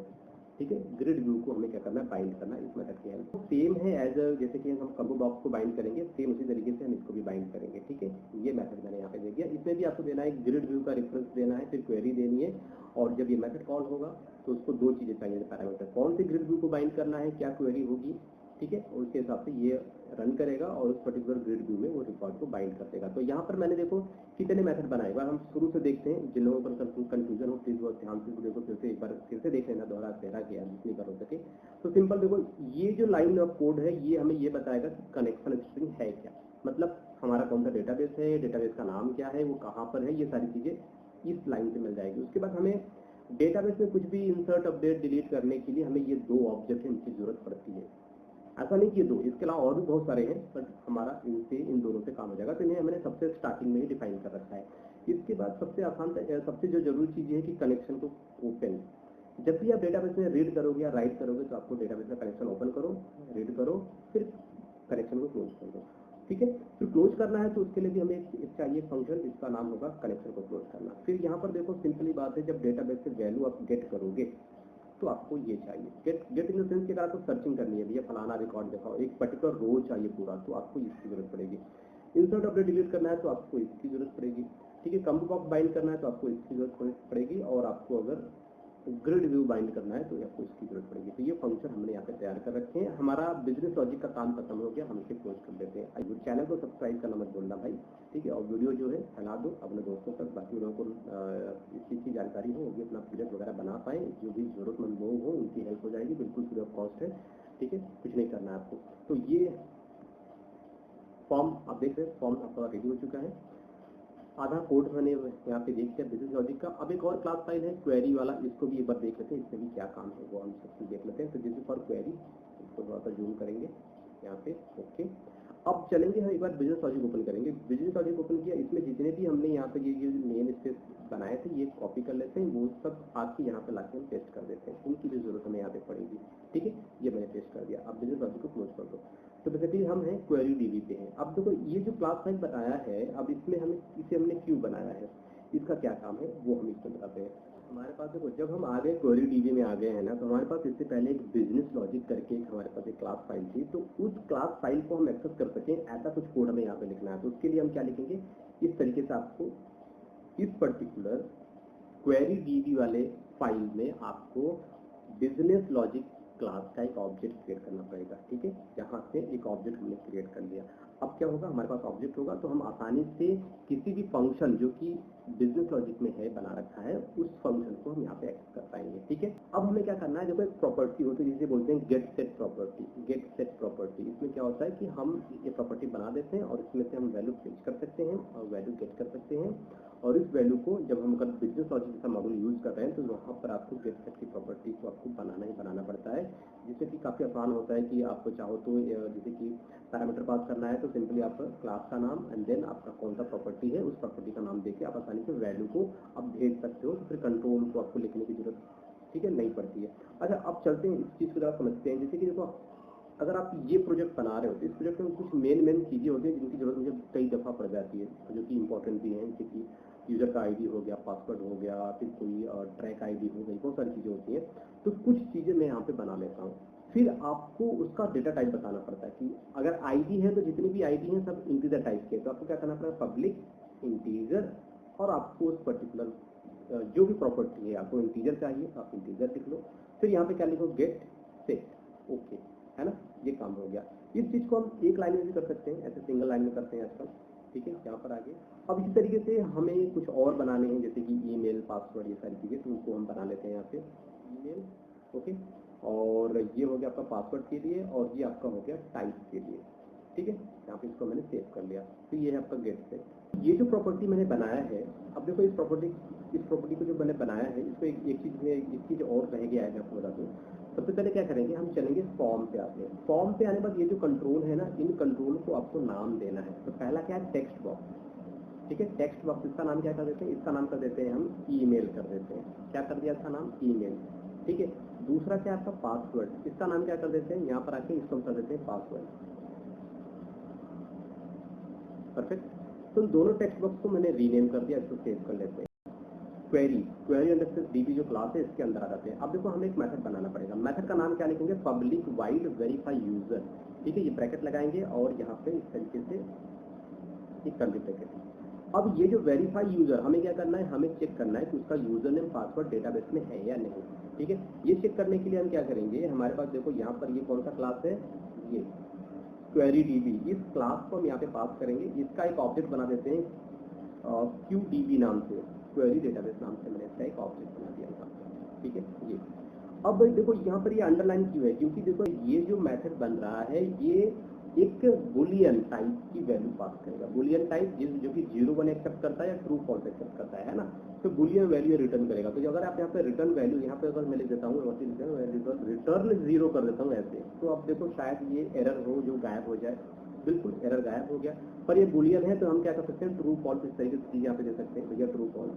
ठीक है। ग्रिड व्यू को हमें क्या करना है, बाइंड करना है इस मेथड की हेल्प। सेम है एज जैसे कि हम कम्बो बॉक्स को बाइंड करेंगे, सेम उसी तरीके से हम इसको भी बाइंड करेंगे, ठीक है। ये मेथड मैंने यहाँ पे दे दिया। इसमें भी आपको देना है, ग्रिड व्यू का रेफरेंस देना है, फिर क्वेरी देनी है। और जब ये मेथड कॉल होगा तो उसको 2 चीजें चाहिए पैरामीटर, कौन से ग्रिड व्यू को बाइंड करना है, क्या क्वेरी होगी, ठीक है, और उसके हिसाब से ये रन करेगा और उस पर्टिकुलर ग्रिड व्यू में वो रिकॉर्ड को बाइंड कर देगा। तो यहाँ पर मैंने देखो कितने मेथड बनाए, एक बार हम शुरू से देखते हैं। जिन लोगों पर कंफ्यूजन हो प्लीज वो ध्यान से वीडियो को फिर से एक बार फिर से देख लेना, दोहरा तेरा किया जितनी बार हो सके। तो सिंपल देखो, ये जो लाइन ऑफ कोड है ये हमें ये बताएगा कि कनेक्शन स्ट्रिंग है क्या, मतलब हमारा कौन सा डेटाबेस है, डेटाबेस का नाम क्या है, वो कहाँ पर है, ये सारी चीजें इस लाइन से मिल जाएगी। उसके बाद हमें डेटाबेस में कुछ भी इंसर्ट अपडेट डिलीट करने के लिए हमें ये दो ऑब्जेक्ट है, इनकी जरूरत पड़ती है। ऐसा नहीं कि दो, इसके अलावा और भी बहुत सारे हैं, बट हमारा इन दोनों से काम हो जाएगा। तो इन्हें हमने सबसे स्टार्टिंग में ही डिफाइन कर रखा है। इसके बाद सबसे आसान सबसे जो जरूरी चीज है कि कनेक्शन को ओपन। जब भी आप डेटाबेस में रीड करोगे या राइट करोगे तो आपको डेटाबेस का कनेक्शन ओपन करो, रीड करो, फिर कनेक्शन को क्लोज कर दो। ठीक है, फिर क्लोज करना है तो उसके लिए भी हमें एक चाहिए फंक्शन, इसका नाम होगा कनेक्शन को क्लोज करना। फिर यहाँ पर देखो सिंपली बात है, जब डेटाबेस से वैल्यू आप गेट करोगे तो आपको ये चाहिए गेट इन द सेंस के अगर आपको सर्चिंग करनी है, भैया फलाना रिकॉर्ड दिखाओ, एक पर्टिकुलर रो चाहिए पूरा, तो आपको इसकी जरूरत पड़ेगी। इंसर्ट अपडेट डिलीट करना है तो आपको इसकी जरूरत पड़ेगी। ठीक है, कम बॉक्स बाइंड करना है तो आपको इसकी जरूरत पड़ेगी, और आपको अगर ग्रिड व्यू बाइंड करना है तो आपको इसकी जरूरत पड़ेगी। तो ये फंक्शन हमने यहाँ पे तैयार कर रखे हैं। हमारा बिजनेस लॉजिक का काम खत्म हो गया, हम इसे क्लोज कर देते हैं। चैनल को सब्सक्राइब करना मत भूलना भाई, ठीक है, और वीडियो जो है फैला दो अपने दोस्तों तक, बाकी लोगों को इस चीज़ की जानकारी हो, वो भी अपना प्रोजेक्ट वगैरह बना पाए। जो भी जरूरतमंद लोग हो उनकी हेल्प हो जाएगी, बिल्कुल फ्री ऑफ कॉस्ट है। ठीक है, कुछ नहीं करना है आपको। तो ये फॉर्म आप देख रहे हैं, फॉर्म आपका रेडी हो चुका है। आधा कोड मैंने यहाँ पे देख लिया बिजनेस लॉजिक का। अब एक और क्लास फाइल है क्वेरी वाला, इसको भी एक बार देख लेते हैं, इसमें भी क्या काम है वो हम सब कुछ देख लेते हैं। तो दिस इज फॉर क्वेरी, इसको थोड़ा सा जूम करेंगे यहाँ पे। ओके, अब चलेंगे हम एक बार बिजनेस लॉजिक ओपन करेंगे। बिजनेस लॉजिक ओपन किया, इसमें जितने भी हमने यहाँ पे ये नेम स्पेस बनाए थे ये कॉपी कर लेते हैं, वो सब आपके यहाँ पे लाके हम पेस्ट कर देते हैं, उनकी भी जरूरत हमें यहाँ पे पड़ेगी। ठीक है, ये मैंने पेस्ट कर दिया। अब बिजनेस लॉजिक को क्लोज कर दो। तो बेसिकली हम हैं क्वेरी डीबी पे हैं। अब देखो ये जो क्लास फाइल बताया है, अब इसमें हमें इसे हमने क्यों बनाया है, इसका क्या काम है वो हम इसमें बताते हैं। हमारे पास देखो जब हम आ गए क्वेरी डीबी में आ गए हैं ना, तो हमारे पास इससे पहले एक बिजनेस लॉजिक करके हमारे पास एक क्लास फाइल थी। तो उस क्लास फाइल को हम एक्सेस कर सकें ऐसा कुछ कोड हमें यहाँ पे लिखना है। तो उसके लिए हम क्या लिखेंगे, इस तरीके से आपको इस पर्टिकुलर क्वेरी डीबी वाले फाइल में आपको बिजनेस लॉजिक क्लास का एक ऑब्जेक्ट क्रिएट करना पड़ेगा। ठीक है, यहाँ से एक ऑब्जेक्ट हमने क्रिएट कर लिया। अब क्या होगा, हमारे पास ऑब्जेक्ट होगा तो हम आसानी से किसी भी फंक्शन जो कि बिजनेस लॉजिक में है बना रखा है उस फंक्शन को हम यहाँ पे एक्सेस कर पाएंगे। ठीक है, अब हमें क्या करना है, देखो एक प्रॉपर्टी होती है जिसे बोलते हैं get set property. Get set property, इसमें क्या होता है कि हम ये प्रॉपर्टी बना देते हैं और इसमें से हम वैल्यू फेच कर सकते हैं और वैल्यू गेट कर सकते हैं। और इस वैल्यू को जब हम अगर बिजनेस लॉजिक जैसा मॉड्यूल यूज कर रहे हैं तो वहाँ पर आपको गेट सेट की प्रॉपर्टी को आपको बनाना ही बनाना पड़ता है, जिससे कि काफ़ी आसान होता है कि आपको चाहो तो जैसे कि पैरामीटर पास करना है तो सिंपली आप क्लास का नाम एंड देन आपका कौन सा प्रॉपर्टी है उस प्रॉपर्टी का नाम देके आप आसानी से वैल्यू को आप भेज सकते हो। तो फिर कंट्रोल को आपको लिखने की जरूरत, ठीक है, नहीं पड़ती है। अच्छा, अब चलते हैं इस चीज़ को जरा समझते हैं। जैसे कि देखो अगर आप ये प्रोजेक्ट बना रहे हो तो इस प्रोजेक्ट में कुछ मेन चीज़ें होती हैं जिनकी जरूरत मुझे कई दफ़ा पड़ जाती है, जो कि इंपॉर्टेंट भी हैं, जैसे कि यूजर का आईडी हो गया, पासवर्ड हो गया, फिर कोई ट्रैक आईडी हो गई, बहुत सारी चीज़ें होती हैं। तो कुछ चीज़ें मैं यहाँ पे बना लेता हूँ। फिर आपको उसका डेटा टाइप बताना पड़ता है कि अगर आईडी है तो जितनी भी आईडी है सब इंटीजर टाइप के, तो आपको क्या करना पड़ेगा, पब्लिक इंटीजर, और आपको उस पर्टिकुलर जो भी प्रॉपर्टी है आपको इंटीजर चाहिए तो आप इंटीजर लिख लो। फिर यहाँ पे क्या लिखो, गेट सेट, ओके, है ना, ये काम हो गया। इस चीज़ को हम एक लाइन में भी कर सकते हैं, ऐसे सिंगल लाइन में करते हैं आजकल। ठीक है, यहाँ पर आगे अब इसी तरीके से हमें कुछ और बनाने हैं, जैसे कि ईमेल, पासवर्ड, ये सारी चीज़ें, तो उनको हम बना लेते हैं यहाँ पे ईमेल। ओके, और ये हो गया आपका पासवर्ड के लिए और ये आपका हो गया टाइप के लिए। ठीक है, यहाँ पे इसको मैंने सेव कर लिया। तो ये है आपका गेट सेट। ये जो प्रॉपर्टी मैंने बनाया है, अब देखो इस प्रॉपर्टी को जो मैंने बनाया है इसको एक चीज़ और रह गया है, मैं आपको बता दूँ। सबसे पहले क्या करेंगे, हम चलेंगे फॉर्म पे आते हैं। फॉर्म पे आने के बाद ये जो कंट्रोल है ना, इन कंट्रोल को आपको नाम देना है। तो पहला क्या है, टेक्स्ट बॉक्स। ठीक है, टेक्स्ट बॉक्स, इसका नाम क्या कर देते हैं, इसका नाम कर देते हैं हम ईमेल कर देते हैं। क्या कर दिया इसका नाम, ईमेल। ठीक है, दूसरा क्या है आपका पासवर्ड, इसका नाम क्या कर देते हैं, यहाँ पर आके इसको हम कर देते हैं पासवर्ड। परफेक्ट, तो दोनों टेक्स्ट बॉक्स को मैंने रीनेम कर दिया, इसको सेव कर लेते हैं। क्वेरी अंडरस्कोर डीबी जो क्लास है इसके अंदर आ जाते हैं। अब देखो हमें एक मेथड बनाना पड़ेगा। मेथड का नाम क्या लिखेंगे, पब्लिक वाइड वेरीफाई यूजर। ठीक है, ये ब्रैकेट लगाएंगे और यहाँ पे इस तरीके से एक कर्ली ब्रैकेट। अब ये जो वेरीफाई यूजर, हमें क्या करना है, हमें चेक करना है कि उसका यूजर नेम पासवर्ड डेटाबेस में है या नहीं। ठीक है, ये चेक करने के लिए हम क्या करेंगे, हमारे पास देखो यहाँ पर ये कौन सा क्लास है, ये क्वेरी डीबी, इस क्लास को हम यहाँ पे पास करेंगे, इसका एक ऑब्जेक्ट बना देते हैं क्यू डीबी नाम से, क्वेरी डेटाबेस नाम से मैंने इसका एक ऑब्जेक्ट बना दिया था, ठीक है। ये अब देखो यहाँ पर ये अंडरलाइन क्यों है, क्योंकि देखो ये जो मेथड बन रहा है ये एक बुलियन टाइप की वैल्यू पास करेगा, बुलियन टाइप जो कि 0 1 एक्सेप्ट करता है या ट्रू फॉल्स एक्सेप्ट करता है ना, तो बुलियन वैल्यू रिटर्न करेगा। तो अगर आप यहाँ पे रिटर्न वैल्यू यहाँ पे अगर मैं लिख देता हूँ रिटर्न 0 कर देता हूँ ऐसे, तो अब देखो शायद ये एरर हो जो गायब हो जाए, बिल्कुल एरर गायब हो गया। पर ये बुलियन है तो हम क्या कर सकते हैं, ट्रू फॉल्स इस तरीके से यहाँ पे दे सकते हैं, भैया ट्रू फॉल्स,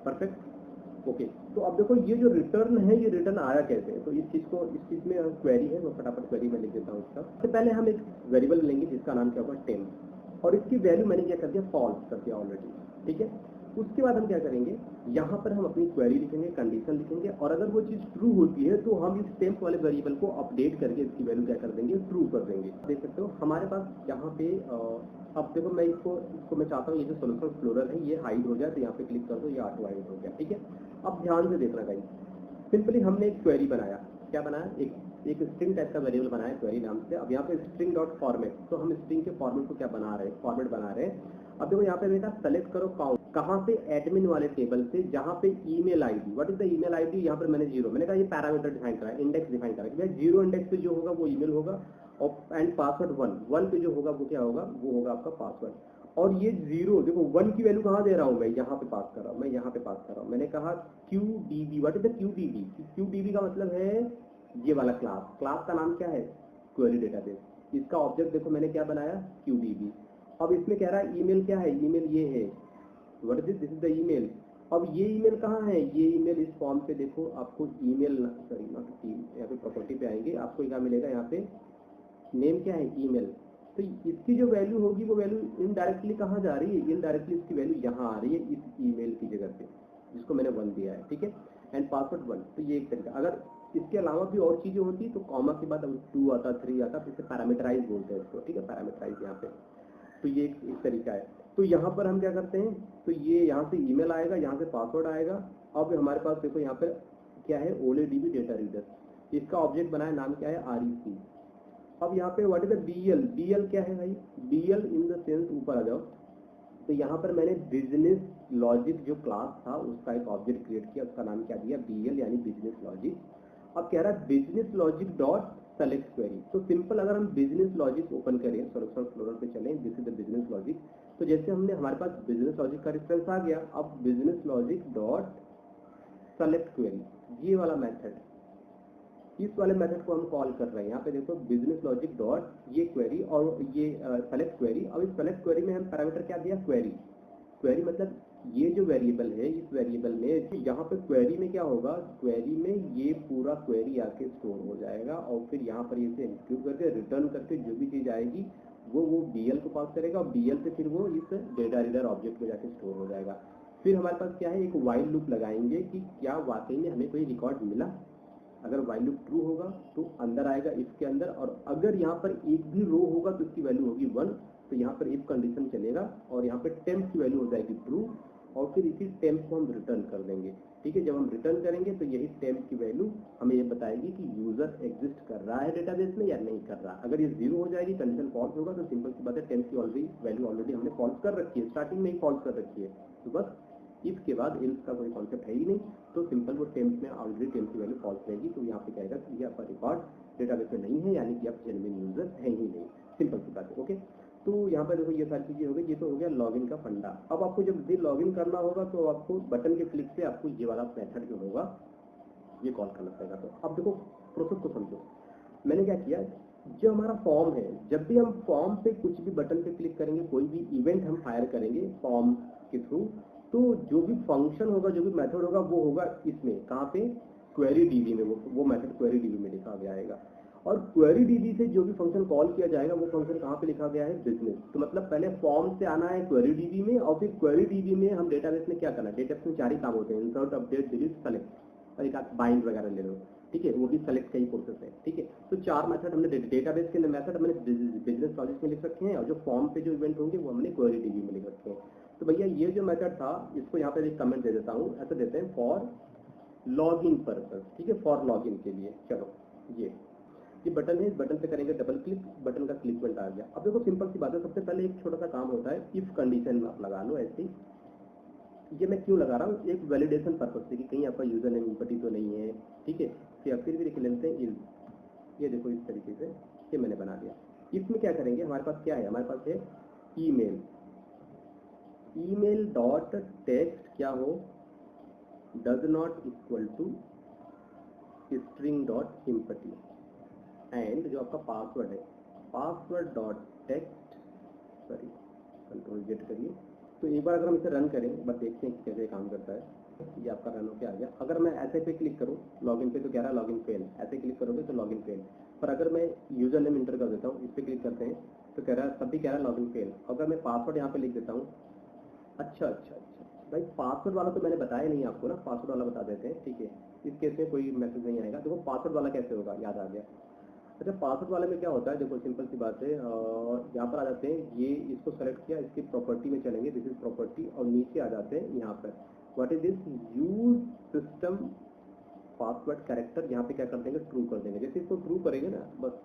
परफेक्ट, ओके। तो अब देखो ये जो रिटर्न है ये रिटर्न आया कैसे, तो इस चीज में क्वेरी है, मैं फटाफट क्वेरी में लिख देता हूँ इसका। सबसे पहले हम एक वेरिएबल लेंगे जिसका नाम क्या होगा टेम्प, और इसकी वैल्यू मैंने क्या कर दिया, फॉल्स कर दिया ऑलरेडी, ठीक है। उसके बाद हम क्या करेंगे, यहाँ पर हम अपनी क्वेरी लिखेंगे, कंडीशन लिखेंगे, और अगर वो चीज ट्रू होती है तो हम इस टेम्प वाले वेरिएबल को अपडेट करके इसकी वैल्यू क्या कर देंगे, ट्रू कर देंगे। देख सकते हो हमारे पास यहाँ पे अब देखो मैं इसको मैं चाहता हूँ ये जो सोल्यूशन एक्सप्लोरर है ये हाइड हो जाए, तो यहाँ पे क्लिक कर दो, ये ऑटो हाइड हो गया, ठीक है। अब ध्यान से देखना गाइस, सिंपली हमने एक क्वेरी बनाया, क्या बनाया, एक स्ट्रिंग टाइप का वेरिएबल बनाया क्वेरी नाम से। अब यहाँ पे स्ट्रिंग डॉट फॉर्मेट, तो हम स्ट्रिंग के फॉर्मेट को क्या बना रहे हैं, फॉर्मेट बना रहे हैं। अब देखो यहाँ पे बेटा सेलेक्ट करो काउंट, कहाँ से, एडमिन वाले टेबल से, जहाँ पे email ID, what is the email ID, यहाँ पर मैंने 0, मैंने कहा ये पैरामीटर डिफाइन करा है, इंडेक्स डिफाइन करा है, 0 इंडेक्स पे जो होगा वो ईमेल होगा, और एंड पासवर्ड 1 पे जो होगा वो क्या होगा, वो होगा आपका पासवर्ड। और ये 0 देखो 1 की वैल्यू कहाँ दे रहा हूँ मैं, यहाँ पे पास कर रहा हूँ, मैं यहाँ पे पास कर रहा हूँ। मैंने कहा QDB, what is the QDB, QDB का मतलब है ये वाला क्लास का नाम क्या है, क्वेरी डेटाबेस। इसका ऑब्जेक्ट देखो मैंने क्या बनाया, QDB। अब इसमें कह रहा है ईमेल क्या है, ईमेल ये है, what is this is the email. अब ये ईमेल कहाँ है, ये ईमेल इस फॉर्म पे देखो आपको ईमेल, सॉरी नॉट टीम, यहाँ पे प्रॉपर्टी पे आएंगे, आपको क्या मिलेगा, यहाँ पे नेम क्या है, ईमेल। तो इसकी जो वैल्यू होगी वो वैल्यू इनडायरेक्टली कहाँ जा रही है, इनडायरेक्टली इसकी वैल्यू यहाँ आ रही है इस ईमेल की जगह पे, जिसको मैंने 1 दिया है, ठीक है, एंड पासवर्ड 1। तो ये एक तरीका। अगर इसके अलावा भी और चीजें होती तो कॉमा के बाद 2 आता, 3 आता, तो इसे पैरामीटराइज बोलते हैं इसको, ठीक है, पैरामीटराइज यहाँ पे। तो ये एक तरीका है। तो यहाँ पर हम क्या करते हैं, तो ये यहाँ से ईमेल आएगा, यहाँ से पासवर्ड आएगा। अब हमारे पास देखो यहाँ पर क्या है, OLEDB डेटा रीडर, इसका ऑब्जेक्ट बनाया, नाम क्या है, REC। अब यहाँ पे व्हाट इज द BL क्या है भाई, BL इन द सेंस, ऊपर आ जाओ, तो यहाँ पर मैंने बिजनेस लॉजिक जो क्लास था उसका एक ऑब्जेक्ट क्रिएट किया, उसका नाम क्या दिया, BL यानी बिजनेस लॉजिक। अब कह रहा है business logic dot select query. तो सिंपल अगर हम बिजनेस लॉजिक ओपन करें, सोल्यूशन एक्सप्लोरर पे चलें, this is the business logic, तो जैसे हमने हमारे पास बिजनेस लॉजिक का रेफरेंस आ गया। अब business logic dot select query, ये वाला मेथड, इस वाले मेथड को हम कॉल कर रहे हैं। यहाँ पे देखो बिजनेस लॉजिक डॉट ये क्वेरी और ये सेलेक्ट क्वेरी। अब इस सेलेक्ट क्वेरी में हम पैरामीटर क्या दिया, क्वेरी मतलब ये जो वेरिएबल है, इस वेरिएबल में यहाँ पे क्वेरी में क्या होगा, क्वेरी में ये पूरा क्वेरी आके स्टोर हो जाएगा, और फिर यहाँ पर इसे इंक्लूड करके रिटर्न करके जो भी चीज आएगी वो BL को पास करेगा, और BL से फिर वो इस डेटा रीडर ऑब्जेक्ट में जाके स्टोर हो जाएगा। फिर हमारे पास क्या है, एक वाइल लूप लगाएंगे कि क्या वाकई में हमें कोई रिकॉर्ड मिला। अगर वाइल लूप ट्रू होगा तो अंदर आएगा इफ के अंदर, और अगर यहाँ पर एक भी रो होगा तो इसकी वैल्यू होगी 1, तो यहाँ पर इफ कंडीशन चलेगा, और यहाँ पर टेम्प की वैल्यू हो जाएगी ट्रू, और फिर इसी टेम्प को हम रिटर्न कर देंगे, ठीक है। जब हम रिटर्न करेंगे तो यही टेम्प की वैल्यू हमें ये बताएगी कि यूजर एग्जिस्ट कर रहा है डेटाबेस में या नहीं कर रहा। अगर ये 0 हो जाएगी, कंडीशन फॉल्स होगा, तो सिंपल सी बात है टेम्प की वैल्यू ऑलरेडी हमने फॉल्स कर रखी है, स्टार्टिंग में ही फॉल्स कर रखी है। तो बस इफ के बाद एल्स का कोई कॉन्सेप्ट है ही नहीं, तो सिंपल वो टेम्प में ऑलरेडी टेम्प की वैल्यू फॉल्स रहेगी, तो यहाँ पे कहेगा कि ये आपका रिकॉर्ड डेटाबेस में नहीं है, यानी कि आप जेन्युइन यूजर है ही नहीं, सिंपल सी बात है, ओके। तो यहाँ पर देखो ये सारी चीजें हो गई, ये तो हो गया लॉगिन का फंडा। अब आपको जब भी लॉगिन करना होगा तो आपको बटन के क्लिक से आपको ये वाला मेथड जो होगा ये कॉल करना पड़ेगा। तो अब देखो प्रोसेस को समझो, मैंने क्या किया, जो हमारा फॉर्म है, जब भी हम फॉर्म पे कुछ भी बटन पे क्लिक करेंगे, कोई भी इवेंट हम फायर करेंगे फॉर्म के थ्रू, तो जो भी फंक्शन होगा, जो भी मेथड होगा, वो होगा इसमें, कहाँ पे, क्वेरी डीबी में, वो मेथड क्वेरी डीबी में लिखा गया आएगा। और क्वेरी डीबी से जो भी फंक्शन कॉल किया जाएगा वो फंक्शन कहाँ पे लिखा गया है, बिजनेस। तो मतलब पहले फॉर्म से आना है क्वेरी डीबी में, और फिर क्वेरी डीबी में हम डेटाबेस में क्या करना है, डेटाबेस में 4 ही काम होते हैं, इंसर्ट, अपडेट, डिलीट, सेलेक्ट, और एक बाइंड वगैरह ले लो, ठीक है, वो भी सेलेक्ट का ही प्रोसेस है, ठीक है। तो 4 मेथड हमने डेटाबेस के मेथड हमने बिजनेस लॉजिक में लिख रखे हैं, और जो फॉर्म पे जो इवेंट होंगे वो हमने क्वेरी डीबी में लिख रखे हैं। तो भैया ये जो मेथड था, इसको यहाँ पे एक कमेंट दे देता हूँ, ऐसे देते हैं फॉर लॉगिन पर्पस, ठीक है, फॉर लॉगिन के लिए। चलो ये ये बटन है, इस बटन पे करेंगे डबल क्लिक, बटन का क्लिकमेंट आ गया। अब देखो सिंपल सी बात है, सबसे पहले एक छोटा सा काम होता है, इफ कंडीशन आप लगा लो ऐसे ही। ये मैं क्यों लगा रहा हूँ, एक वैलिडेशन पर्पज से कि कहीं आपका यूजर नेम इम्पटी तो नहीं है, ठीक है। फिर भी लिख लेते हैं ये देखो इस तरीके से ये मैंने बना दिया। इसमें क्या करेंगे, हमारे पास क्या है, हमारे पास है ईमेल, ईमेल डॉट टेक्स्ट क्या हो, does not equal to string dot empty, and जो आपका पासवर्ड है password dot text, sorry control Z करिए। तो एक बार अगर हम इसे रन करें, बस देखते हैं कि कैसे काम करता है। ये आपका रन होकर आ गया। अगर मैं ऐसे पे क्लिक करूँ लॉगिन पे तो कह रहा है लॉगिन फेल, ऐसे क्लिक करोगे तो लॉगिन फेल। पर अगर मैं यूजर नेम इंटर कर देता हूँ, इस पर क्लिक करते हैं तो कह रहा है, तब भी कह रहा है लॉगिन फेल। अगर मैं पासवर्ड यहाँ पे लिख देता हूँ, अच्छा भाई पासवर्ड वाला तो मैंने बताया नहीं आपको ना, पासवर्ड वाला बता देते हैं, ठीक है। इस केस में कोई मैसेज नहीं आएगा। देखो पासवर्ड वाला कैसे होगा, याद आ गया। अच्छा पासवर्ड वाले में क्या होता है, देखो सिंपल सी बात है, यहाँ पर आ जाते हैं, ये इसको सेलेक्ट किया, इसकी प्रॉपर्टी में चलेंगे, दिस इज प्रॉपर्टी, और नीचे आ जाते हैं यहाँ पर what is this use system password character, यहाँ पे क्या कर देंगे, ट्रू कर देंगे। जैसे इसको ट्रू करेंगे ना, बस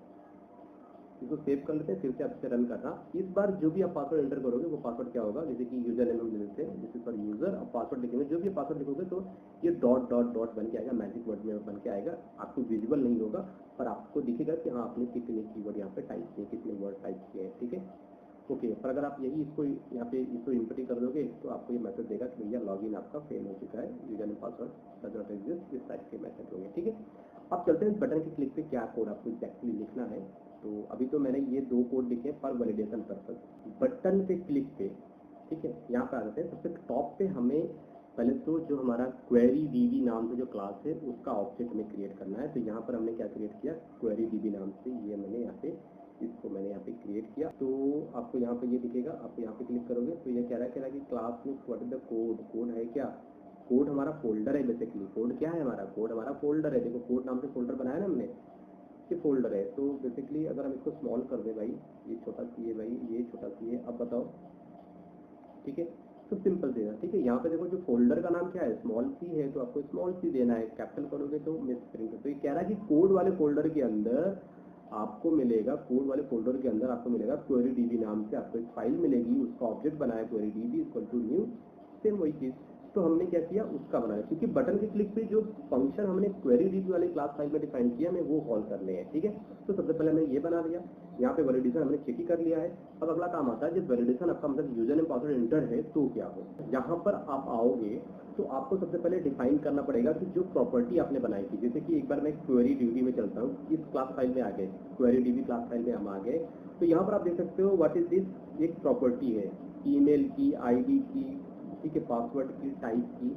इसको सेव कर लेते हैं, फिर से आपसे रन करना। इस बार जो भी आप पासवर्ड एंटर करोगे वो पासवर्ड क्या होगा, जैसे कि यूजर नेम हम ले लेते हैं, जैसे फॉर यूजर, अब पासवर्ड लिखेंगे, जो भी पासवर्ड लिखोगे तो ये डॉट डॉट डॉट बन के आएगा, मैजिक वर्ड में बन के आएगा। आपको विजिबल नहीं होगा पर आपको दिखेगा कि हाँ आपने कितने कीवर्ड यहाँ पे टाइप किए, कितने वर्ड टाइप किए हैं, ठीक है, ओके। पर अगर आप यही इसको यहाँ पे इसको इम्पटी कर दोगे तो आपको ये मैसेज देगा कि भैया लॉगिन आपका फेल हो चुका है, user name password does not exist, इस टाइप के मैसेज होंगे, ठीक है। अब चलते हैं इस बटन के क्लिक पे क्या कोड आपको एक्चुअली लिखना है। तो अभी तो मैंने ये 2 कोड लिखे पर वैलिडेशन पर्पस। बटन पे क्लिक पे, ठीक है, यहाँ पे आ जाते हैं। सबसे टॉप पे हमें पहले तो जो हमारा क्वेरी डीबी नाम से जो क्लास है उसका ऑब्जेक्ट हमें क्रिएट करना है। तो यहाँ पर हमने क्या क्रिएट किया, क्वेरी डीबी नाम से, ये मैंने यहाँ पे इसको मैंने यहाँ पे क्रिएट किया। तो आपको यहाँ पे ये दिखेगा, आप यहाँ पे क्लिक करोगे तो ये कह रहा है कि क्लास में what is the code, code है क्या, कोड हमारा फोल्डर है। बेसिकली कोड क्या है हमारा, कोड हमारा फोल्डर है। देखो कोड नाम से फोल्डर बनाया ना हमने, ये फोल्डर है। तो बेसिकली अगर हम इसको स्मॉल कर दे भाई, ये छोटा सी है भाई, ये छोटा सी है, अब बताओ, ठीक है। तो सिंपल देना, ठीक है। यहाँ पे देखो जो फोल्डर का नाम क्या है, स्मॉल सी है, तो आपको स्मॉल सी देना है, कैपिटल करोगे तो मिस प्रिंट। तो ये कह रहा है कि कोड वाले फोल्डर के अंदर आपको मिलेगा, कोड वाले फोल्डर के अंदर आपको मिलेगा क्वेरी डीबी नाम से आपको एक फाइल मिलेगी, उसका ऑब्जेक्ट बनाया query DB equal to new, same वही चीज। तो हमने क्या किया, उसका बनाया, क्योंकि बटन के क्लिक पे जो फंक्शन हमने क्वेरी डीबी वाले क्लास फाइल में डिफाइन किया हमें वो कॉल करने हैं, ठीक है। तो सबसे पहले हमने ये बना दिया, यहाँ पे वैलिडेशन हमने चेक ही कर लिया है। अब अगला काम आता है, जब वैलिडेशन आपका मतलब यूजर नेम पासवर्ड एंटर है तो क्या हो। यहाँ पर आप आओगे तो आपको सबसे पहले डिफाइन करना पड़ेगा कि जो प्रॉपर्टी आपने बनाई थी, जैसे कि एक बार मैं क्वेरी डीबी में चलता हूँ, इस क्लास फाइल में आ गए, क्वेरी डीबी क्लास फाइल में हम आ गए। तो यहाँ पर आप देख सकते हो व्हाट इज दिस, एक प्रॉपर्टी है ईमेल की, आईडी की, ठीक है, पासवर्ड की, टाइप की।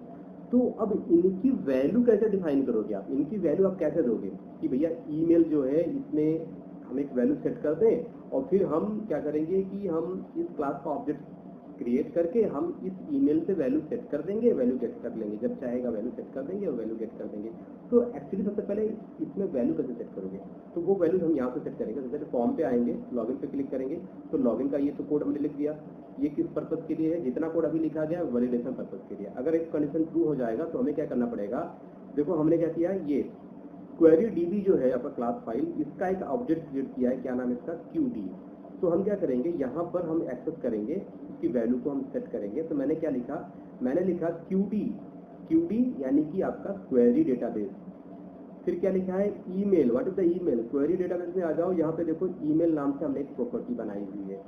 तो अब इनकी वैल्यू कैसे डिफाइन करोगे आप, इनकी वैल्यू आप कैसे दोगे कि भैया ईमेल जो है इसमें हम एक वैल्यू सेट कर दें और फिर हम क्या करेंगे कि हम इस क्लास का ऑब्जेक्ट क्रिएट करके हम इस ईमेल से वैल्यू सेट कर देंगे, वैल्यू गेट कर लेंगे, जब चाहेगा वैल्यू सेट कर देंगे और वैल्यू गेट कर देंगे। तो एक्चुअली सबसे पहले इसमें वैल्यू कैसे सेट करोगे, तो वो वैल्यू हम यहाँ से सेट करेंगे। सबसे पहले फॉर्म पे आएंगे, लॉगिन पे क्लिक करेंगे, तो लॉगिन का ये तो कोड हमने लिख दिया, ये किस पर्पज के लिए है, जितना कोड अभी लिखा गया वैलिडेशन पर्पज के लिए। अगर एक कंडीशन ट्रू हो जाएगा तो हमें क्या करना पड़ेगा, देखो हमने क्या किया, ये क्वेरी डीबी जो है आपका क्लास फाइल, इसका एक ऑब्जेक्ट क्रिएट किया है, क्या नाम है इसका, क्यूडी। तो हम क्या करेंगे, यहाँ पर हम एक्सेस करेंगे, इसकी वैल्यू को हम सेट करेंगे। तो मैंने क्या लिखा, मैंने लिखा क्यूडी, क्यूडी यानी कि आपका क्वेरी डेटाबेस। फिर क्या लिखा है, email, what is the email, query database में आ जाओ, यहाँ पे देखो ईमेल नाम से हमने एक प्रॉपर्टी बनाई हुई है।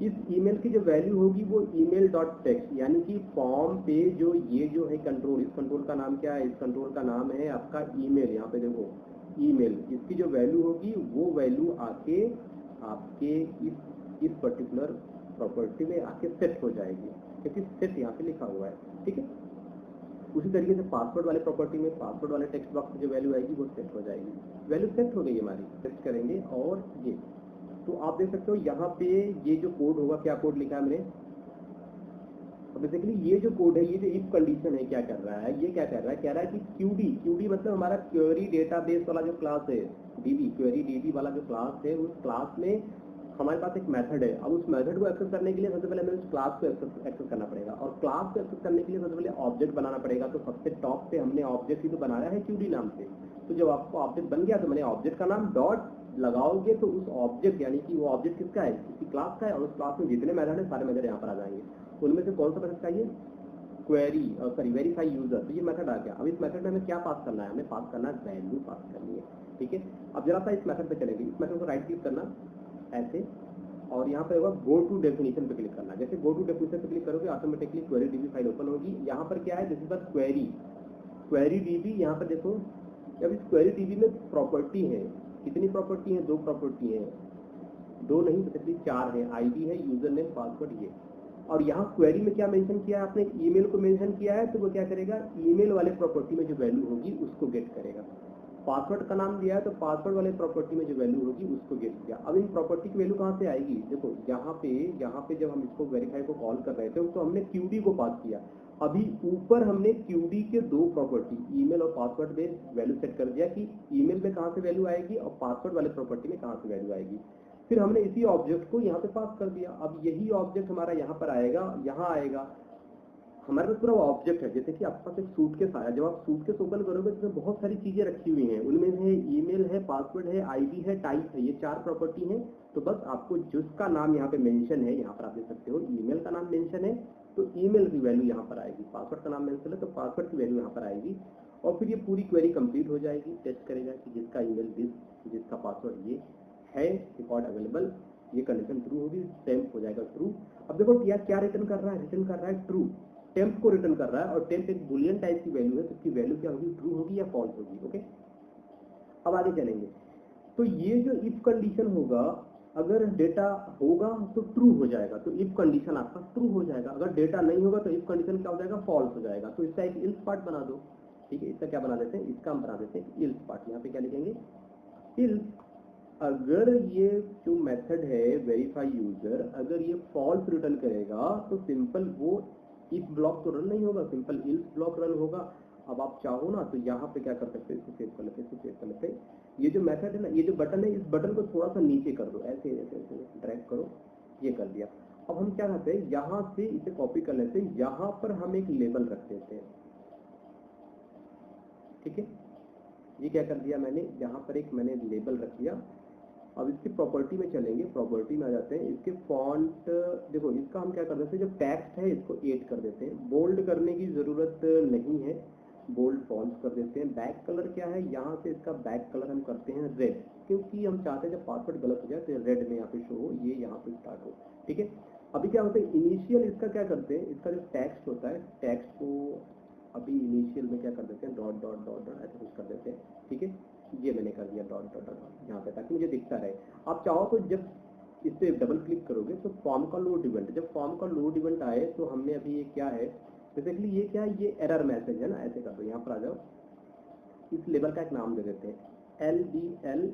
इस ईमेल की जो वैल्यू होगी वो ईमेल डॉट टेक्स्ट, यानी कि फॉर्म पे जो ये जो है कंट्रोल, इस कंट्रोल का नाम क्या है, इस कंट्रोल का नाम है आपका ईमेल। यहाँ पे देखो ईमेल, इसकी जो वैल्यू होगी वो वैल्यू आके आपके इस पर्टिकुलर प्रॉपर्टी में आके सेट हो जाएगी, क्योंकि सेट यहाँ पे लिखा हुआ है, ठीक है। उसी तरीके से पासवर्ड वाले प्रॉपर्टी में पासवर्ड वाले टेक्स्ट बॉक्स में जो वैल्यू आएगी वो सेट हो जाएगी। वैल्यू सेट हो गई हमारी, टेस्ट करेंगे और ये, तो आप देख सकते हो यहाँ पे ये जो कोड होगा, क्या कोड लिखा है मैंने, तो बेसिकली ये जो कोड है, ये जो इफ कंडीशन है, क्या कर रहा है, ये क्या कर रहा है, कह रहा है कि क्यूडी, क्यूडी मतलब हमारा क्वेरी डेटाबेस वाला जो क्लास है, डीबी, क्वेरी डीबी वाला जो क्लास है, उस क्लास में हमारे पास एक मेथड है। अब उस मेथड को एक्सेस करने के लिए सबसे पहले हमें उस क्लास को एक्सेस करना पड़ेगा, और क्लास को एक्सेस करने के लिए सबसे पहले ऑब्जेक्ट बनाना पड़ेगा। तो सबसे टॉप पे हमने ऑब्जेक्ट ही तो बनाया है क्यूडी नाम से। तो जब आपको ऑब्जेक्ट बन गया तो मैंने ऑब्जेक्ट का नाम डॉट लगाओगे तो उस ऑब्जेक्ट यानी कि वो ऑब्जेक्ट किसका है, किसी क्लास का है, और उस क्लास में जितने मेथड है सारे मेथड यहाँ पर आ जाएंगे। उनमें से कौन सा मेथड चाहिए, क्वेरी सॉरी वेरीफाई यूजर, तो ये मेथड आ गया। अब इस मेथड में हमें क्या पास करना है, हमें पास करना है वैल्यू पास करनी है, ठीक है। अब जरा सा इस मेथड पे चलेंगे, इस मेथड को राइट क्लिक करना ऐसे, और यहाँ पे होगा गो टू डेफिनेशन पे क्लिक करना। जैसे गो टू डेफिनेशन पे क्लिक करोगे automatically query dB file open होगी। यहाँ पर क्या है, this is the query dB. यहाँ पर देखो, जब इस क्वेरी डीबी में प्रॉपर्टी है, कितनी प्रॉपर्टी है, 2 प्रॉपर्टी है, 2 नहीं बेसिकली 4 है, आईडी है, यूजर नेम, पासवर्ड, ये। और यहाँ क्वेरी में क्या मेंशन किया है आपने, ईमेल को मेंशन किया है, तो वो क्या करेगा, ईमेल वाले प्रॉपर्टी में जो वैल्यू होगी उसको गेट करेगा। पासवर्ड का नाम दिया है तो पासवर्ड वाले प्रॉपर्टी में जो वैल्यू होगी उसको गेट किया। अब इन प्रॉपर्टी की वैल्यू कहाँ से आएगी, देखो यहाँ पे जब हम इसको वेरीफाई को कॉल कर रहे थे तो हमने क्यूडी को पास किया। अभी ऊपर हमने क्यूडी के 2 प्रॉपर्टी ईमेल और पासवर्ड में वैल्यू सेट कर दिया कि ईमेल में कहाँ से वैल्यू आएगी और पासवर्ड वाले प्रॉपर्टी में कहाँ से वैल्यू आएगी। फिर हमने इसी ऑब्जेक्ट को यहाँ पे पास कर दिया। अब यही ऑब्जेक्ट हमारा यहाँ पर आएगा, यहाँ आएगा, हमारे पास पूरा ऑब्जेक्ट है। जैसे कि आपके पास एक सूटकेस आया, जब आप सूटकेस ओपन करोगे तो बहुत सारी चीजें रखी हुई हैं, उनमें है ईमेल है, पासवर्ड है, आईडी है, टाइप है, ये 4 प्रॉपर्टी हैं। तो बस आपको जिसका नाम यहाँ पे मेंशन है, यहाँ पर आप देख सकते हो ईमेल का नाम मेंशन है तो ईमेल की वैल्यू यहाँ पर आएगी, पासवर्ड का नाम मेंशन है तो पासवर्ड की वैल्यू यहाँ पर आएगी। और फिर ये पूरी क्वेरी कंप्लीट हो जाएगी, टेस्ट करेगा कि जिसका ईमेल जिसका पासवर्ड ये है, रिकॉर्ड अवेलेबल, ये कंडीशन ट्रू होगी, टेम्प हो जाएगा ट्रू। अब देखो क्या रिटर्न कर रहा है, रिटर्न कर रहा है ट्रू, टेम्प को रिटर्न कर रहा है, और टेम्प एक बुलियन टाइप की वैल्यू है, तो इसकी वैल्यू क्या होगी, ट्रू होगी या फॉल्स होगी। ओके, अब आगे चलेंगे। तो ये जो इफ कंडीशन होगा, अगर डेटा होगा तो ट्रू हो जाएगा, तो इफ कंडीशन आपका ट्रू हो जाएगा। अगर डेटा नहीं होगा तो इफ कंडीशन क्या हो जाएगा, फॉल्स हो जाएगा। तो इसका एक इल्स पार्ट बना दो, ठीक है। इसका क्या बना देते हैं, इसका हम बना देते हैं इल्स पार्ट। यहाँ पे क्या लिखेंगे, इल्स अगर ये जो मेथड है वेरीफाई यूजर, अगर ये फॉल्स रिटर्न करेगा तो सिंपल वो इफ ब्लॉक तो रन नहीं होगा, सिंपल इल्स ब्लॉक रन होगा। अब आप चाहो ना तो यहाँ पे क्या कर सकते हैं, इसको सेव कर लेते हैं, इसको सेव कर लेते हैं। ये जो मेथड है ना, ये जो बटन है, इस बटन को थोड़ा सा नीचे कर दो, ऐसे ऐसे ऐसे ड्रैग करो, ये कर दिया। अब हम क्या करते हैं, यहाँ से इसे कॉपी कर लेते हैं, यहाँ पर हम एक लेबल रख देते हैं, ठीक है। ये क्या कर दिया मैंने, यहाँ पर एक मैंने लेबल रख दिया। अब इसकी प्रॉपर्टी में चलेंगे, प्रॉपर्टी में आ जाते हैं, इसके फॉन्ट देखो, इसका हम क्या कर देते हैं, जो टेक्स्ट है इसको 8 कर देते हैं, बोल्ड करने की जरूरत नहीं है, बोल्ड फॉन्ट कर देते हैं। बैक कलर क्या है, यहाँ से इसका बैक कलर हम करते हैं रेड, क्योंकि हम चाहते हैं जब पासवर्ड गलत हो जाए तो रेड में यहाँ पे शो हो, ये यहाँ पे स्टार्ट हो, ठीक है। अभी क्या होता है, इनिशियल इसका क्या करते हैं, इसका जो टेक्स्ट होता है, टेक्स्ट को अभी इनिशियल में क्या कर देते हैं, डॉट डॉट डॉट डॉट ऐसे कुछ कर देते हैं, ठीक है। ये मैंने कर दिया डॉट डॉट डॉट यहाँ पे, ताकि मुझे दिखता रहे। आप चाहो तो जब इस पे डबल क्लिक करोगे तो फॉर्म का लोड इवेंट, जब फॉर्म का लोड इवेंट आए तो हमने अभी ये क्या है, बेसिकली ये क्या है, ये एरर मैसेज है ना, ऐसे कर दो, यहाँ पर आ जाओ, इस लेबल का एक नाम दे देते हैं LBL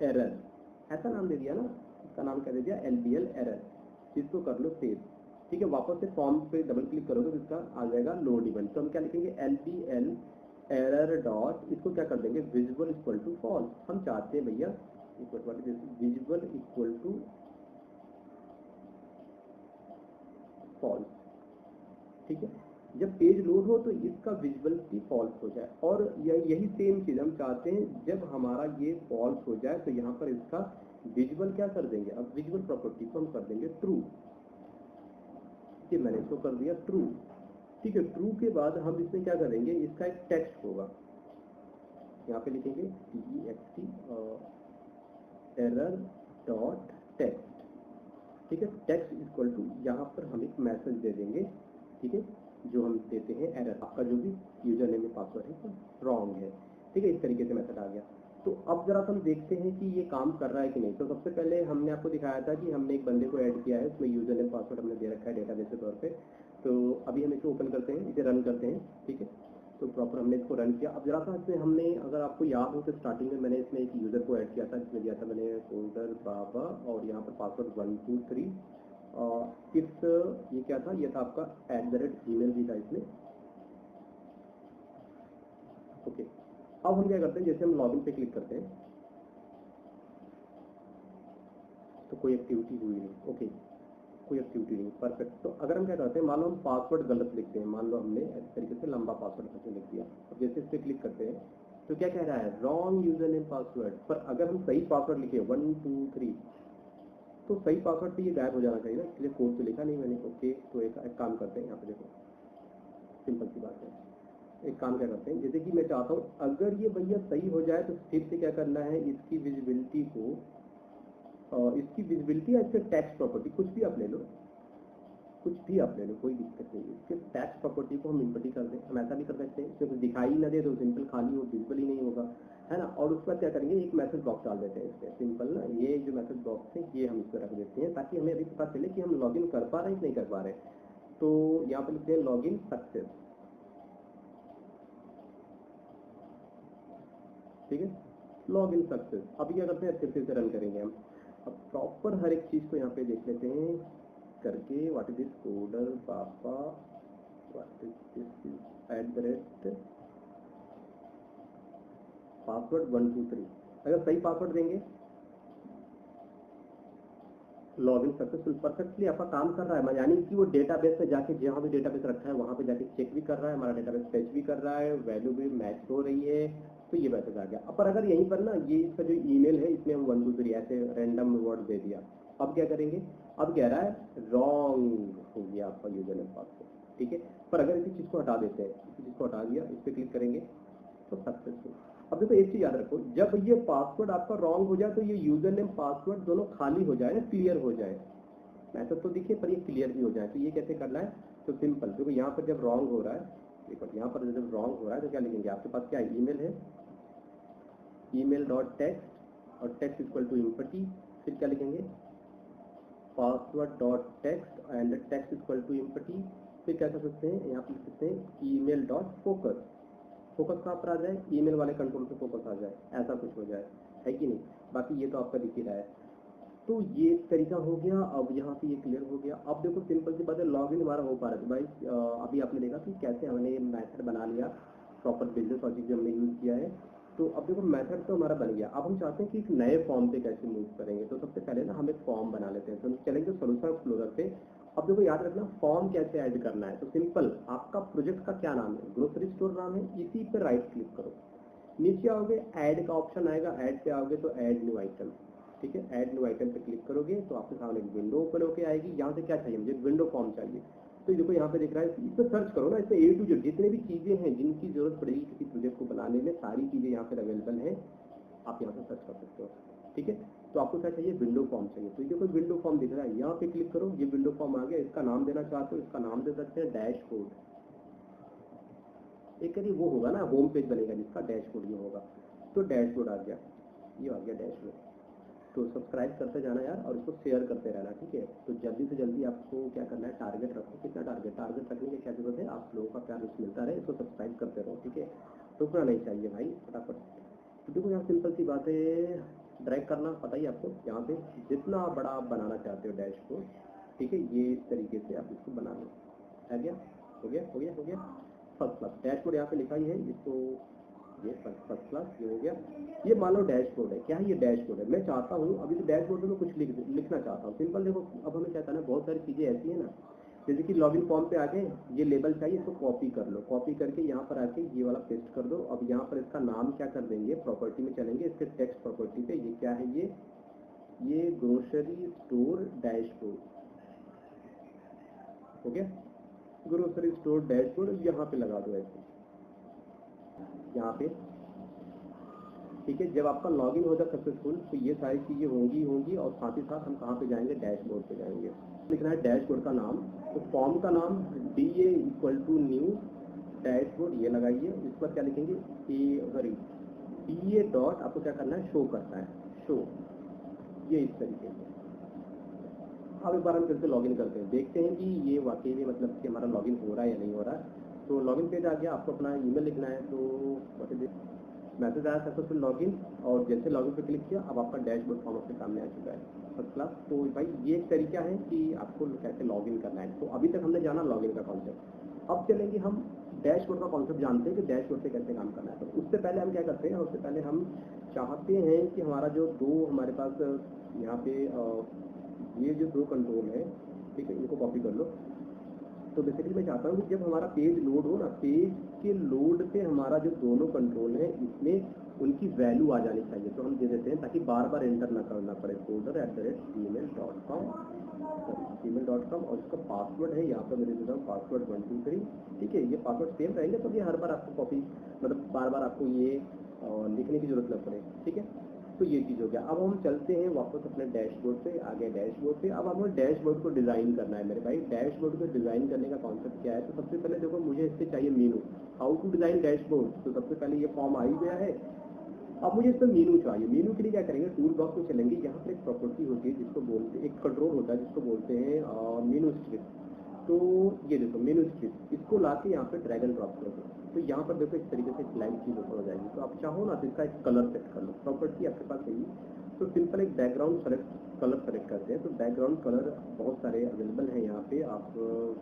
एरर, ऐसा नाम दे दिया ना, इसका नाम क्या दे दिया, LBL एरर। इसको कर लो सेव, ठीक है। वापस से फॉर्म पे डबल क्लिक करोगे तो इसका आ जाएगा लोड इवेंट। तो हम क्या लिखेंगे, LBL एरर डॉट, इसको क्या कर देंगे, विजुअल इक्वल टू फॉल्स। हम चाहते हैं भैया विजुअल इक्वल टू फॉल्स, ठीक है। जब पेज लोड हो तो इसका विजुअल भी फॉल्स हो जाए, और यही सेम चीज हम चाहते हैं, जब हमारा ये फॉल्स हो जाए तो यहाँ पर इसका विजुअल क्या कर देंगे, अब विजुअल प्रॉपर्टी को हम कर देंगे ट्रू, मैंने इसको कर दिया ट्रू, ठीक है। ट्रू के बाद हम इसमें क्या करेंगे, इसका एक टेक्स्ट होगा, यहाँ पे लिखेंगे TEXT एरर डॉट टेक्स्ट, ठीक है। टेक्स्ट इक्वल टू, यहाँ पर हम एक मैसेज दे देंगे, ठीक है, जो हम देते हैं एरर, आपका जो भी यूजर नेम में पासवर्ड है वो रॉन्ग है, ठीक है। इस तरीके से मैसेज आ गया। तो अब जरा हम देखते हैं कि ये काम कर रहा है कि नहीं। तो सबसे पहले हमने आपको दिखाया था कि हमने एक बंदे को ऐड किया है, उसमें यूजर नेम पासवर्ड हमने दे रखा है डेटाबेस के तौर पे। तो अभी हम इसे ओपन करते हैं, इसे रन करते हैं, ठीक है। तो प्रॉपर हमने इसको रन किया। अब जरा सा इसमें हमने, अगर आपको याद हो तो स्टार्टिंग में मैंने इसमें एक यूजर को ऐड किया था, जिसमें दिया था मैंने फोल्डर बाबा, और यहाँ पर पासवर्ड 1 2 3, और इस ये क्या था, ये था आपका @gmail भी था इसमें, ओके। अब हम क्या करते हैं, जैसे हम लॉगिन पे क्लिक करते हैं तो कोई एक्टिविटी हुई नहीं, ओके, कोई एक्टिविटी नहीं, परफेक्ट। तो अगर हम क्या करते हैं, मान लो हम पासवर्ड गलत लिखते हैं, मान लो हमने इस तरीके से लंबा पासवर्ड करके लिख दिया। अब जैसे इस पर क्लिक करते हैं तो क्या कह रहा है, रॉन्ग यूजर नेम पासवर्ड। पर अगर हम सही पासवर्ड लिखे 1 2 3 तो सही पासवर्ड से ये गायब हो जाना चाहिए ना, इसलिए कोड तो लिखा नहीं मैंने। ओके, तो एक काम करते हैं, यहाँ पे देखो सिंपल सी बात है। एक काम क्या करते हैं, जैसे कि मैं चाहता हूँ अगर ये भैया सही हो जाए तो फिर से क्या करना है, इसकी विजिबिलिटी को इसकी विजिबिलिटी या इसके टैक्स प्रॉपर्टी कुछ भी आप ले लो, कुछ भी आप ले लो, कोई दिक्कत नहीं है। इसके टैक्स प्रॉपर्टी को हम इनपुट ही कर दें। हम ऐसा भी कर सकते हैं क्योंकि दिखाई ना दे तो सिंपल खाली हो, विजिबल ही नहीं होगा, है ना। और उसके बाद क्या करेंगे, एक मैसेज बॉक्स डाल देते हैं इसमें, सिंपल ना। ये जो मैसेज बॉक्स है ये हम इसमें रख देते हैं ताकि हमें अभी पता चले कि हम लॉगिन कर पा रहे हैं कि नहीं कर पा रहे। तो यहाँ पर लिखते हैं लॉगिन सक्सेस, ठीक है, लॉगिन सक्सेस। अभी क्या करते हैं, फिर से रन करेंगे हम। अब प्रॉपर हर एक चीज को यहाँ पे देख लेते हैं करके। व्हाट इज दिस कोडर पापा, व्हाट इज दिस @ पासवर्ड 1 2 3। अगर सही पासवर्ड देंगे लॉगिन सक्सेसफुल, परफेक्टली आपका काम कर रहा है, यानी कि वो डेटाबेस पे जाके जहाँ भी डेटाबेस रखा है वहाँ पे जाके चेक भी कर रहा है, हमारा डेटाबेस फेच भी कर रहा है, वैल्यू भी मैच हो रही है, तो ये मैसेज आ गया। अब पर अगर यहीं पर ना ये इसका जो ईमेल है इसमें हम 1 2 3 ऐसे रैंडम वर्ड दे दिया, अब क्या करेंगे, अब कह रहा है रॉन्ग हो गया आपका यूजर नेम पासवर्ड, ठीक है। पर अगर इसी चीज को हटा देते हैं, इसी चीज को हटा दिया, इस पर क्लिक करेंगे तो सक्सेसफुल। अब देखो एक चीज याद रखो, जब ये पासवर्ड आपका रॉन्ग हो जाए तो ये यूजर नेम पासवर्ड दोनों खाली हो जाए, क्लियर हो जाए। मैसेज तो दिखे पर ये क्लियर भी हो जाए। तो ये कैसे करना है, तो सिंपल, क्योंकि यहाँ पर जब रॉन्ग हो रहा है, देखो यहाँ पर जब रॉन्ग हो रहा है तो क्या लिखेंगे, आपके पास क्या है, ईमेल है, ईमेल डॉट टेक्स्ट और टेक्स्ट इक्वल टू एम्पटी, फिर क्या लिखेंगे, password dot text and text equal to empty, फिर क्या कर सकते हैं, यहाँ पर लिख सकते हैं ईमेल डॉट फोकस। फोकस कहाँ पर आ जाए, ईमेल वाले कंट्रोल पे फोकस आ जाए, ऐसा कुछ हो जाए, है कि नहीं। बाकी ये तो आपका दिख ही रहा है। तो ये तरीका हो गया। अब यहाँ पे ये क्लियर हो गया। अब देखो सिंपल सी बात है, लॉगिन हमारा हो पा रहा है। तो भाई अभी आपने देखा कि कैसे हमने मेथड बना लिया, प्रॉपर बिजनेस लॉजिक जो हमने यूज किया है। तो अब देखो मेथड तो हमारा बन गया। अब हम चाहते हैं कि एक नए फॉर्म पे कैसे मूव करेंगे। तो सबसे पहले ना हम एक फॉर्म बना लेते हैं। तो हम चलेंगे सोल्यूशन एक्सप्लोरर पे। अब देखो याद रखना फॉर्म कैसे ऐड करना है। तो सिंपल, आपका प्रोजेक्ट का क्या नाम है, ग्रोसरी स्टोर नाम है, इसी पे राइट क्लिक करो, नीचे आओगे ऐड का ऑप्शन आएगा, ऐड पे आओगे तो ऐड न्यू आइटम, ठीक है। ऐड न्यू आइटम पे क्लिक करोगे तो आपके सामने एक विंडो ओपन होकर आएगी। यहाँ से क्या चाहिए मुझे, विंडो फॉर्म चाहिए। तो देखो यहाँ पे दिख रहा है, इस पर सर्च करो ना, इस पर A to Z जितने भी चीजें हैं जिनकी जरूरत पड़ेगी किसी प्रोजेक्ट को बनाने में, सारी चीजें यहाँ पर अवेलेबल है, आप यहाँ से सर्च कर सकते हो, ठीक है। तो आपको क्या चाहिए, विंडो फॉर्म चाहिए। तो देखो विंडो फॉर्म दिख रहा है, यहाँ पे क्लिक करो, ये विंडो फॉर्म आ गया। इसका नाम देना चाहते हो, इसका नाम दे सकते हैं डैशबोर्ड। एक करिए वो होगा ना, होम पेज बनेगा जिसका डैशबोर्ड ये होगा। तो डैशबोर्ड आ गया, ये आ गया डैशबोर्ड। तो सब्सक्राइब करते जाना यार, और इसको शेयर करते रहना, ठीक है। तो जल्दी से जल्दी आपको क्या करना है, टारगेट रखो। कितना टारगेट, टारगेट रखने की क्या जरूरत है, आप लोगों का प्यार मिलता रहे, इसको सब्सक्राइब करते रहो, ठीक है। रुकना नहीं चाहिए भाई, फटाफट। तो देखो यहाँ सिंपल सी बात है, ड्रैग करना पता ही आपको, यहाँ पे जितना बड़ा आप बनाना चाहते हो डैशबोर्ड, ठीक है, ये इस तरीके से आप इसको बना लो। आ गया, हो गया हो गया हो गया। फर्स्ट क्लास डैशबोर्ड यहाँ पे लिखा ही है, इसको ये फर्स्ट क्लास ये हो गया। ये मान लो डैशबोर्ड है, क्या है ये डैशबोर्ड है। मैं चाहता हूँ अभी तो डैशबोर्ड में कुछ लिखना चाहता हूँ, सिंपल। देखो अब हमें क्या करना है, बहुत सारी चीजें ऐसी है ना, जैसे कि लॉगिन फॉर्म पे आके ये लेबल चाहिए, इसको कॉपी कर लो, कॉपी करके यहाँ पर आके ये वाला पेस्ट कर दो। अब यहाँ पर इसका नाम क्या कर देंगे, प्रॉपर्टी में चलेंगे, इसके टेक्स्ट प्रॉपर्टी पे ये क्या है, ये ग्रोसरी स्टोर डैशबोर्ड हो गया। ग्रोसरी स्टोर डैशबोर्ड यहाँ पे लगा दो ऐसे, यहाँ पे, ठीक है। जब आपका लॉगिन हो जाए सक्सेसफुल तो ये सारी चीजें होंगी और साथ ही साथ हम कहाँ पे जाएंगे, डैशबोर्ड पे जाएंगे। लिखना है डैशबोर्ड का नाम, तो फॉर्म का नाम DA = न्यू डैशबोर्ड ये लगाइए। इस पर क्या लिखेंगे, DA डॉट, आपको क्या करना है, शो करना है, शो, ये इस तरीके से। अब एक बार हम फिर से लॉगिन करते हैं, देखते हैं कि ये वाकई में मतलब कि हमारा लॉगिन हो रहा है या नहीं हो रहा है। तो लॉगिन पेज आ गया, आपको अपना ईमेल लिखना है। तो मैसेज आया सक्सेसफुल लॉगिन, और जैसे लॉगिन पे क्लिक किया अब आपका डैशबोर्ड फॉर्म आपके सामने आ चुका है, फर्स्ट क्लास। तो भाई ये एक तरीका है कि आपको कैसे लॉगिन करना है। तो अभी तक हमने जाना लॉगिन का कॉन्सेप्ट, अब चलेंगे हम डैशबोर्ड का कॉन्सेप्ट जानते हैं कि डैशबोर्ड पे कैसे काम करना है। तो उससे पहले हम क्या करते हैं, उससे पहले हम चाहते हैं कि हमारा जो दो हमारे पास यहाँ पे ये जो दो कंट्रोल है, ठीक है, इनको कॉपी कर लो। तो बेसिकली मैं चाहता हूँ कि जब हमारा पेज लोड हो ना, पेज के लोड पे हमारा जो दोनों कंट्रोल है इसमें उनकी वैल्यू आ जानी चाहिए, तो हम दे देते हैं ताकि बार बार एंटर ना करना पड़े, folder@gmail.com, gmail.com, और इसका पासवर्ड है यहाँ पर मैं दे देता हूँ पासवर्ड 1 2 3। ठीक है, ये पासवर्ड सेम रहेंगे तो ये हर बार आपको कॉपी मतलब बार बार आपको ये लिखने की जरूरत न पड़े। ठीक है, तो ये चीज़ हो गया। अब हम चलते हैं वापस अपने डैशबोर्ड पे, आगे डैशबोर्ड पे। अब हमें डैशबोर्ड को डिज़ाइन करना है मेरे भाई। डैशबोर्ड को डिज़ाइन करने का कॉन्सेप्ट क्या है, तो सबसे पहले देखो मुझे इससे चाहिए menu, how to design dashboard. तो सबसे पहले ये फॉर्म आ ही गया है, अब मुझे इसमें मेनू चाहिए। मेनू के लिए क्या करेंगे, टूल बॉक्स में चलेंगे, यहाँ पर एक प्रॉपर्टी होती है जिसको बोलते हैं, एक कंट्रोल होता है जिसको बोलते हैं मेनू स्ट्रिप। तो ये देखो मेनू स्ट्रिप, इसको ला के यहाँ पे ड्रैग एंड ड्रॉप कर दो, तो यहाँ पर देखो इस तरीके से ब्लैंक चीज ओपन हो जाएगी। तो आप चाहो ना तो इसका एक कलर सेट कर लो, प्रॉपर्टी आपके पास है, तो सिंपल एक बैकग्राउंड कलर सेलेक्ट करते हैं। तो बैकग्राउंड कलर बहुत सारे अवेलेबल हैं यहाँ पे, आप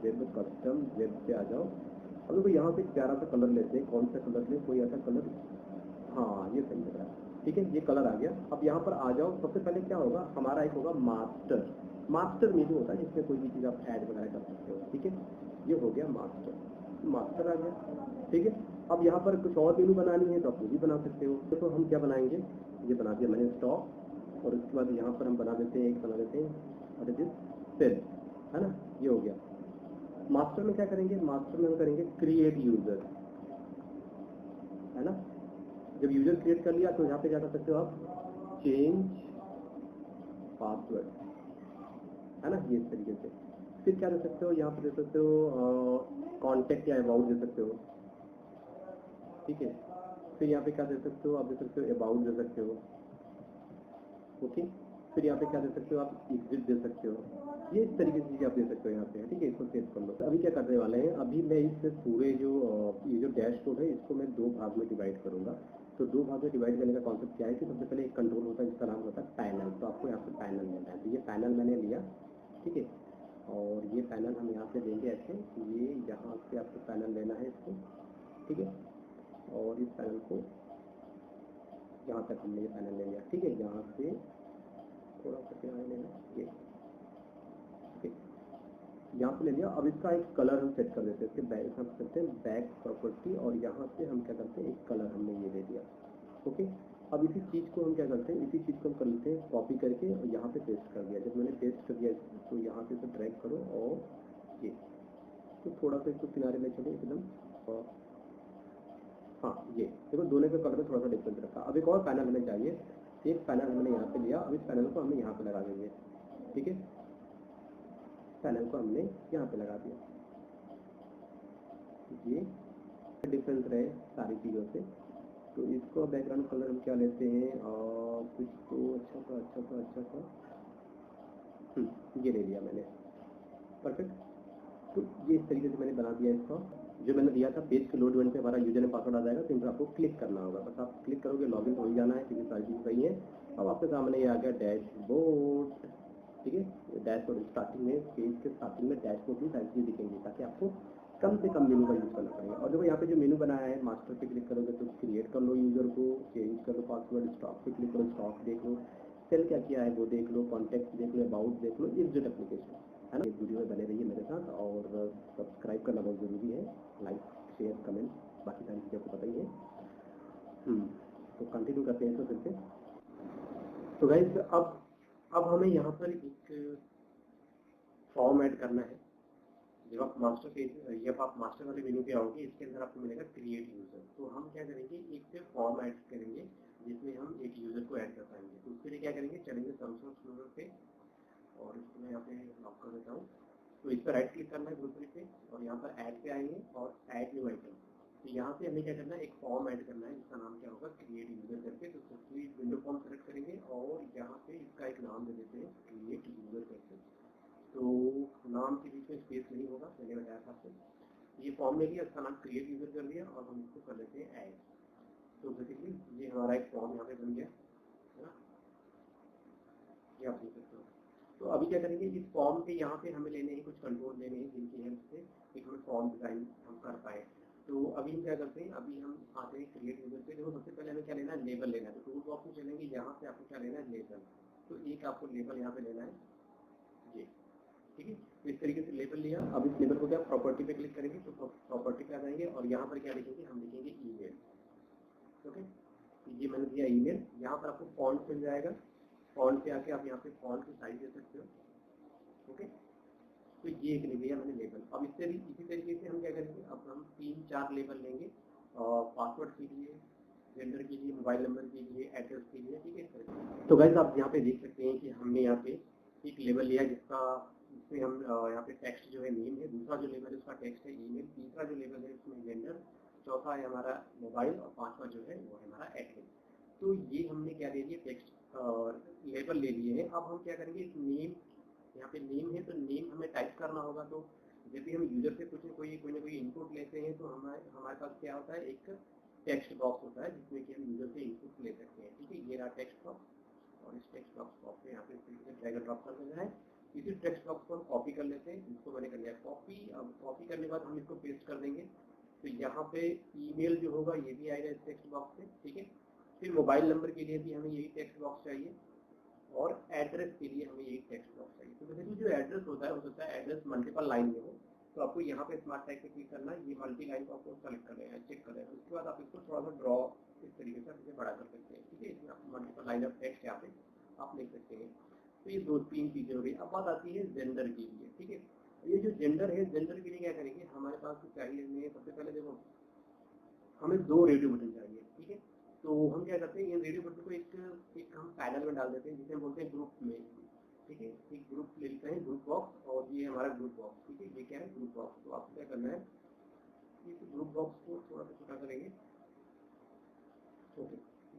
वेब कस्टम वेब पे आ जाओ। अब देखो यहाँ पे प्यारा सा कलर लेते हैं, कौन सा कलर लें, कोई ऐसा कलर, हाँ ये सही लग रहा है। ठीक है, ये कलर आ गया। अब यहाँ पर आ जाओ, सबसे पहले क्या होगा हमारा एक होगा मास्टर। मास्टर मेनू होता है जिसमें कोई भी चीज़ आप ऐड वगैरह कर सकते हो। ठीक है, ये हो गया मास्टर, मास्टर आ गया। ठीक है, अब यहाँ पर कुछ और मेनू बनानी है तो आप वो भी बना सकते हो। तो हम क्या बनाएंगे, ये बना दिया मैंने स्टॉक, और उसके बाद यहाँ पर हम बना देते हैं, एक बना देते हैं और दिस सेल, है ना, ये हो गया। मास्टर में क्या करेंगे, मास्टर में हम करेंगे क्रिएट यूजर, है ना। जब यूजर क्रिएट कर लिया तो यहाँ पे क्या कर सकते हो आप, चेंज पासवर्ड, है ना, ये इस तरीके से। फिर क्या दे सकते हो, यहाँ पे दे सकते हो कॉन्टेक्ट या अबाउट दे सकते हो। ठीक है, फिर यहाँ पे क्या दे सकते हो, आप दे सकते हो अबाउट दे सकते हो। ओके, फिर यहाँ पे क्या दे सकते हो आप, एग्जिट दे सकते हो। ये इस तरीके से चीज़ें आप दे सकते हो यहाँ पे। ठीक है, इसको सेव कर लो। तो अभी क्या करने वाले हैं, अभी मैं इस पूरे जो ये जो डैशबोर्ड है इसको मैं 2 भाग में डिवाइड करूंगा। तो 2 भाग में डिवाइड करने का कॉन्सेप्ट क्या है कि सबसे पहले एक कंट्रोल होता है जिसका नाम होता है पैनल। तो आपको यहाँ पे पैनल लेना है, तो ये पैनल मैंने लिया। ठीक है, और ये पैनल हम यहाँ से लेंगे ऐसे, ये यहाँ से आपको पैनल लेना है इसको। ठीक है, और इस पैनल को यहाँ तक हमने ये पैनल ले लिया। ठीक है, यहाँ से थोड़ा सा क्या लेना, ये ठीक, यहाँ पे ले लिया। अब इसका एक कलर हम सेट कर देते हैं, इसके बैक हम करते हैं बैक प्रॉपर्टी, और यहाँ से हम क्या करते हैं, एक कलर हमने ये दे दिया। ओके, अब इसी चीज़ को हम क्या करते हैं, इसी चीज़ को हम कर लेते हैं कॉपी करके और यहाँ पे पेस्ट कर दिया। जब मैंने पेस्ट कर दिया तो यहाँ से इसे ड्रैग करो, और ये तो थोड़ा सा इसको किनारे में चलो एकदम, और हाँ ये देखो दोनों के कलर में थोड़ा सा डिफरेंस रखा। अब एक और पैनल हमें चाहिए, एक पैनल हमने यहाँ पे लिया, अब इस पैनल को हमने यहाँ पे लगा देंगे। ठीक है, पैनल को हमने यहाँ पे लगा दिया, ये डिफरेंस रहे सारी चीज़ों से। तो इसको बैकग्राउंड कलर हम क्या लेते हैं, और कुछ तो अच्छा सा ये ले लिया मैंने, परफेक्ट। तो ये इस तरीके से मैंने बना दिया इसको। जो मैंने दिया था पेज के लोड इवेंट पे हमारा यूजर ने पासवर्ड आ जाएगा, तो इन पर आपको क्लिक करना होगा, बस आप क्लिक करोगे लॉगिन हो ही जाना है क्योंकि सारी चीज़ सही है। अब आपके सामने ये आ गया डैशबोर्ड। ठीक है, डैशबोर्ड स्टार्टिंग में, पेज के स्टार्टिंग में डैशबोर्ड भी सारी चीज़ें दिखेंगी ताकि आपको कम से कम मेनू का यूज़ करना पड़ेगा। और देखो यहाँ पे जो मेनू बनाया है, मास्टर पे क्लिक करोगे तो क्रिएट कर लो यूजर को, चेंज कर लो पासवर्ड, स्टॉक पे क्लिक करो, स्टॉक देख लो, सेल क्या किया है वो देख लो, कॉन्टेक्ट देख लो, अबाउट देख लो, एग्जिट एप्लीकेशन, है ना। इस वीडियो में बने रहिए मेरे साथ, और सब्सक्राइब करना बहुत ज़रूरी है, लाइक शेयर कमेंट बाकी सारी चीज़ें आपको पता ही है। तो कंटिन्यू करते हैं इसको फिर से। तो गाइस अब हमें यहाँ पर एक फॉर्म ऐड करना है। जब आप मास्टर पेज, जब आप मास्टर वाले मेनू पे आओगे, इसके अंदर आपको मिलेगा क्रिएट यूजर। तो हम क्या करेंगे, एक फॉर्म ऐड करेंगे जिसमें हम एक यूजर को ऐड कर पाएंगे। तो उसके लिए क्या करेंगे, चलेंगे सैमसंग एक्सप्लोरर पे, और इसको मैं यहाँ पे लॉक कर देता हूँ। तो इस पर राइट क्लिक करना है ग्रुप पे, और यहाँ पर ऐड पे आएंगे और ऐड न्यू आइटम। तो यहाँ पे हमें क्या करना है, एक फॉर्म ऐड करना है जिसका नाम क्या होगा, क्रिएट यूजर करके। तो सबसे विंडो फॉर्म सेलेक्ट करेंगे और यहाँ पे इसका एक नाम दे देते हैं क्रिएट यूजर करके। तो नाम के बीच में स्पेस नहीं होगा, मैंने बताया था आपको। ये फॉर्म ले लिया, इसका नाम क्रिएट यूजर कर दिया, और हम इसको कर लेते हैं ऐड। तो बेसिकली ये हमारा एक फॉर्म यहाँ पे बन गया, है ना, ये आप देख सकते हो। तो अभी क्या करेंगे, इस फॉर्म पे यहाँ पे हमें लेने हैं कुछ कंट्रोल लेने हैं जिनकी हेल्प से एक हमें फॉर्म डिजाइन हम कर पाए। तो अभी हम क्या करते हैं, अभी हम आते हैं क्रिएट यूजर पे। देखो सबसे पहले हमें क्या लेना है, लेबल लेना है। तो टूल बॉक्स में चलेंगे, यहाँ से आपको क्या लेना है, लेबल। तो एक आपको लेबल यहाँ पे लेना है, ये ठीक है। तो इस तरीके से लेबल लिया। अब इस लेबल को क्या प्रॉपर्टी पे क्लिक करेंगे तो प्रॉपर्टी पे आ जाएंगे और यहाँ पर क्या लिखेंगे, हम लिखेंगे ईमेल। ओके, ये मैंने दिया ईमेल। यहाँ पर आपको फॉन्ट मिल जाएगा, फॉन्ट पे आके आप यहाँ पे फॉन्ट की साइज दे सकते हो। ओके, तो ये एक ले लिया मैंने लेबल। अब इससे भी इसी तरीके से हम क्या करेंगे, अब हम 3-4 लेबल लेंगे पासवर्ड के लिए, जेंडर के लिए, मोबाइल नंबर के लिए, एड्रेस के लिए, ठीक है। तो गाइस आप यहाँ पे देख सकते हैं कि हमने यहाँ पे एक लेबल लिया जिसमें हम यहाँ पे टेक्स्ट जो है नेम है, दूसरा जो लेबल है उसका टेक्स्ट है ईमेल, तीसरा जो लेबल है उसमें जेंडर, चौथा है हमारा मोबाइल और पांचवा जो है वो है हमारा एड्रेस। तो ये हमने क्या ले लिया, टेक्स्ट लेबल ले लिए हैं। अब हम क्या करेंगे, नेम, यहाँ पे नेम है तो नेम हमें टाइप करना होगा। तो जब भी हम यूजर से कुछ कोई ना कोई इनपुट लेते हैं तो हमारे पास क्या होता है, एक टेक्स्ट बॉक्स होता है जिसमें कि हम यूजर से इनपुट ले सकते हैं। ठीक है, ये रहा टेक्स्ट बॉक्स और इस टेक्स्ट बॉक्स को आपको यहाँ पे ड्रैग एंड ड्रॉप कर देना है। इसी टेक्स्ट बॉक्स को हम कॉपी कर लेते हैं, जिसको मैंने कर लिया कॉपी। अब कॉपी करने के बाद हम इसको पेस्ट कर देंगे। तो यहाँ पे ईमेल जो होगा ये भी आएगा इस टेक्स्ट बॉक्स से। ठीक है, फिर मोबाइल नंबर के लिए भी हमें यही टेक्स्ट बॉक्स चाहिए और एड्रेस के लिए हमें यही टेक्स्ट बॉक्स चाहिए। तो बेसिकली जो एड्रेस होता है हो सकता है एड्रेस मल्टीपल लाइन में हो, तो आपको यहाँ पे स्मार्ट टैग पे क्लिक करना है, ये मल्टी लाइन को आपको सेलेक्ट कर लेना है, चेक कर लेना है। उसके बाद आप इसको थोड़ा सा ड्रॉ इस तरीके से इसे बड़ा कर सकते हैं। ठीक है, इसमें आप मल्टीपल लाइन ऑफ टेक्स्ट यहाँ पे आप लिख सकते हैं। तो ये 2-3 चीजें हो गई। अब बात आती है जेंडर के लिए। ठीक है, ये जो जेंडर है, जेंडर के लिए क्या करेंगे, हमारे पास चाहिए हमें सबसे पहले देखो हमें 2 रेडियो बटन चाहिए। ठीक है, तो हम क्या करते हैं, इन रेडियो बटन को एक हम पैनल में डाल देते हैं जिसे हम बोलते हैं ग्रुप में। ठीक है, एक ग्रुप ले लेते हैं, ग्रुप बॉक्स, और ये हमारा ग्रुप बॉक्स। ठीक है, ये क्या है, ग्रुप बॉक्स। तो आपको क्या करना है, इस ग्रुप बॉक्स को थोड़ा सा छोटा करेंगे। ओके,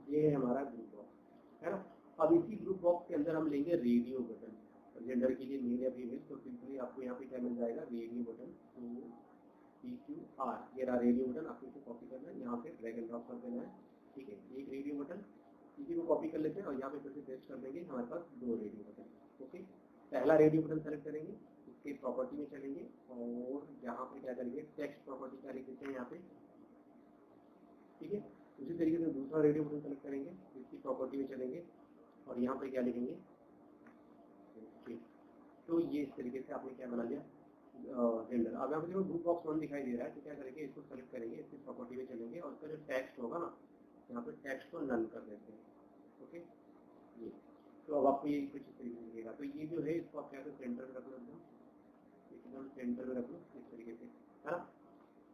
ये है हमारा ग्रुप बॉक्स, है ना। अब इसी ग्रुप बॉक्स के अंदर हम लेंगे रेडियो बटन। जेंडर के लिए मेल या फीमेल, तो सिंपली आपको यहाँ पे क्या मिल जाएगा, रेडियो बटन। तो PQR, ये रहा रेडियो बटन। आपको इसे कॉपी करना है, यहाँ पे ड्रैग एंड ड्रॉप कर देना है। ठीक है, एक रेडियो बटन, इसी को कॉपी कर लेते हैं और यहाँ पे फिर से पेस्ट कर देंगे। हमारे पास 2 रेडियो बटन। ओके, पहला रेडियो बटन सेलेक्ट करेंगे, इसके प्रॉपर्टी में चलेंगे और यहाँ पे क्या करेंगे, टेक्स्ट प्रॉपर्टी क्या लिख देते हैं यहाँ पे। ठीक है, उसी तरीके से दूसरा रेडियो बटन सेलेक्ट करेंगे, इसकी प्रॉपर्टी में चलेंगे और यहाँ पे क्या लिखेंगे। तो ये इस तरीके से आपने क्या बना लिया, जेंडर। अब यहाँ पे देखो ग्रुप बॉक्स 1 दिखाई दे रहा है, तो क्या करेंगे, इसको सेलेक्ट करेंगे, इसकी प्रॉपर्टी में चलेंगे और इसका जो टेक्स्ट होगा ना, यहाँ पे टेक्स्ट को नन कर देते हैं। ओके, ये तो अब आपको ये कुछ इस तरीके से दिखेगा। तो ये जो है इसको आप क्या करें, सेंटर में रख लो, एकदम सेंटर में रख लो इस तरीके से, है ना।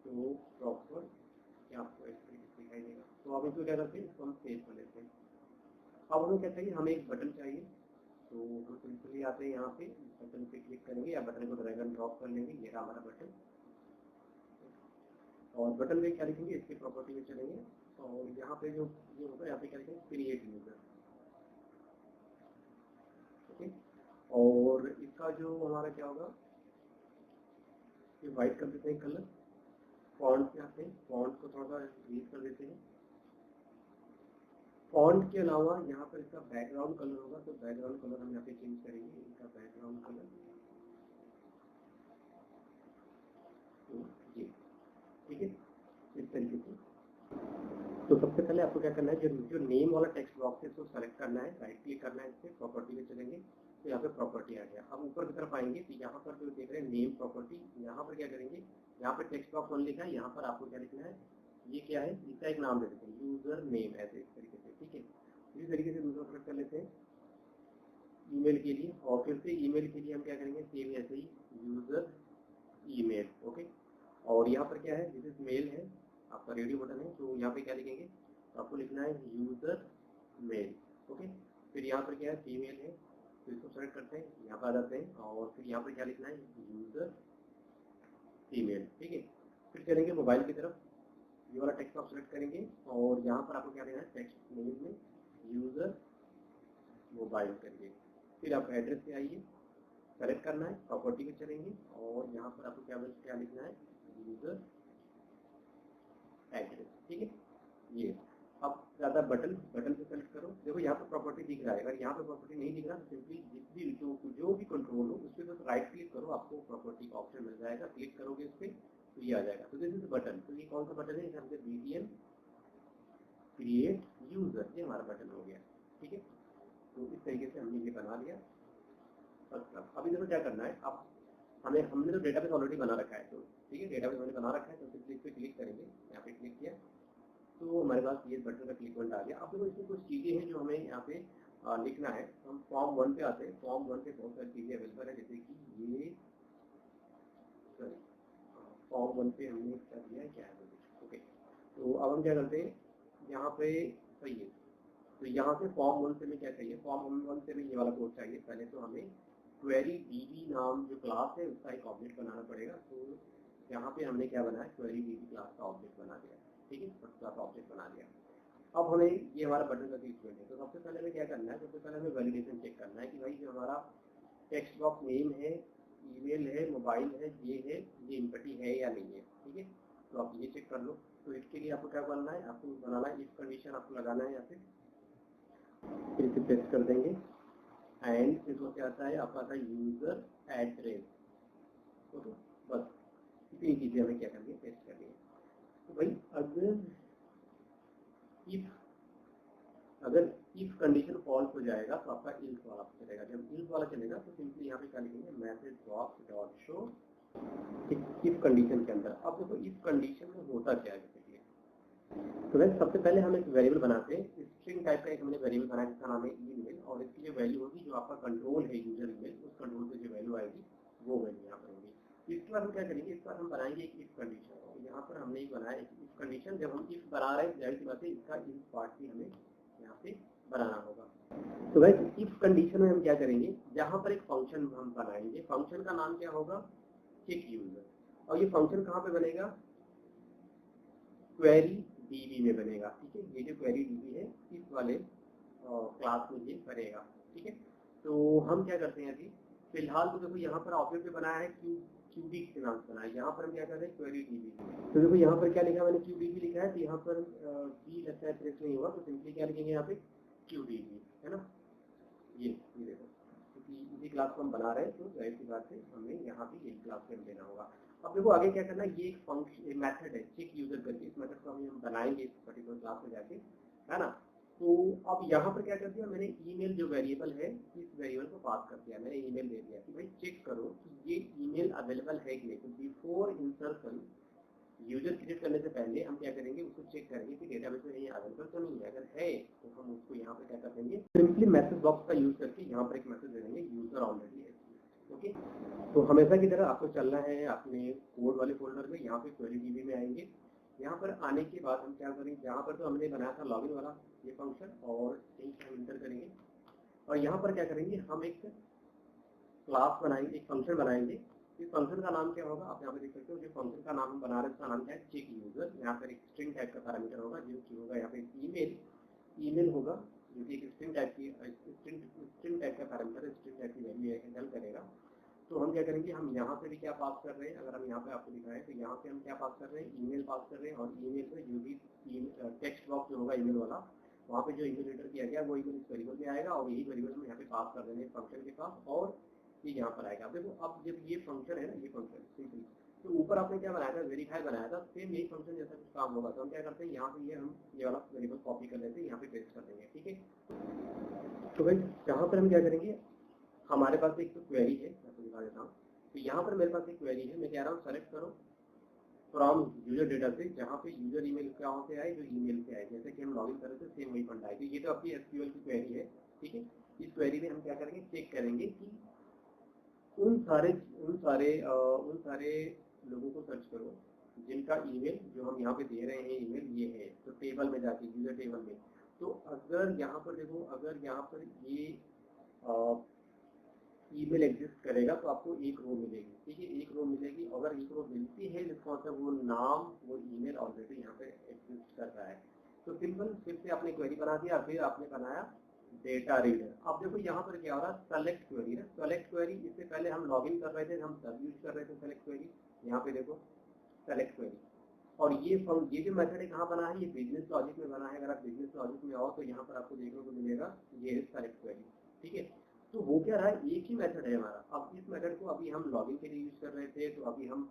तो प्रॉपर क्या आपको इस तरीके से दिखाई देगा। तो अब इसको क्या करते हैं, इसको हम सेव कर लेते हैं। अब हमें क्या चाहिए, हमें एक बटन चाहिए। तो हम सिंपली आते हैं यहाँ पे, बटन पे क्लिक करेंगे या बटन को ड्रैग एंड ड्रॉप कर लेंगे। ये रहा हमारा बटन, और बटन पे क्या लिखेंगे, इसकी प्रॉपर्टी में चलेंगे और यहाँ पे जो ये होगा, यहाँ पे क्या लिखेंगे, क्रिएट यूजर। ओके, और इसका जो हमारा क्या होगा, ये व्हाइट कर देते हैं कलर। फॉन्ट पे आते हैं, फॉन्ट को थोड़ा सा रीड कर देते हैं। फॉन्ट के अलावा यहाँ पर इसका बैकग्राउंड कलर होगा, तो बैकग्राउंड कलर हम यहाँ पे चेंज करेंगे, इनका बैकग्राउंड कलर तो ये। ठीक है, इस तरीके से। तो सबसे पहले आपको क्या करना है, जो नेम वाला टेक्स्ट बॉक्स है उसको सेलेक्ट करना है, राइट क्लिक करना है, इससे प्रॉपर्टी में चलेंगे तो यहाँ पे प्रॉपर्टी आ गया। अब ऊपर की तरफ आएंगे तो यहाँ पर जो देख रहे हैं नेम प्रॉपर्टी, यहाँ पर क्या करेंगे, यहाँ पर टेक्स्ट बॉक्स 1 लिखा है, यहाँ पर आपको क्या लिखना है, ये क्या है, इसका एक नाम दे देते हैं, यूजर नेम, ऐसे इस तरीके से। ठीक है, इसी तरीके से दूसरा सेलेक्ट कर लेते हैं ईमेल के लिए, और फिर से ईमेल के लिए हम क्या करेंगे, सेम ऐसे ही यूजर ईमेल। ओके, और यहाँ पर क्या है, दिस इज मेल है, आपका रेडियो बटन है, तो यहाँ पे क्या लिखेंगे, तो आपको लिखना है यूजर मेल। ओके, फिर यहाँ पर क्या है, फीमेल है, तो इसको सेलेक्ट करते हैं, यहाँ पर आ जाते हैं और फिर यहाँ पर क्या लिखना है, यूजर फीमेल। ठीक है, फिर चलेंगे मोबाइल की तरफ, ये वाला टेक्स्ट आप सेलेक्ट करेंगे और यहाँ पर आपको क्या देना है, टेक्स्ट नेम में यूजर मोबाइल करिए। फिर आप एड्रेस पे आइए, सेलेक्ट करना है, प्रॉपर्टी में चलेंगे और यहाँ पर आपको क्या लिखना है, यूजर एड्रेस। ठीक है, ये अब ज़्यादा बटन पे सेलेक्ट करो। देखो यहाँ पे प्रॉपर्टी दिख रहा है, अगर यहाँ पे प्रॉपर्टी नहीं दिख रहा तो सिंपली जितनी जो भी कंट्रोल हो उस पर बस राइट क्लिक करो, आपको प्रॉपर्टी का ऑप्शन मिल जाएगा, क्लिक करोगे इस पर तो ये आ जाएगा। तो दिस इज बटन, तो ये कौन सा बटन है, हमसे BTN क्रिएट यूजर, ये हमारा बटन हो गया। ठीक है, तो इस तरीके से हमने ये बना लिया। अच्छा, अभी देखो क्या करना है, अब हमने तो डेटाबेस ऑलरेडी बना रखा है, तो ठीक है, डेटाबेस मैंने बना रखा है, तो सिर्फ इस पे क्लिक करेंगे, यहाँ पे क्लिक किया तो हमारे पास ये बटन का क्लिक पॉइंट आ गया। अब देखो इसमें कुछ चीज़ें हैं जो हमें यहाँ पे लिखना है। हम फॉर्म 1 पे आते हैं। फॉर्म 1 पे बहुत सारी चीज़ें अवेलेबल है, जैसे कि ये सॉरी फॉर्म 1 पे हमने क्या दिया है, क्या है, ओके। तो अब हम क्या करते हैं, यहाँ पे सही है, तो यहाँ से फॉर्म 1 से हमें क्या चाहिए, फॉर्म 1 से हमें ये वाला कोड चाहिए। पहले तो हमें क्वेरी डीबी नाम जो क्लास है उसका एक ऑब्जेक्ट बनाना पड़ेगा। तो यहाँ पे हमने क्या बनाया, क्वेरी डीबी क्लास का ऑब्जेक्ट बना दिया, ठीक है, फर्स्ट क्लास ऑब्जेक्ट बना दिया। अब हमें ये हमारा बटन का ट्रीटमेंट है, तो सबसे पहले हमें क्या करना है, सबसे पहले हमें वैलिडेशन चेक करना है कि भाई जो हमारा टेक्स्ट बॉक्स नेम है, ईमेल है, मोबाइल है, ये एम्पटी है या नहीं है, ठीक है। तो आप ये चेक कर लो। तो इसके लिए आपको क्या करना है, आपको बनाना है इफ कंडीशन, आपको लगाना है, या फिर इसे पेस्ट कर देंगे एंड इसमें क्या आता है, आपका आता है यूजर एड्रेस, ओके। बस इतनी चीज़ें हमें क्या करनी है, पेस्ट करनी है। तो भाई अगर इफ कंडीशन फॉल्स हो जाएगा तो आपका इल्स वाला चलेगा। जब इल्स वाला चलेगा तो सिंपली यहाँ पे क्या लिखेंगे, message box dot show if condition के अंदर। अब देखो इफ कंडीशन में होता क्या है बेसिकली, तो वैसे सबसे पहले हम एक वेरिएबल बनाते हैं, स्ट्रिंग टाइप का एक हमने वेरिएबल बनाया जिसका नाम है ईमेल, और इसकी जो वैल्यू होगी, जो आपका कंट्रोल है यूजर ईमेल, उस कंट्रोल पे जो वैल्यू आएगी वो वैल्यू यहाँ पर होगी। इसके बाद हम क्या करेंगे, इस बार हम बनाएंगे एक इफ कंडीशन। तो यहाँ पर हमने एक बनाया एक इफ कंडीशन। जब हम इफ बना रहे हैं जाहिर सी बात है इसका इफ पार्ट भी हमें यहाँ पे बनाना होगा। तो वैसे इफ कंडीशन में हम क्या करेंगे, यहाँ पर एक फंक्शन हम बनाएंगे। फंक्शन का नाम क्या होगा, चेक यूजर, और ये फंक्शन कहाँ पे बनेगा, क्वेरी डीबी में बनेगा, ठीक है। ये जो क्वेरी डीबी है इस वाले क्लास में ये बनेगा, ठीक है। तो हम क्या करते हैं अभी फिलहाल, तो देखो यहाँ पर ऑब्जेक्ट बनाया है क्यूबिक के नाम से बनाया है। यहाँ पर हम क्या कर रहे हैं, क्वेरी डीबी। तो देखो यहाँ पर क्या लिखा है, मैंने क्यूडीबी लिखा है, तो यहाँ पर बी लगता है प्रेस नहीं होगा, तो सिंपली क्या लिखेंगे यहाँ पे क्यूडीबी, है ना। ये देखो, क्योंकि इसी क्लास को हम बना रहे हैं, तो जाहिर सी बात है हमें यहाँ पे यही क्लास नेम देना होगा। अब देखो आगे क्या करना है, ये एक फंक्शन, एक मेथड है चेक यूजर करके, इस मेथड को हम बनाएंगे इस पर्टिकुलर क्लास में जाके, है ना। तो अब यहाँ पर क्या कर दिया मैंने, ईमेल जो वेरिएबल है इस वेरिएबल को पास कर दिया, मैंने ईमेल दे दिया कि भाई चेक करो कि ये ईमेल अवेलेबल है कि नहीं। तो बिफोर इंसर्शन, यूजर क्रिएट करने से पहले हम क्या करेंगे, उसको चेक करेंगे कि डेटाबेस में ये अवेलेबल तो नहीं है। अगर है तो हम उसको यहाँ पे क्या कर देंगे, सिंपली मैसेज बॉक्स का यूज करके यहाँ पर एक मैसेज दे देंगे, यूजर ऑलरेडी है, ओके। तो हमेशा की तरह आपको चलना है अपने कोड वाले फोल्डर में, यहाँ पे क्वेरी डीबी में आएंगे। यहाँ पर आने के बाद हम क्या करेंगे, यहाँ पर तो हमने बनाया था लॉगिन वाला ये फंक्शन, और हम इंटर करेंगे, और यहाँ पर क्या करेंगे, हम एक क्लास बनाएंगे, एक फंक्शन बनाएंगे। इस फंक्शन का नाम क्या होगा, आप यहाँ पे देख सकते हो, जो फंक्शन का नाम हम बना रहे हैं उसका नाम क्या है, चेक यूजर। यहाँ पर एक स्ट्रिंग टाइप का पैरामीटर होगा, जो कि होगा यहाँ पे ईमेल होगा, जो कि एक स्ट्रिंग टाइप का पैरामीटर है, स्ट्रिंग टाइप की वैल्यू हैंडल करेगा। तो हम क्या करेंगे, हम यहाँ पे भी क्या पास कर रहे हैं, अगर हम यहाँ पे आपको दिखाएं तो यहाँ पे हम क्या पास कर रहे हैं, ईमेल पास कर रहे हैं, और ईमेल पे जो भी टेक्स्ट बॉक्स जो होगा ईमेल वाला, वहाँ पे जो ईमेल एंटर किया गया वो ईमेल इस वेरिएबल में आएगा, और यही वेरिएबल हम यहाँ पे पास कर देंगे फंक्शन के पास, और ये यहाँ पर आएगा। देखो अब जब ये फंक्शन है ना, ये फंक्शन सिंपली, तो ऊपर आपने क्या बनाया था, वेरीफाई बनाया था, सेम यही फंक्शन जैसा कुछ काम होगा। तो हम क्या करते हैं, यहाँ पे हम ये वाला वेरिएबल कॉपी कर लेते हैं, यहाँ पे पेस्ट कर देंगे, ठीक है। तो भाई यहाँ पर हम क्या करेंगे, हमारे पास एक क्वेरी है, मैं आपको दिखा देता हूँ। तो यहाँ पर मेरे पास एक क्वेरी है, मैं कह रहा हूँ सेलेक्ट करो फ्रॉम यूजर डेटा से, जहाँ पे यूजर ईमेल कहाँ से आए, जो ईमेल से आए, जैसे कि हम लॉगिन कर रहे थे सेम वही फंड आएगी। ये तो आपकी एसक्यूएल की क्वेरी है, ठीक है। इस क्वेरी में हम क्या करेंगे, चेक करेंगे कि उन सारे लोगों को सर्च करो जिनका ईमेल जो हम यहाँ पे दे रहे हैं ईमेल ये है। तो टेबल में जाके यूजर टेबल में, तो अगर यहाँ पर देखो, अगर यहाँ पर ये ईमेल एग्जिस्ट करेगा तो आपको एक रो मिलेगी, ठीक है, एक रो मिलेगी। अगर एक रो मिलती है जिसका मतलब वो नाम, वो ईमेल ऑलरेडी यहाँ पे एग्जिस्ट कर रहा है। तो सिंपल फिर से आपने क्वेरी बना दिया, फिर आपने बनाया डेटा रीडर। अब देखो यहाँ पर क्या हो रहा है, सेलेक्ट क्वेरी ना, सेलेक्ट क्वेरी, इससे पहले हम लॉगिन कर रहे थे, हम सब यूज कर रहे थे सेलेक्ट क्वेरी। यहाँ पे देखो सेलेक्ट क्वेरी, और ये जो मेथड है कहाँ बना है, ये बिजनेस लॉजिक में बना है। अगर आप बिजनेस लॉजिक में आओ तो यहाँ पर आपको देखने को मिलेगा ये सेलेक्ट क्वेरी, ठीक है। तो वो क्या रहा है, एक ही मेथड है हमारा। अब इस मेथड को अभी हम लॉगिन के लिए यूज कर रहे थे, तो अभी हम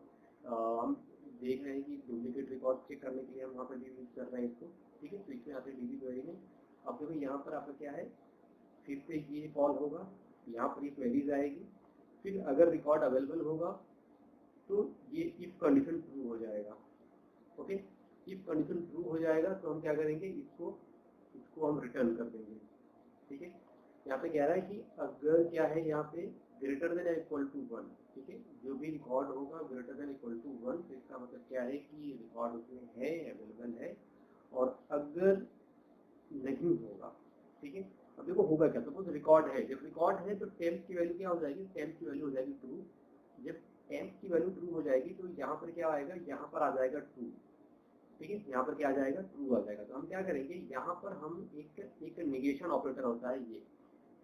देख रहे हैं कि डुप्लीकेट रिकॉर्ड चेक करने के लिए हम वहाँ पर भी यूज कर रहे हैं इसको, ठीक है। तो इसमें आते हैं डीबी क्वेरी में। अब देखो यहाँ पर आपका क्या है, फिर से ये कॉल होगा, यहाँ पर ये क्वेरीज आएगी, फिर अगर रिकॉर्ड अवेलेबल होगा तो ये इफ कंडीशन ट्रू हो जाएगा। ओके, इफ कंडीशन ट्रू हो जाएगा तो हम क्या करेंगे, इसको हम रिटर्न कर देंगे। ठीक है, यहाँ पे कह रहा है कि अगर क्या है यहाँ पे ग्रेटर देन इक्वल टू 1, ठीक है, जो भी रिकॉर्ड होगा ग्रेटर देन इक्वल टू 1, तो इसका मतलब क्या है कि रिकॉर्ड उसमें है, अवेलेबल है। और अगर नहीं होगा, ठीक है, अब देखो होगा क्या, सपोज रिकॉर्ड है, जब रिकॉर्ड है तो टेम्प की वैल्यू क्या हो जाएगी, टेम्प की वैल्यू हो जाएगी ट्रू। जब टेम्प की वैल्यू ट्रू हो जाएगी तो यहाँ पर क्या आएगा, यहाँ पर आ जाएगा ट्रू। ठीक है, यहाँ पर क्या आ जाएगा, ट्रू आ जाएगा। तो हम क्या करेंगे, यहाँ पर हम एक नेगेशन ऑपरेटर होता है ये,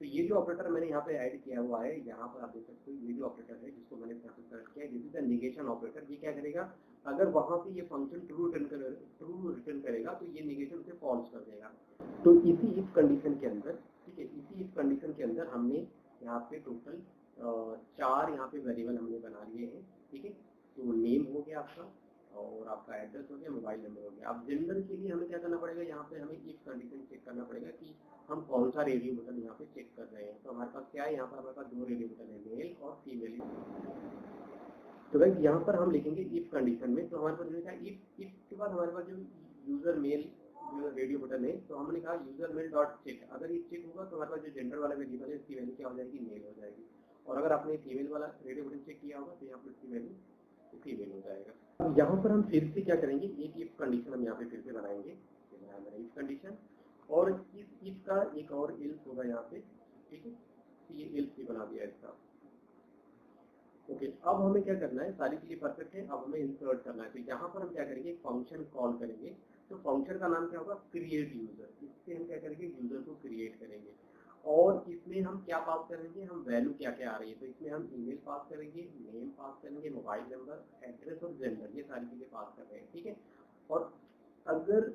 तो ये जो ऑपरेटर मैंने यहाँ पे ऐड किया हुआ है, यहाँ पर आप देख सकते हो ये जो ऑपरेटर है जिसको मैंने यहाँ पे सेलेक्ट किया है, this is the negation operator. ये क्या करेगा, अगर वहां पे ये फंक्शन ट्रू रिटर्न करेगा तो ये नेगेशन उसे फॉल्स कर देगा। तो इसी इफ कंडीशन के अंदर, ठीक है, इसी इफ कंडीशन के अंदर हमने यहाँ पे टोटल 4 यहाँ पे वेरिएबल हमने बना लिए हैं। ठीक है, तो नेम हो गया आपका, और आपका एड्रेस हो गया, मोबाइल नंबर हो गया। अब जेंडर के लिए हमें क्या करना पड़ेगा, यहाँ पे हमें इफ कंडीशन चेक करना पड़ेगा कि हम कौन सा रेडियो बटन यहाँ पे चेक कर रहे हैं। तो हमारे पास क्या है, यहाँ पर हमारे पास 2 रेडियो बटन है, मेल और फीमेल। तो गाइस यहाँ पर हम लिखेंगे इफ कंडीशन में, तो हमारे पास जो है इफ के बाद हमारे पास जो यूजर मेल जो रेडियो बटन है, तो हमने कहा यूजर मेल डॉट चेक। अगर ये चेक होगा तो हमारे पास जो जेंडर वाला वेरिएबल है इसकी वैल्यू क्या हो जाएगी, मेल हो जाएगी। और अगर आपने फीमेल वाला रेडियो बटन चेक किया होगा तो यहाँ पर इसकी वैल्यू फीमेल हो जाएगा। अब यहाँ पर हम फिर से क्या करेंगे, एक इफ कंडीशन हम यहाँ पे फिर से बनाएंगे, इफ कंडीशन, और इस इफ का एक और एल्स होगा यहाँ पे। ठीक है, तो ये एल्स भी बना दिया इसका। ओके, अब हमें क्या करना है, सारी चीजें परफेक्ट है, अब हमें इंसर्ट करना है। तो यहाँ पर हम क्या करेंगे, एक फंक्शन कॉल करेंगे। तो फंक्शन का नाम क्या होगा, क्रिएट यूजर। इससे हम क्या करेंगे, यूजर को क्रिएट करेंगे, और इसमें हम क्या पास करेंगे, हम वैल्यू क्या क्या आ रही है, तो इसमें हम ईमेल पास करेंगे, नेम पास करेंगे, मोबाइल नंबर, एड्रेस और जेंडर, ये सारी चीजें पास कर रहे हैं। ठीक है, और अगर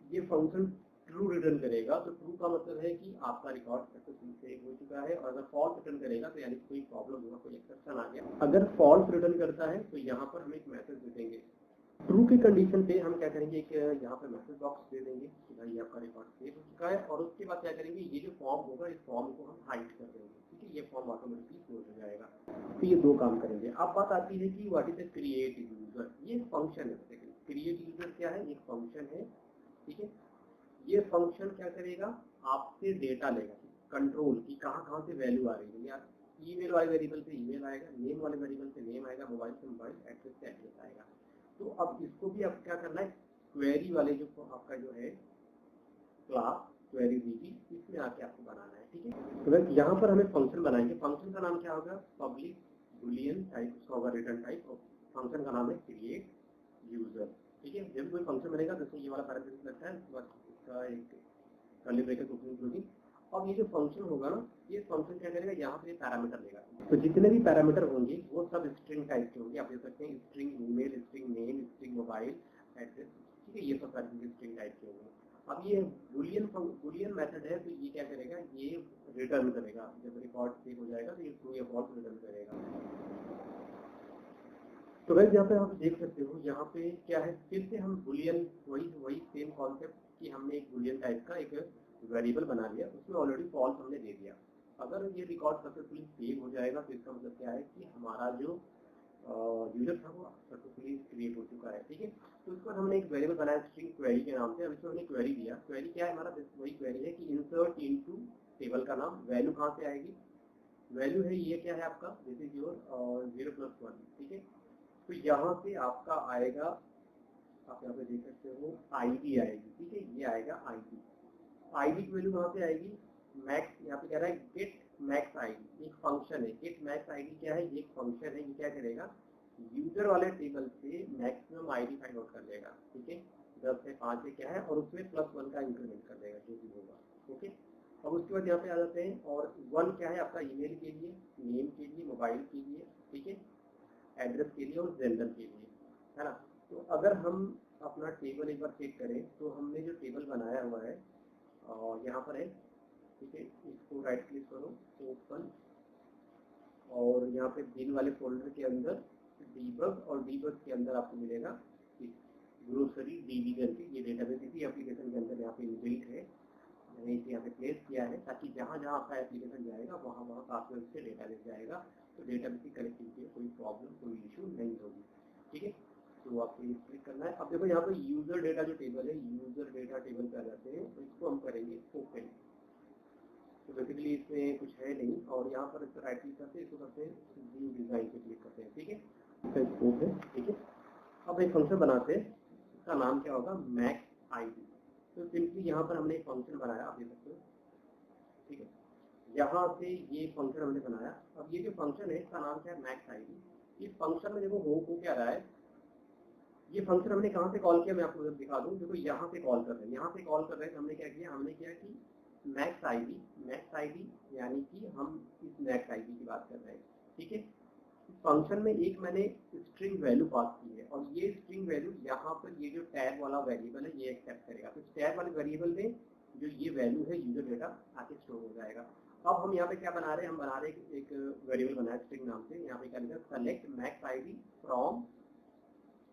ये फंक्शन ट्रू रिटर्न करेगा तो ट्रू का मतलब है कि आपका रिकॉर्ड सक्सेसफुल सेव हो चुका है, और अगर फॉल्स रिटर्न करेगा तो यानी कोई प्रॉब्लम होगा, कोई एक्सेप्शन आ गया। अगर फॉल्स रिटर्न करता है तो यहाँ पर हम एक मैसेज दे देंगे। ट्रू की कंडीशन पे हम क्या करेंगे, एक यहाँ पे मैसेज बॉक्स दे देंगे कि भाई आपका रिकॉर्ड सेव हो चुका है, और उसके बाद क्या करेंगे, ये जो फॉर्म होगा इस फॉर्म को हम हाइड कर देंगे। ठीक है, ये फॉर्म ऑटोमेटिकली क्लोज हो जाएगा। तो ये 2 काम करेंगे। अब बात आती है कि what is the create user. ये फंक्शन है, क्रिएट यूजर क्या है, एक फंक्शन है। ठीक है, ये फंक्शन क्या करेगा, आपसे डेटा लेगा, कंट्रोल की कहाँ से वैल्यू आ रही है। या ईमेल वाले वेरिएबल से ईमेल आएगा, नेम वाले वेरिएबल से नेम आएगा, मोबाइल से मोबाइल, एड्रेस से एड्रेस आएगा। तो अब इसको भी आप क्या करना है, क्वेरी वाले जो आपका जो है क्लास क्वेरी डीबी, इसमें आके आपको बनाना है। ठीक है, तो यहाँ पर हमें फंक्शन बनाएंगे। फंक्शन का नाम क्या होगा, पब्लिक बूलियन टाइप उसका होगा, रिटर्न टाइप, और फंक्शन का नाम है क्रिएट यूजर। ठीक है, जब कोई फंक्शन बनेगा तो ये वाला पैरामीटर लगता है, उसके बाद इसका एक कर्ली ब्रैकेट ओपनिंग क्लोजिंग। अब ये जो फंक्शन होगा ना, ये फंक्शन क्या करेगा, यहाँ पे पैरामीटर लेगा। तो जितने भी पैरामीटर होंगे वो सब स्ट्रिंग टाइप के होंगे। आप देख सकते हैं string email, string name, string mobile, address. ठीक है, ये सब सारी चीजें स्ट्रिंग टाइप के होंगे। अब ये बुलियन मेथड है, तो ये क्या करेगा, ये रिटर्न करेगा। जब रिकॉर्ड सेव हो जाएगा तो ये ट्रू या फॉल्स रिटर्न करेगा। तो गाइस यहाँ पे आप देख सकते हो, यहाँ पे क्या है, फिर से हम बुलियन वही सेम कॉन्सेप्ट कि हमने एक बुलियन टाइप का एक वेरिएबल बना लिया, उसमें ऑलरेडी फॉल्स हमने दे दिया। अगर ये रिकॉर्ड सक्सेसफुली सेव हो जाएगा तो इसका मतलब क्या है कि हमारा जो यूजर था वो सक्सेसफुली क्रिएट हो चुका है। ठीक है, तो इसके बाद हमने एक वेरिएबल बनाया स्ट्रिंग क्वेरी के नाम से। अब इसमें हमने क्वेरी दिया। क्वेरी क्या है हमारा, वही क्वेरी है कि इंसर्ट इनटू टेबल का नाम, वैल्यू कहाँ से आएगी, वैल्यू है ये क्या है आपका, दिस इज योर 0+1। ठीक है, तो यहाँ से आपका आएगा, आप यहाँ पे देख सकते हो आईडी आएगी। ठीक है, ये आएगा आईडी। आईडी की वैल्यू कहाँ से आएगी, मैक्स, यहाँ पे कह रहा है गेट मैक्स आईडी, एक फंक्शन है। गेट मैक्स आईडी क्या है, ये एक फंक्शन है। ये क्या करेगा, यूजर वाले टेबल से मैक्सिमम आईडी फाइंड आउट कर लेगा। ठीक है, 10 से 5 से क्या है, और उसमें +1 का इंक्रीमेंट कर देगा जो भी होगा। ओके, अब उसके बाद यहाँ पे आ जाते हैं, और 1 क्या है आपका, ईमेल के लिए, नेम के लिए, मोबाइल के लिए, ठीक है, एड्रेस के लिए और जेंडर के लिए, है ना। तो अगर हम अपना टेबल एक बार चेक करें तो हमने जो टेबल बनाया हुआ है यहाँ पर है। ठीक है, इसको राइट क्लिक करो, ओपन, और यहाँ पे बिन वाले फोल्डर के अंदर डीबग, और डीबग के अंदर आपको मिलेगा ग्रोसरी डीबी करके ये डेटाबेस इसी एप्लीकेशन के अंदर यहाँ पे इनबिल्ट है। मैंने इसे यहाँ पे प्लेस किया है ताकि जहाँ जहाँ आपका एप्लीकेशन जाएगा वहाँ वहाँ काफी से डेटाबेस जाएगा, तो डेटाबेस की कनेक्टिविटी में कोई प्रॉब्लम कोई इशू नहीं होगी। ठीक है, तो आपको ये क्लिक करना है। अब देखो यहाँ पर यूजर डेटा जो टेबल है, यूजर डेटा टेबल पे आ जाते हैं, तो इसको हम करेंगे ओपन। तो बेसिकली इसमें कुछ है नहीं, और यहाँ पर इसको राइट क्लिक करते हैं, इसको करते हैं व्यू डिजाइन पे क्लिक करते हैं। ठीक है, इसका स्कोप है। ठीक है, अब एक फंक्शन बनाते हैं, इसका नाम क्या होगा, मैक्स आईडी। तो सिंपली यहाँ पर हमने एक फंक्शन बनाया, आप देख सकते हो। ठीक है, यहाँ से ये फंक्शन हमने बनाया। अब ये जो फंक्शन है इसका नाम क्या है, मैक्स आईडी। इस फंक्शन में देखो हो क्या रहा है, ये फंक्शन हमने कहाँ से कॉल किया, मैं आपको दिखा दूं। देखो यहाँ से कॉल कर रहे हैं, यहाँ से कॉल कर रहे हैं, तो हमने क्या किया, हमने किया कि मैक्स आईडी यानी कि हम इस मैक्स आईडी की बात कर रहे हैं। ठीक है, फंक्शन में एक मैंने स्ट्रिंग वैल्यू पास की है, और ये स्ट्रिंग वैल्यू यहाँ पर ये जो टैग वाला वेरिएबल है ये एक्सेप्ट करेगा। तो टैग वाले वेरिएबल में जो ये वैल्यू है यूजर डेटा आके स्टोर हो जाएगा। अब हम यहाँ पे क्या बना रहे हैं, हम बना रहे हैं एक वेरिएबल बनाया स्ट्रिंग नाम से। यहाँ पे क्या लिखा, select max ID from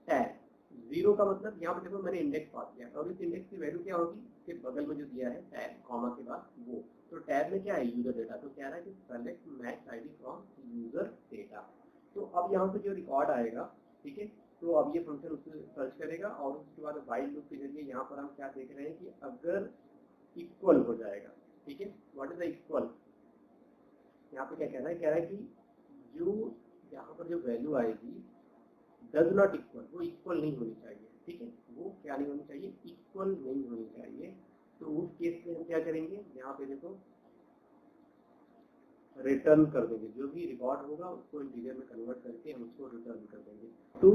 tag. Zero का मतलब यहाँ पे देखो मैंने इंडेक्स पास किया, और इस इंडेक्स की वैल्यू क्या होगी, के बगल में जो दिया है टैग कॉमा के बाद वो। तो टैग में क्या है, यूजर डेटा। तो क्या रहा है कि select max ID from user data. तो अब यहाँ पे जो रिकॉर्ड आएगा, ठीक है, तो अब ये फंक्शन उससे सर्च करेगा, और उसके बाद व्हाइल लूप के जरिए यहाँ पर हम क्या देख रहे हैं कि अगर इक्वल हो जाएगा। ठीक है, व्हाट इज द इक्वल, यहाँ पे क्या कह रहा है कि जो यहाँ पर जो वैल्यू आएगी डज नॉट इक्वल, वो इक्वल नहीं होनी चाहिए। ठीक है, वो क्या नहीं होनी चाहिए, इक्वल नहीं होनी चाहिए। तो उस केस में हम क्या करेंगे, यहाँ पे देखो रिटर्न कर देंगे, जो भी रिकॉर्ड होगा उसको इंटीजर में कन्वर्ट करके हम उसको रिटर्न कर देंगे। तो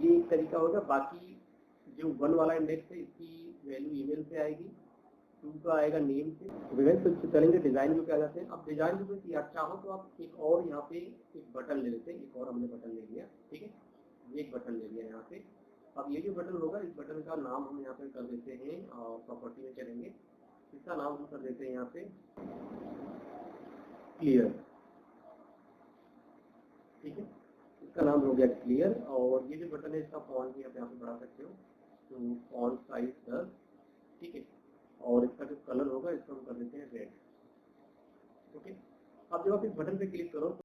ये एक तरीका होगा। बाकी जो 1 वाला इंडेक्स है इसकी वैल्यू ईमेल से आएगी, 2 का आएगा नेम से। तो चलेंगे डिजाइन व्यू पे आ जाते हैं। अब डिजाइन व्यू पे आप चाहो तो आप एक और यहाँ पे एक बटन ले लेते हैं, एक और हमने बटन ले लिया। ठीक है, ये एक बटन ले लिया यहाँ पे। अब ये जो बटन होगा, इस बटन का नाम हम यहाँ पे कर देते हैं, और प्रॉपर्टी में चलेंगे, इसका नाम हम कर देते हैं यहाँ पे क्लियर। ठीक है, इसका नाम हो गया क्लियर। और ये जो बटन है इसका फॉन्ट भी आप यहाँ पे बढ़ा सकते हो, तो फॉन्ट साइज 10। ठीक है, और इसका जो कलर होगा इसको हम कर देते हैं रेड। ओके, अब जब आप इस बटन पे क्लिक करो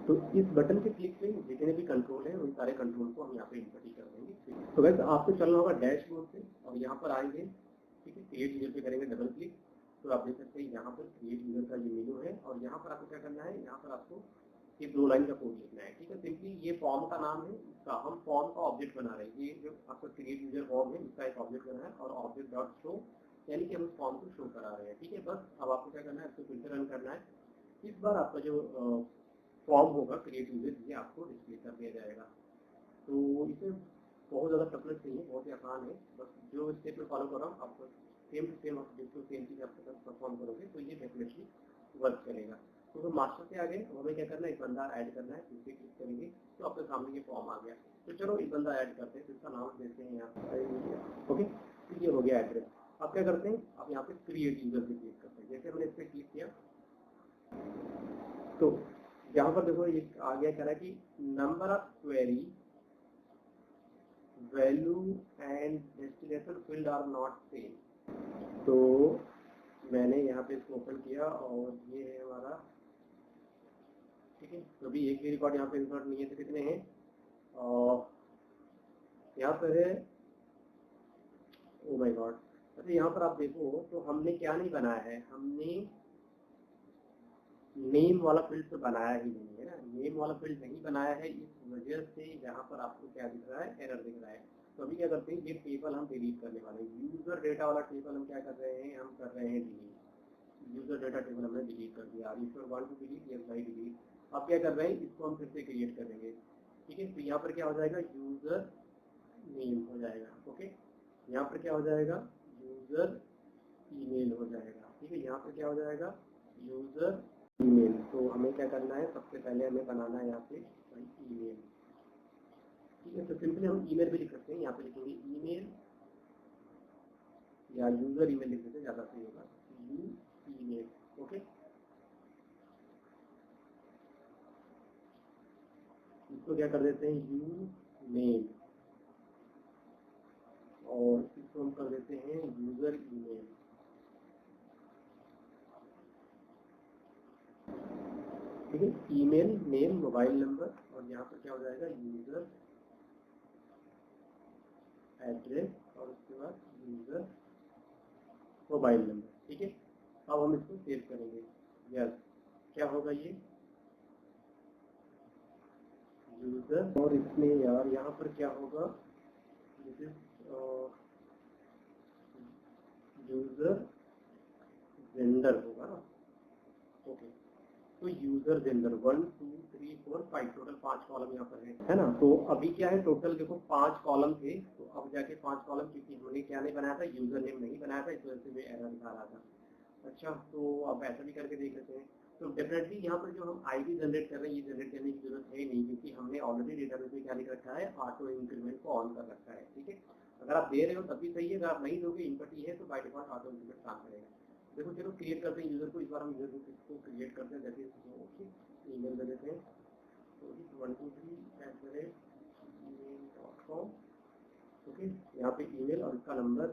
तो इस बटन के क्लिक पे जितने भी कंट्रोल है उन सारे कंट्रोल को हम यहाँ पे इनपुट ही कर देंगे। तो वैसे आपको चलना होगा डैशबोर्ड से, और यहाँ पर आएंगे। ठीक है, क्रिएट यूजर पे करेंगे डबल क्लिक, तो आप देख सकते हैं यहाँ पर क्रिएट यूजर का ये मेनू है, और यहाँ पर आपको क्या करना है, यहाँ पर आपको ये 2 लाइन का कोड लिखना है। ठीक है, सिंपली ये फॉर्म का नाम है, इसका हम फॉर्म का ऑब्जेक्ट बना रहे हैं। ये जो आपका क्रिएट यूजर फॉर्म है इसका एक ऑब्जेक्ट बना है, और ऑब्जेक्ट डॉट शो, यानी कि हम उस फॉर्म को शो करा रहे हैं। ठीक है, बस अब आपको क्या करना है, इसको फिर से रन करना है। इस बार आपका जो फॉर्म होगा क्रिएट यूजर, ये आपको डिस्प्ले कर दिया जाएगा। तो इसे बहुत ज़्यादा टफनेस नहीं है, बहुत ही आसान है। बस जो स्टेप में फॉलो कर रहा हूँ आपको सेम टू सेम, बिल्कुल सेम चीज़ आप परफॉर्म करोगे तो ये डेफिनेटली वर्क करेगा। तो हम मास्टर से आ गए, हमें क्या करना है, एक बंदा ऐड करना है। इस पर क्लिक करेंगे तो आपके सामने ये फॉर्म आ गया। तो चलो एक बंदा ऐड करते हैं, इसका नाम देते हैं यहाँ। ओके, तो ये हो गया एड्रेस। अब क्या करते हैं, आप यहाँ पे क्रिएट यूजर पे क्लिक करते हैं। जैसे हमने इस पर क्लिक किया तो यहाँ पर देखो ये आ गया, कह रहा है कि number of query value and destination field are not same. तो मैंने यहाँ पे इसको ओपन किया, और ये है हमारा। ठीक है, तो भी एक भी रिकॉर्ड यहाँ पे इंसर्ट नहीं है, तो कितने हैं, और यहाँ पर है, ओ माय गॉड। अच्छा, यहाँ पर आप देखो तो हमने क्या नहीं बनाया है, हमने नेम वाला फील्ड तो बनाया ही नहीं है ना, नेम वाला फील्ड नहीं बनाया है। इस वजह से यहाँ पर आपको क्या दिख रहा है, एरर दिख रहा है। तो अभी क्या करते हैं, ये टेबल हम डिलीट करने वाले हैं। यूजर डेटा वाला टेबल हम क्या कर रहे हैं, हम कर रहे हैं डिलीट। यूजर डेटा टेबल हमने डिलीट कर दिया। If you want to delete, yes by delete. अब क्या कर रहे हैं, इसको हम फिर से क्रिएट करेंगे। ठीक है, तो यहाँ पर क्या हो जाएगा, यूजर नेम हो जाएगा। ओके, यहाँ पर क्या हो जाएगा, यूजर ईमेल हो जाएगा। ठीक है, यहाँ पर क्या हो जाएगा, यूजर ईमेल। तो हमें क्या करना है, सबसे पहले हमें बनाना है यहाँ पे ईमेल। ठीक है, तो सिंपली हम ईमेल भी लिख सकते हैं, यहाँ पे लिखेंगे ईमेल, या यूजर ईमेल लिख देते हैं, ज़्यादा सही होगा, यू ईमेल। ओके, इसको क्या कर देते हैं, यू मेल, और इसको हम कर देते हैं यूजर ईमेल। ठीक है, ईमेल नेम मोबाइल नंबर और यहाँ पर क्या हो जाएगा यूजर एड्रेस और उसके बाद यूजर मोबाइल नंबर। ठीक है, अब हम इसको सेव करेंगे। यस, क्या होगा ये यूजर और इसमें यार यहाँ पर क्या होगा दिस इज यूजर जेंडर होगा ना। ओके, तो यूजर जेंडर 1 2 3 4 5 टोटल 5 कॉलम यहाँ पर है ना। तो अभी क्या है टोटल देखो 5 कॉलम थे, तो अब जाके 5 कॉलम क्योंकि हमने क्या नहीं बनाया था, यूजर नेम नहीं बनाया था, इस वजह से मैं एरर दिखा रहा था। अच्छा, तो अब ऐसा भी करके देख लेते हैं। तो डेफिनेटली यहाँ पर जो हम आईडी जनरेट कर रहे हैं ये जनरेट करने की जरूरत है नहीं, क्योंकि हमने ऑलरेडी डेटाबेस में क्या लिख रखा है, ऑटो इंक्रीमेंट को ऑन कर रखा है। ठीक है, अगर आप दे रहे हो तब भी सही है, अगर आप नहीं दोगे इनपुट ही है तो बाय डिफॉल्ट ऑटो इंक्रीमेंट काम करेगा। देखो चलो क्रिएट करते हैं यूजर को, इस बार हम यूजर को क्रिएट करते हैं। जैसे ओके ईमेल दे देते हैं तो 123@gmail.com। ओके, यहाँ पे ईमेल और इसका नंबर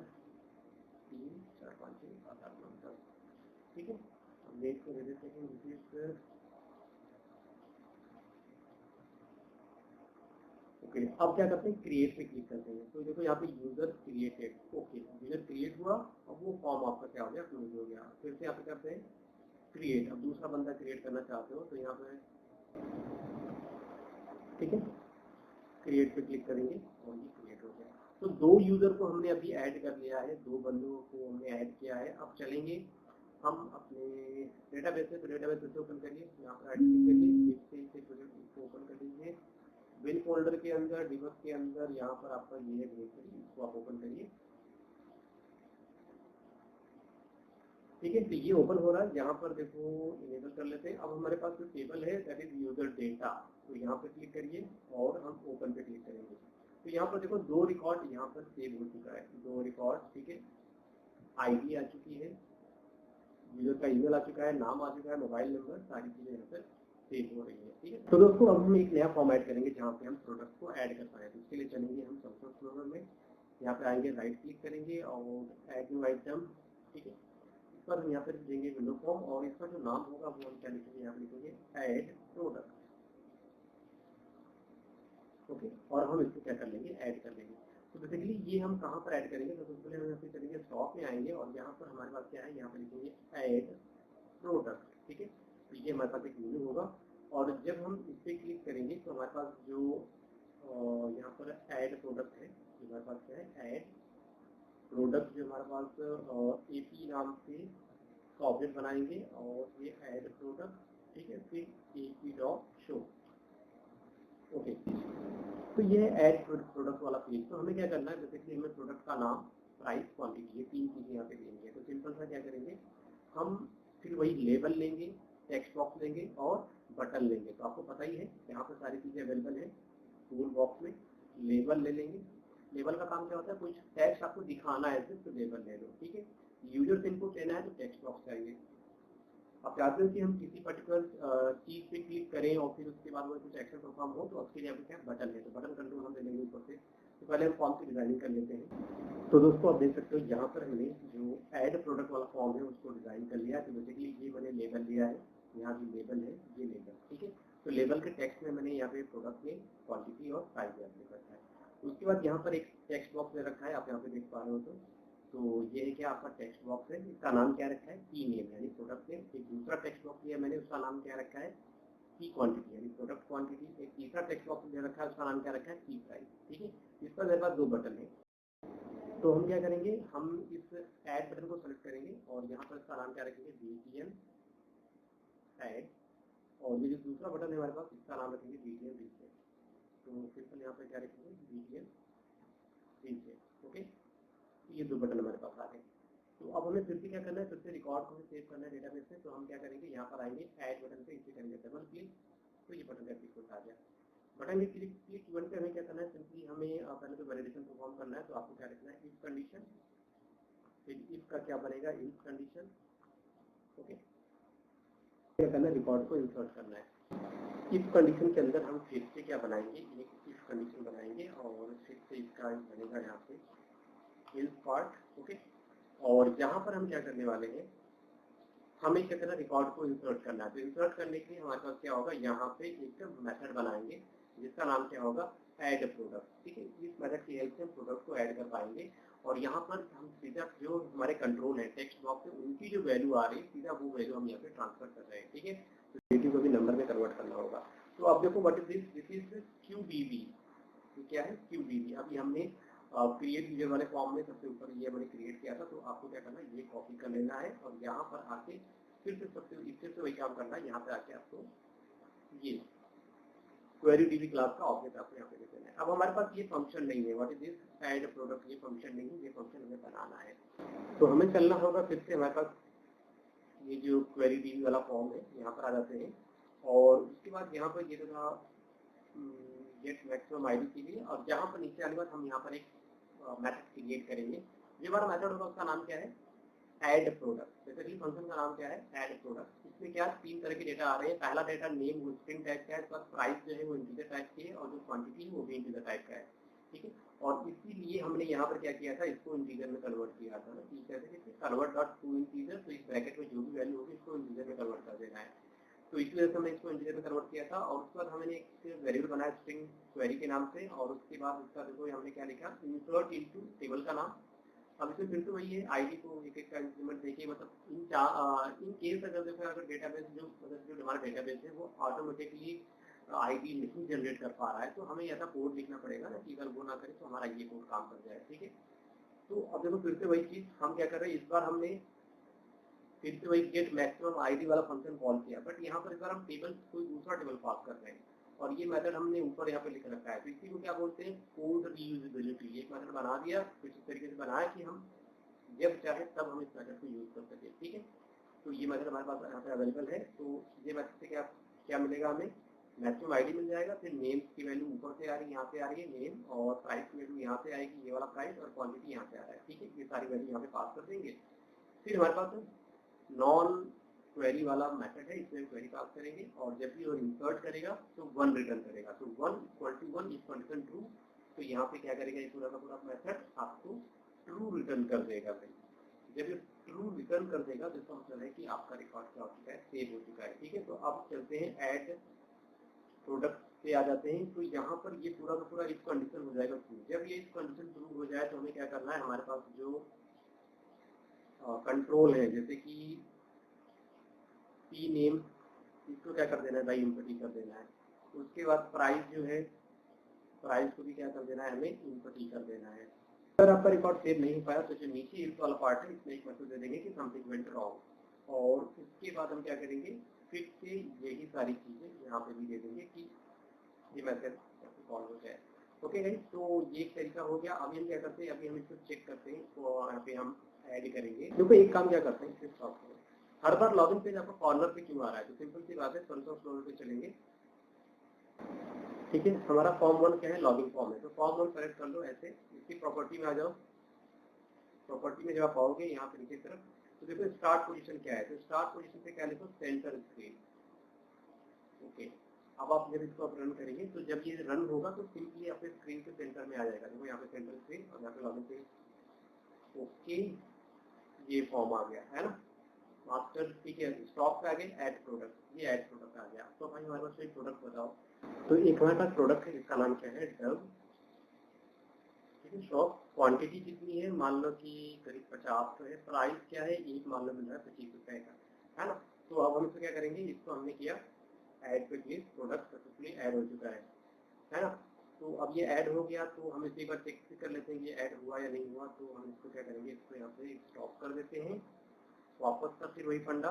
3 4 5 6 7 8 9 10। ठीक है, हम डेट को दे देते हैं दिस इज ओके। अब क्या करते हैं क्रिएट पे क्लिक करते हैं। तो देखो यहाँ पे user created, okay user create हुआ। अब वो फॉर्म आपका क्या हो गया, क्लोज हो गया। फिर से यहाँ पे करते हैं क्रिएट, अब दूसरा बंदा क्रिएट करना चाहते हो तो यहाँ पे ठीक है क्रिएट पे क्लिक करेंगे और ये क्रिएट हो गया। तो 2 यूजर को हमने अभी ऐड कर लिया है, 2 बंदों को हमने ऐड किया है। अब चलेंगे हम अपने डेटाबेस से, तो डेटाबेस से ओपन करिए, यहाँ पर ऐड क्लिक करिए, इसको ओपन कर लीजिए। बिल फोल्डर के अंदर डिबग के अंदर यहाँ पर आपका ये है डायरेक्टरी, इसको आप ओपन करिए। ठीक है, तो ये ओपन हो रहा है। यहाँ पर देखो इनेबल कर लेते हैं। अब हमारे पास जो टेबल है दैट इज यूजर डेटा, तो यहाँ पर क्लिक करिए और हम ओपन पे क्लिक करेंगे। तो यहाँ पर देखो 2 रिकॉर्ड यहाँ पर सेव हो चुका है, 2 रिकॉर्ड। ठीक है, आईडी आ चुकी है, यूजर का ईमेल आ चुका है, नाम आ चुका है, मोबाइल नंबर, सारी चीजें यहाँ पर सेव हो रही है। ठीक है, तो दोस्तों अब हम एक नया फॉर्म ऐड करेंगे जहाँ पे हम प्रोडक्ट को ऐड कर पाए। तो इसके लिए चलेंगे हम संपर्क एक्सप्लोरर में, यहाँ पे आएंगे, राइट क्लिक करेंगे और ऐड न्यू आइटम। ठीक है, इस पर हम यहाँ पर देंगे विंडो फॉर्म और इसका जो नाम होगा वो हम क्या लिखेंगे, यहाँ पर लिखेंगे ऐड प्रोडक्ट। ओके, और हम इसको क्या कर लेंगे, ऐड कर लेंगे। तो बेसिकली ये हम कहाँ पर ऐड करेंगे, तो सबसे पहले हम यहाँ पे चलेंगे शॉप में आएंगे और यहाँ पर हमारे पास क्या है, यहाँ पर लिखेंगे ऐड प्रोडक्ट। ठीक है, तो ये हमारे पास एक मेन्यू होगा और जब हम इस पर क्लिक करेंगे तो हमारे पास जो यहाँ पर ऐड प्रोडक्ट है, हमारे पास क्या है ऐड प्रोडक्ट, जो हमारे पास एपी नाम से ऑब्जेक्ट बनाएंगे और ये ऐड प्रोडक्ट। ठीक है, फिर एपी डॉट शो। ओके, तो ये ऐड प्रोडक्ट वाला पेज। तो हमें क्या करना है, बेसिकली हमें प्रोडक्ट का नाम, प्राइस, क्वांटिटी, ये 3 चीजें यहाँ पे देंगे। तो सिंपल सा क्या करेंगे हम, फिर वही लेबल लेंगे, टेक्स्ट बॉक्स लेंगे और बटन लेंगे। तो आपको पता ही है यहाँ पर सारी चीजें अवेलेबल है टूल बॉक्स में। लेबल ले लेंगे, लेबल का काम क्या होता है, कुछ टेक्स्ट आपको दिखाना है सिर्फ, तो लेबल ले लो। ठीक है, यूजर इनपुट लेना है तो टेक्स्ट बॉक्स चाहिए। आप चाहते हो कि हम किसी पर्टिकुलर चीज पे क्लिक करें और फिर उसके बाद वो कुछ एक्शन परफॉर्म हो, तो उसके लिए यहाँ पे क्या बटन है, तो बटन कंट्रोल हम ले लेंगे ऊपर से। तो पहले हम फॉर्म की डिजाइनिंग कर लेते हैं। तो दोस्तों आप देख सकते हो यहाँ पर हमने जो ऐड प्रोडक्ट वाला फॉर्म है उसको डिजाइन कर लिया है। तो बेसिकली ये मैंने लेबल लिया है, यहाँ भी लेबल है, ये लेबल। ठीक है, तो लेबल के टेक्स्ट में मैंने यहाँ पे प्रोडक्ट में क्वांटिटी और प्राइस लिख रखा है। उसके बाद यहाँ पर एक टेक्स्ट बॉक्स ले रखा है, आप यहाँ पे देख पा रहे हो। तो ये है क्या आपका टेक्स्ट बॉक्स है, इसका नाम क्या रखा है, की नेम यानी प्रोडक्ट नेम। एक दूसरा टेक्स्ट बॉक्स लिया मैंने, उसका नाम क्या रखा है, की क्वांटिटी यानी प्रोडक्ट क्वांटिटी। एक तीसरा टेक्स्ट बॉक्स ले रखा है, उसका नाम क्या रखा है, की प्राइस। ठीक है, इस पर मेरे पास 2 बटन है। तो हम क्या करेंगे, हम इस ऐड बटन को सेलेक्ट करेंगे और यहाँ पर इसका नाम क्या रखेंगे, बीटीएम ऐड। और ये जो दूसरा बटन है हमारे पास, इसका नाम रखेंगे बीटीएम रीसेट। तो सिंपल यहाँ पर क्या रखेंगे, बीटीएम रीसेट। ओके, ये 2 बटन हमारे पास आ गए। तो अब हमें फिर से क्या करना है, फिर से रिकॉर्ड को सेव करना है डेटाबेस में। तो हम क्या करेंगे, यहाँ पर आएंगे ऐड बटन पे, इसे करेंगे डबल क्लिक, तो ये बटन का क्लिक आ गया। बटन के क्लिक इवेंट पे हमें क्या करना है, सिंपली हमें पहले तो वैलिडेशन परफॉर्म करना है। तो आपको क्या रखना है, इफ कंडीशन, फिर इफ का क्या बनेगा, इफ कंडीशन। ओके, क्या करना है, रिकॉर्ड को इंसर्ट करना है। इफ कंडीशन के अंदर हम फिर से क्या बनाएंगे, एक इफ कंडीशन बनाएंगे और फिर से इसका बनेगा यहाँ पे हेल्थ पार्ट। ओके, और यहाँ पर हम क्या करने वाले हैं, हमें क्या करना, रिकॉर्ड को इंसर्ट करना है। तो इंसर्ट करने के लिए हमारे पास क्या होगा, यहाँ पे एक मेथड बनाएंगे जिसका नाम क्या होगा, ऐड प्रोडक्ट। ठीक है, इस मेथड की हेल्प से हम प्रोडक्ट को ऐड कर पाएंगे और यहाँ पर हम सीधा जो हमारे कंट्रोल है टेक्स्ट बॉक्स में, उनकी जो वैल्यू आ रही है सीधा वो वैल्यू हम यहाँ पे ट्रांसफर कर रहे हैं। ठीक है, तो डेटा को भी नंबर में कन्वर्ट करना होगा। तो अब देखो what is this, this is QDB। क्या है QDB। अभी हमने क्रिएट यूजर वाले फॉर्म में सबसे ऊपर ये मैंने क्रिएट किया था, तो आपको क्या करना है, ये कॉपी कर लेना है और यहाँ पर आके फिर से वही काम करना है। यहाँ पे आके आपको ये क्वेरी DB क्लास का ऑब्जेक्ट आपको यहाँ पे दे देना है। अब हमारे पास ये फंक्शन नहीं है, what is this, add product, ये फंक्शन नहीं है, ये फंक्शन हमें बनाना है। तो हमें चलना होगा फिर से हमारे पास ये जो क्वेरी DB वाला फॉर्म है, यहाँ पर आ जाते हैं और उसके बाद यहाँ पर ये था गेट मैक्सिमम ID के लिए, और जहाँ पर नीचे आने के बाद हम यहाँ पर एक मेथड क्रिएट करेंगे। ये हमारा मेथड होगा, उसका नाम क्या है, ऐड प्रोडक्ट। बेसिकली फंक्शन का नाम क्या है, ऐड प्रोडक्ट। इसमें क्या 3 तरह के डेटा आ रहे हैं। पहला डेटा नेम वो स्ट्रिंग टाइप का है, प्लस प्राइस जो है वो इंटीजर टाइप की है और जो क्वांटिटी है वो भी इंटीजर टाइप का है। ठीक है, और इसीलिए हमने यहाँ पर क्या किया था, इसको इंटीजर में कन्वर्ट किया था ना, कि कैसे कन्वर्ट डॉट टू इंटीजर, तो इस ब्रैकेट में जो भी वैल्यू होगी इसको इंटीजर में कन्वर्ट कर देना है। तो इस वजह से हमने इसको इंटीजर में कन्वर्ट किया था और उसके बाद हमने एक वेरिएबल बनाया स्ट्रिंग क्वेरी के नाम से, और उसके बाद उसका देखो हमने क्या लिखा, इंसर्ट इनटू टेबल का नाम। अब इसमें फिर से वही है, आईडी को एक एक का इंक्रीमेंट देखिए, मतलब इन केस अगर देखो, अगर डेटाबेस जो मतलब जो हमारा डेटाबेस है वो ऑटोमेटिकली आईडी नहीं जनरेट कर पा रहा है, तो हमें ऐसा कोड लिखना पड़ेगा ना कि अगर वो ना करे तो हमारा ये कोड काम कर जाए। ठीक है, तो अब देखो फिर से वही चीज हम क्या कर रहे हैं, इस बार हमने फिर से वही गेट मैक्सिमम ID वाला फंक्शन कॉल किया, बट यहाँ पर इस बार हम टेबल कोई दूसरा टेबल पास कर रहे हैं और ये मेथड हमने ऊपर यहाँ पे लिख रखा है। तो इसी को क्या बोलते हैं, कोड रीयूजेबिलिटी। एक मेथड बना दिया, कुछ इस तरीके से बनाया कि हम जब चाहे तब हम इस मेथड को यूज कर सके। ठीक है, तो ये मेथड हमारे पास यहाँ पे अवेलेबल है। तो ये मेथड से क्या क्या मिलेगा, हमें मैक्सिमम ID मिल जाएगा, फिर नेम्स की वैल्यू ऊपर से आ रही है, यहाँ पे आ रही है नेम, और प्राइस की वैल्यू यहाँ से आएगी, ये वाला प्राइस, और क्वांटिटी यहाँ से आ रहा है। ठीक है, ये सारी वैल्यू यहाँ पे पास कर देंगे। फिर हमारे पास नॉन क्वेरी वाला मेथड है, इसमें क्वेरी पास करेंगे और जब भी वो इंसर्ट करेगा तो 1 रिटर्न करेगा। तो 1 equal to 1 is condition true, तो यहाँ पे क्या करेगा, ये पूरा का पूरा मेथड आपको ट्रू रिटर्न कर देगा। भाई जब ये ट्रू रिटर्न कर देगा तो इसका मतलब है कि आपका रिकॉर्ड क्या हो चुका है, सेव हो चुका है। ठीक है, तो अब चलते हैं ऐड प्रोडक्ट पे आ जाते हैं। तो यहाँ पर ये पूरा का पूरा इस कंडीशन हो जाएगा ट्रू। जब ये इस कंडीशन ट्रू हो जाए तो हमें क्या करना है, हमारे पास जो कंट्रोल है, जैसे कि पी नेम, इसको क्या कर देना है भाई, इनपुटी कर देना है। उसके बाद प्राइस जो है, प्राइस को भी क्या कर देना है, हमें इनपुटी कर देना है। अगर आपका रिकॉर्ड सेव नहीं हो पाया तो जो नीचे इफ वाला पार्ट है इसमें एक मैसेज दे देंगे कि समथिंग वेंट रॉन्ग, और उसके बाद हम क्या करेंगे, फिर से यही सारी चीजें यहाँ पे भी दे देंगे कि ये मैसेज कॉल हो जाए। ओके गाइस, तो ये एक तरीका हो गया। अभी हम क्या करते हैं, अभी हम इसको चेक करते हैं, तो यहाँ पे हम ऐड करेंगे। देखो एक काम क्या करते हैं, सिर्फ स्टॉप करें, हर बार लॉगिन पेज आपको कॉर्नर पे क्यों आ रहा है, तो सिंपल सी बात है, सोल्यूशन एक्सप्लोरर पे चलेंगे। ठीक है, हमारा फॉर्म 1 क्या है, लॉगिन फॉर्म है, तो फॉर्म 1 सेलेक्ट कर लो ऐसे, इसकी प्रॉपर्टी में आ जाओ। प्रॉपर्टी में जब आप आओगे यहाँ पे नीचे तरफ, तो देखो स्टार्ट पोजीशन क्या है, तो स्टार्ट पोजीशन पे क्या लिखो, सेंटर स्क्रीन। ओके, अब आप जब इसको रन करेंगे तो जब ये रन होगा तो सिंपली अपने स्क्रीन के सेंटर में आ जाएगा। देखो यहाँ पे सेंटर स्क्रीन और यहाँ पे लॉगिन पेज। ओके, ये फॉर्म आ गया है ना, मास्टर। ठीक है, स्टॉक पे आ गए, ऐड प्रोडक्ट, ये ऐड प्रोडक्ट आ गया। तो भाई हमारे पास एक प्रोडक्ट बताओ, तो एक हमारे पास प्रोडक्ट है जिसका नाम क्या है, डव। ठीक है, शॉप क्वांटिटी कितनी है, मान लो कि करीब 50 तो है, प्राइस क्या है, एक मान लो मिल रहा है 25 रुपए का, है ना। तो अब हम इसको क्या करेंगे, इसको हमने किया ऐड पे क्लिक, प्रोडक्ट सक्सेसफुली ऐड हो चुका है ना। तो अब ये ऐड हो गया, तो हम इसी बार चेक कर लेते हैं ये ऐड हुआ या नहीं हुआ। तो हम इसको क्या करेंगे, इसको यहाँ पे स्टॉप कर देते हैं। वापस का फिर वही फंडा,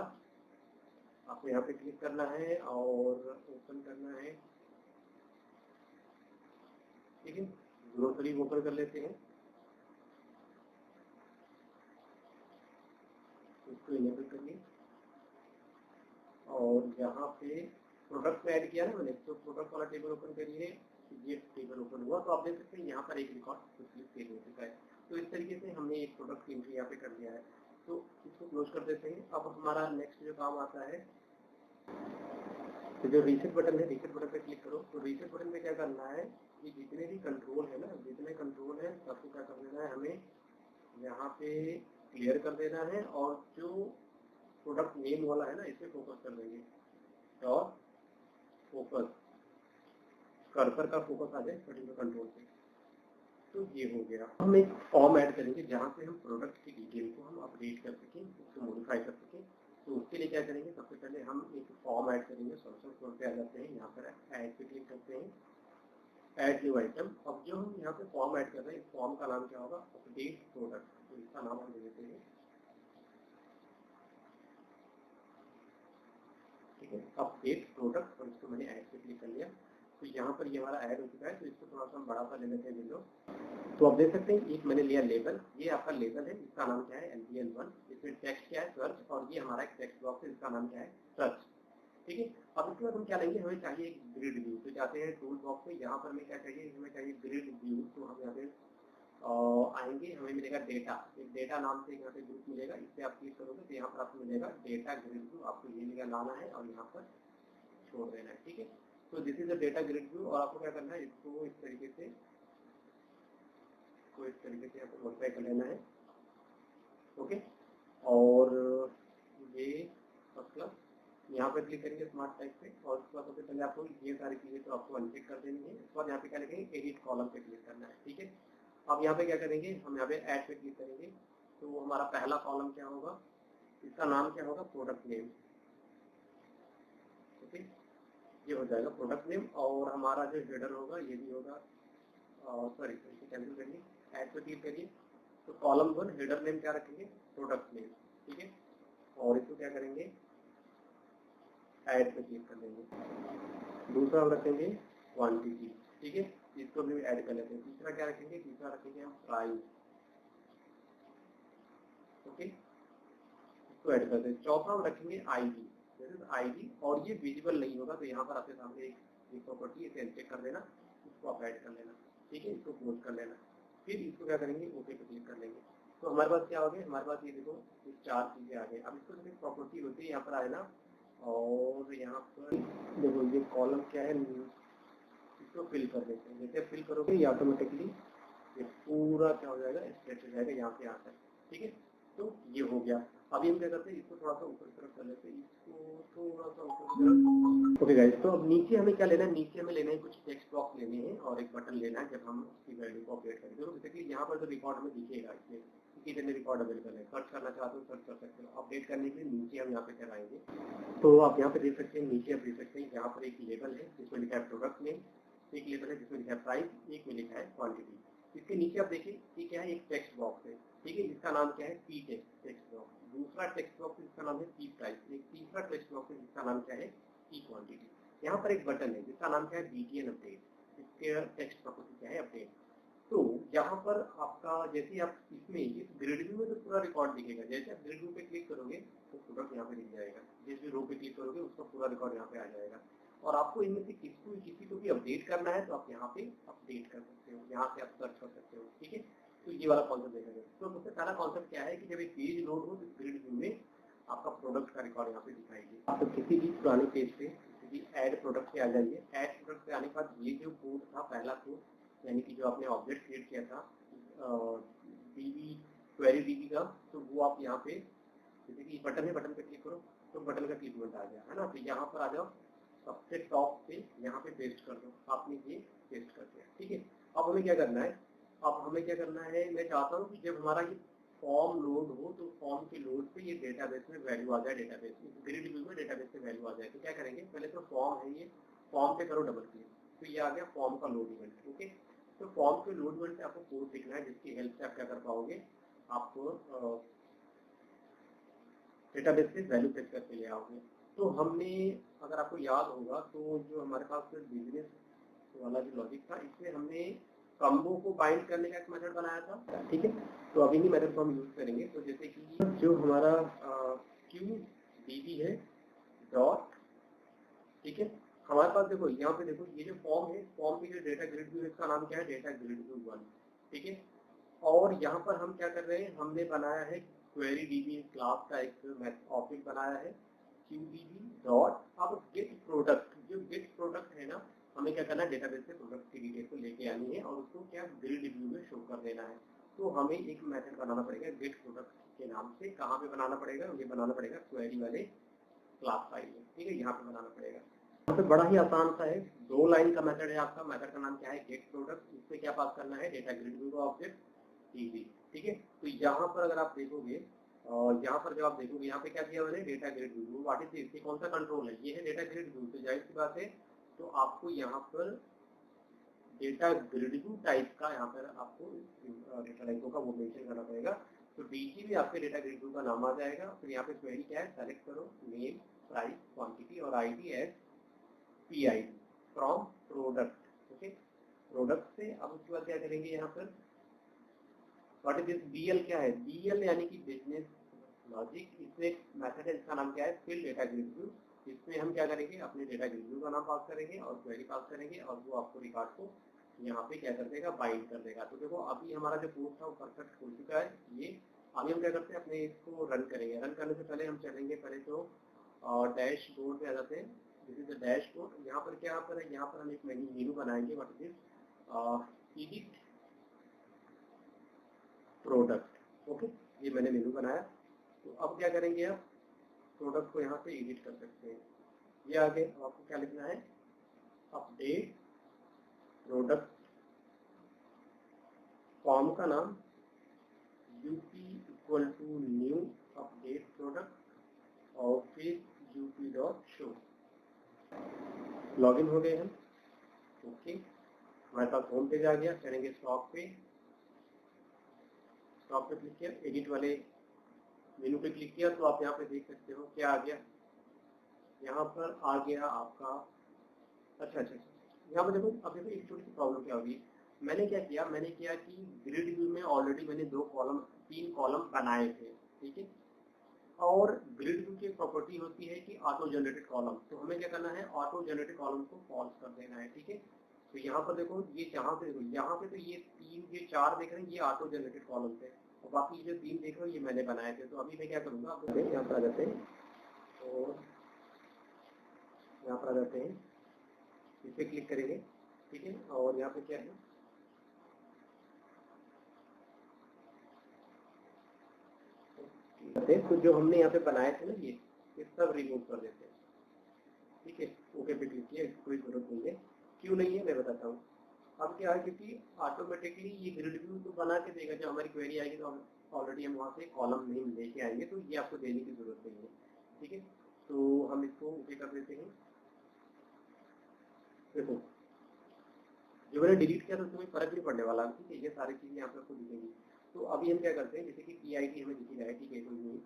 आपको यहाँ पे क्लिक करना है और ओपन करना है। ठीक है, ग्रोसरी ओपन कर लेते हैं, इसको इनेबल करिए और यहाँ पे प्रोडक्ट में ऐड किया ना मैंने, तो प्रोडक्ट वाला टेबल ओपन करिए। ये टेबल ओपन हुआ, तो आप देख सकते हैं यहाँ पर एक रिकॉर्ड सेव हो चुका है। तो इस तरीके से हमने एक प्रोडक्ट की एंट्री यहाँ पे कर दिया है। तो इसको क्लोज कर देते हैं। अब हमारा नेक्स्ट जो काम आता है, तो जो रीसेट बटन है, रीसेट बटन पे क्लिक करो। तो रीसेट बटन पे क्या करना है, ये जितने भी कंट्रोल है ना, जितने कंट्रोल है सबको क्या कर देना है, हमें यहाँ पे क्लियर कर देना है और जो प्रोडक्ट नेम वाला है ना इसे फोकस कर देंगे और फोकस कर्सर का फोकस आ जाए पर्टिकुलर कंट्रोल से। तो ये हो गया। हम एक फॉर्म ऐड करेंगे जहाँ पे हम प्रोडक्ट की डिटेल को हम अपडेट कर सकें, उसको मॉडिफाई कर सकें। तो उसके लिए क्या करेंगे, सबसे पहले हम एक फॉर्म ऐड करेंगे। सॉल्यूशन फ्लोर पे आ जाते हैं, यहाँ पर ऐड पे क्लिक करते हैं, ऐड न्यू आइटम। अब जो हम यहाँ पे फॉर्म ऐड कर रहे हैं, इस फॉर्म का नाम क्या होगा, अपडेट प्रोडक्ट। तो इसका नाम हम दे देते हैं, ठीक है, अपडेट प्रोडक्ट। और इसको मैंने ऐड पे क्लिक कर लिया। तो यहाँ पर ये हमारा ऐड हो चुका है। तो इसको थोड़ा सा हम बड़ा सा ले लेते हैं विंडो। तो आप देख सकते हैं, एक मैंने लिया लेबल। ये आपका लेबल है, इसका नाम क्या है, LBN1। इसमें टेक्स्ट क्या है, सर्च। और ये हमारा एक टेक्स्ट बॉक्स है, इसका नाम क्या है, सर्च। ठीक है। अब इसके बाद हम क्या लेंगे, हमें चाहिए एक ग्रिड व्यू। तो जाते हैं टूल बॉक्स में, यहाँ पर हमें क्या चाहिए, हमें चाहिए ग्रिड व्यू। तो हम यहाँ पे आएंगे, हमें मिलेगा डेटा। एक डेटा नाम से यहाँ पे ग्रुप मिलेगा, इस पे आप क्लिक करोगे तो यहाँ पर आपको मिलेगा डेटा ग्रिड व्यू। आपको ये जगह लाना है और यहाँ पर छोड़ देना है, ठीक है। तो this is the data grid view. और आपको क्या करना है, इसको इस तरीके से यहाँ पर मॉडिफाई कर लेना है, ओके। और ये मतलब यहाँ पर क्लिक करेंगे स्मार्ट टाइप पे। और उसके बाद सबसे पहले आपको ये सारी चीजें तो आपको अनचेक कर देनी है। उसके बाद यहाँ पे क्या लिखेंगे, एडिट कॉलम पे क्लिक करना है, ठीक है। अब यहाँ पे क्या करेंगे, हम यहाँ पे ऐड पे क्लिक करेंगे। तो हमारा पहला कॉलम क्या होगा, इसका नाम क्या होगा, प्रोडक्ट नेम, ओके। ये हो जाएगा प्रोडक्ट नेम। और हमारा जो हेडर होगा ये भी होगा, सॉरी इसे कैंसिल करिए, ऐड पे क्लिक करिए। तो कॉलम 1 हेडर नेम क्या रखेंगे, प्रोडक्ट नेम, ठीक है। और इसको क्या करेंगे, ऐड पे क्लिक कर देंगे। दूसरा हम रखेंगे क्वांटिटी, ठीक है, इसको भी ऐड कर लेते हैं। तीसरा क्या रखेंगे, तीसरा रखेंगे हम प्राइस, ओके, इसको ऐड करते हैं। चौथा हम रखेंगे आईडी, आईडी। और ये विजिबल नहीं होगा, तो यहाँ पर आपके सामने एक प्रॉपर्टी इसे अनचेक कर देना, इसको आप ऐड कर लेना, ठीक है, इसको क्लोज कर लेना। फिर इसको क्या करेंगे, ओके पे क्लिक कर लेंगे। तो हमारे पास क्या हो गया, हमारे पास ये देखो ये 4 चीजें आ गई। अब इसको जो प्रॉपर्टी होती है यहाँ पर आए ना, और यहाँ पर देखो ये कॉलम क्या है, इसको फिल कर देते हैं। जैसे फिल करोगे ये ऑटोमेटिकली ये पूरा क्या हो जाएगा, स्ट्रेच हो जाएगा यहाँ से यहाँ तक, ठीक है। तो ये हो गया। अभी हम क्या करते हैं, इसको थोड़ा सा ऊपर की तरफ कर लेते हैं, इसको थोड़ा सा ऊपर की तरफ, ओके गाइस। तो अब नीचे हमें क्या लेना है, नीचे हमें लेना है कुछ टेक्स्ट बॉक्स लेने हैं और एक बटन लेना है जब हम उसकी वैल्यू को अपडेट करेंगे। तो बेसिकली यहाँ पर जो रिकॉर्ड हमें दिखेगा, इसमें कितने रिकॉर्ड अवेलेबल है, सर्च करना चाहते हो सर्च कर सकते हो। अपडेट करने के लिए नीचे हम यहाँ पे कराएंगे। तो आप यहाँ पे देख सकते हैं, नीचे आप देख सकते हैं यहाँ पर एक लेबल है जिसमें लिखा है प्रोडक्ट नेम, एक लेबल है जिसमें लिखा है प्राइस, एक में लिखा है क्वांटिटी। इसके नीचे आप देखिए ये क्या है, एक टेक्स्ट बॉक्स है, ठीक है, इसका नाम क्या है, पी टेक्स्ट बॉक्स। दूसरा टेक्स्ट बॉक्स जिसका नाम है पी प्राइस। एक तीसरा टेक्स्ट बॉक्स है जिसका नाम क्या है, पी क्वांटिटी। यहाँ पर एक बटन है जिसका नाम क्या है, बीटीएन अपडेट। इसके टेक्स्ट प्रॉपर्टी क्या है, अपडेट। तो यहाँ पर आपका जैसे आप इसमें इस ग्रिड व्यू में तो पूरा रिकॉर्ड दिखेगा। जैसे आप ग्रिड व्यू पे क्लिक करोगे तो प्रोडक्ट यहाँ पे दिख जाएगा, जिस भी रो पे क्लिक करोगे उसका पूरा रिकॉर्ड यहाँ पे आ जाएगा। और आपको इनमें से किसी को भी अपडेट करना है तो आप यहाँ पे अपडेट कर सकते हो, यहाँ से आप सर्च कर सकते हो, ठीक है। तो ये वाला कॉन्सेप्ट देखा जाए। तो सबसे पहला कॉन्सेप्ट क्या है कि जब एक पेज लोड हो तो ग्रिड व्यू में आपका प्रोडक्ट का रिकॉर्ड यहाँ पे दिखाएगी। आप किसी भी पुराने पेज पे किसी भी ऐड प्रोडक्ट पे आ जाइए। ऐड प्रोडक्ट पे आने के बाद ये जो कोड था, पहला कोड यानी कि जो आपने ऑब्जेक्ट क्रिएट किया था डीबी क्वेरी डीबी का, तो वो आप यहाँ पे जैसे कि बटन है, बटन पे क्लिक करो तो बटन का ट्रीटमेंट आ गया है ना। तो यहाँ पर आ जाओ, सबसे टॉप पे यहाँ पे पेस्ट कर दो। आपने ये पेस्ट कर दिया, ठीक है। अब हमें क्या करना है, मैं चाहता हूँ कि जब हमारा ये फॉर्म लोड हो तो फॉर्म के लोड पे ये डेटाबेस में वैल्यू आ जाए, डेटाबेस में ग्रिड व्यू में डेटाबेस में वैल्यू आ जाए। तो क्या करेंगे, पहले तो फॉर्म है, ये फॉर्म पे करो डबल क्लिक, तो ये आ गया फॉर्म का लोड इवेंट, ओके। तो फॉर्म के लोड इवेंट पे आपको कोड लिखना है जिसकी हेल्प से आप क्या कर पाओगे, आपको डेटाबेस से वैल्यू फेच करके ले आओगे। तो हमने, अगर आपको याद होगा तो जो हमारे पास बिजनेस वाला जो लॉजिक था, इसमें हमने कॉम्बो को बाइंड करने का एक मेथड बनाया था, ठीक है। तो अभी भी मेथड को हम यूज करेंगे। तो जैसे कि जो हमारा क्यू डीबी है डॉट, ठीक है, हमारे पास देखो यहाँ पे देखो ये जो फॉर्म है, फॉर्म की जो डेटा ग्रिड व्यू, इसका नाम क्या है, डेटा ग्रिड व्यू 1, ठीक है। और यहाँ पर हम क्या कर रहे हैं, हमने बनाया है क्वेरी डीबी क्लास का एक ऑब्जेक्ट बनाया है QDB डॉट। अब गेट प्रोडक्ट, जो गेट प्रोडक्ट है ना, हमें क्या करना है, डेटाबेस से प्रोडक्ट की डिटेल को लेके आनी है और उसको क्या ग्रिड व्यू में शो कर देना है। तो हमें एक मेथड बनाना पड़ेगा गेट प्रोडक्ट के नाम से। कहाँ पे बनाना पड़ेगा? ये बनाना पड़ेगा क्वेरी वाले क्लास फाइल में, ठीक है, यहाँ पे बनाना पड़ेगा। यहाँ पे बड़ा ही आसान सा है, 2 लाइन का मेथड है आपका। मेथड का नाम क्या है? Get product. इसमें क्या पास करना है? डेटा ग्रिड व्यू का ऑब्जेक्ट ईजी, ठीक है। तो यहाँ पर अगर आप देखोगे और यहाँ पर जब आप देखोगे यहाँ पे क्या दिया मैंने? Data grid view. What is this? ये कौन सा कंट्रोल है? ये है डेटा ग्रिड व्यू। तो जाहिर सी बात है तो आपको यहाँ पर डेटा ग्रिड व्यू टाइप का यहाँ पर आपको डेटा टाइप का वो मेंशन करना पड़ेगा। तो डीटी भी आपके डेटा ग्रिड व्यू का नाम आ जाएगा। फिर यहाँ पे क्वेरी क्या है? सेलेक्ट करो नेम, प्राइस, क्वांटिटी और ID as PID from product. Okay, product से अब उसके बाद क्या करेंगे यहाँ पर? What is this? बीएल क्या है? बीएल यानी कि बिजनेस लॉजिक। इसमें एक मेथड है जिसका नाम क्या है? Fill data grid view. इसमें हम क्या करेंगे? अपने डेटा ग्रिड व्यू का नाम पास करेंगे और क्वेरी पास करेंगे और वो आपको रिकॉर्ड को यहाँ पे क्या कर देगा? बाइंड कर देगा। तो देखो अभी हमारा जो कोड था वो परफेक्ट हो चुका है। ये अभी हम क्या करते हैं? अपने इसको रन करेंगे। रन करने से पहले हम चलेंगे पहले तो डैशबोर्ड पे आ जाते हैं। This is the dashboard. यहाँ पर क्या पर है? यहाँ पर हम एक मेन्यू बनाएंगे। What is this? Edit product. Okay, ये मैंने मेनू बनाया। तो अब क्या करेंगे? आप प्रोडक्ट को यहाँ से एडिट कर सकते हैं। ये आगे आपको क्या लिखना है? अपडेट प्रोडक्ट, फॉर्म का नाम UP equal to new update product और फिर यूपी डॉट शो। लॉगिन हो गए हम। ओके, हमारे पास होम पेज आ गया। चलेंगे स्टॉक पे। स्टॉक पे क्लिक किया, एडिट वाले मेनू पे क्लिक किया तो आप यहाँ पे देख सकते हो क्या आ गया? यहाँ पर आ गया आपका अच्छा, यहाँ पर देखो। अब देखो एक छोटी सी प्रॉब्लम क्या होगी। मैंने क्या किया? मैंने किया कि ग्रिड व्यू में ऑलरेडी मैंने 3 कॉलम बनाए थे, ठीक है। और ग्रिड व्यू की एक प्रॉपर्टी होती है कि ऑटो जनरेटेड कॉलम। तो हमें क्या करना है? ऑटो जनरेटेड कॉलम को फॉल्स कर देना है, ठीक है। तो यहाँ पर देखो, ये जहाँ पे देखो, यहाँ पे तो ये 4 देख रहे हैं, ये ऑटो जनरेटेड कॉलम थे और बाकी जो 3 देख रहे हो ये मैंने बनाए थे। तो अभी मैं क्या करूँगा? यहाँ पर आ जाते हैं और यहाँ पर आ जाते हैं, इस पर क्लिक करेंगे, ठीक है। और यहाँ पे क्या है? तो जो हमने यहाँ पे बनाए थे ना, ये सब रिमूव कर देते हैं, ठीक है। ओके पे क्लिक किया, कोई जरूरत नहीं है। क्यों नहीं है मैं बताता हूँ। अब क्या है? क्योंकि ऑटोमेटिकली ये ग्रिड व्यू तो बना के देगा। जब हमारी क्वेरी आएगी तो ऑलरेडी हम वहाँ से कॉलम नेम लेके आएंगे, तो ये आपको देने की जरूरत नहीं है, ठीक है। तो हम इसको ओके कर देते हैं। देखो जो मैंने डिलीट किया था उसमें फर्क नहीं पड़ने वाला, ठीक है। ये सारी चीजें यहाँ पे आपको दिखेंगी। तो अभी हम क्या करते हैं? जैसे कि पीआईडी हमें दिखी रहा है, ठीक है, कोई नहीं।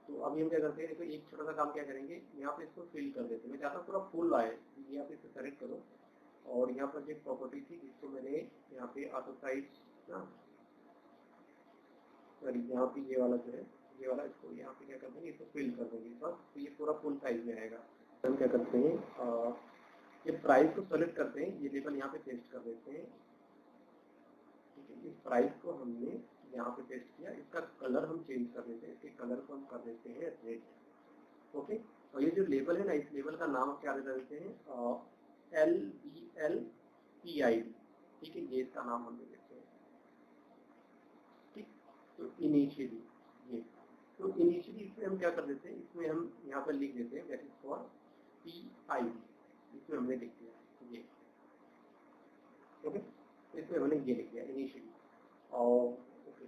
तो अभी हम क्या करते हैं? देखो एक छोटा सा काम क्या करेंगे, यहाँ पे इसको फिल कर देते हैं। मैं चाहता हूँ पूरा फुल आए, यहाँ पे इसको सेलेक्ट करो और यहाँ पर जो प्रॉपर्टी थी जिसको मैंने यहाँ पे ऑटो साइज ना, सॉरी यहाँ पे ये वाला जो है, ये वाला, इसको यहाँ पे क्या कर देंगे? इसको फिल कर देंगे बस। तो ये पूरा फुल साइज में आएगा। हम क्या करते हैं? ये प्राइस को सेलेक्ट करते हैं, ये लेबल यहाँ पे पेस्ट कर देते हैं, ठीक है। इस प्राइस को हमने यहाँ पे पेस्ट किया। इसका कलर हम चेंज कर देते हैं, इसके कलर को हम कर देते हैं रेड, ओके। और ये जो लेबल है ना, इस लेबल का नाम क्या दे देते हैं? LBLPID, ठीक है, ये इसका नाम हम दे देते हैं, ठीक। तो इनिशियली ये, तो इनिशियली इसमें हम क्या कर देते हैं? इसमें हम यहाँ पर लिख देते हैं दैट इज फॉर PID। इसमें हमने लिख दिया ये, ओके। तो इसमें हमने ये लिख दिया इनिशियली। और ओके,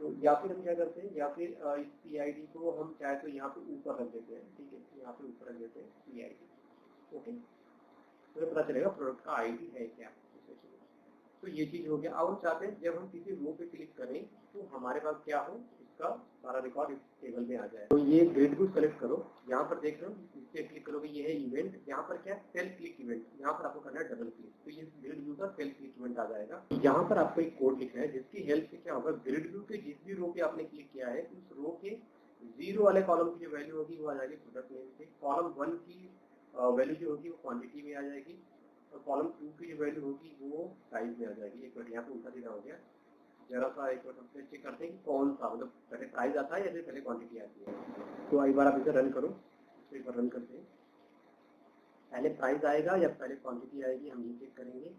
तो या फिर हम क्या करते हैं? या फिर इस PID को हम चाहे तो यहाँ पे ऊपर रख देते हैं, ठीक है। यहाँ पे ऊपर रख देते हैं PID, ओके। तो पता चलेगा प्रोडक्ट का आईडी है क्या। तो ये चीज हो गया। अब हम चाहते हैं जब हम किसी रो पे क्लिक करें तो हमारे पास क्या हो? इसका सारा रिकॉर्ड इस टेबल में आ जाए। तो ये ग्रिड को सेलेक्ट करो, यहाँ पर देख रहे हो, इस पे क्लिक करोगे, ये है इवेंट। यहाँ पर क्या है? Self click event. यहाँ पर आपको करना है डबल क्लिक, तो ये ग्रिड व्यू का सेल्फ क्लिक इवेंट आ जाएगा। यहाँ पर आपको एक कोड लिखना है जिसकी हेल्प से क्या होगा? ग्रिड व्यू के जिस भी रो पे आपने क्लिक किया है उस रो के 0 वाले कॉलम की जो वैल्यू होगी वो आ जाएगी प्रोडक्ट नेम से। कॉलम 1 की वैल्यू जो होगी वो क्वांटिटी में आ जाएगी और कॉलम 2 की जो वैल्यू होगी वो साइज में आ जाएगी। एक मिनट, यहाँ पे उल्टा सीधा हो गया, जरा सा एक मिनट हम चेक करते हैं कि कौन सा, मतलब पहले प्राइस आता है या फिर पहले क्वांटिटी आती है। तो एक बार आप इसे रन करो, इसको एक बार रन करते हैं। पहले प्राइस आएगा या पहले क्वांटिटी आएगी, हम ये चेक करेंगे।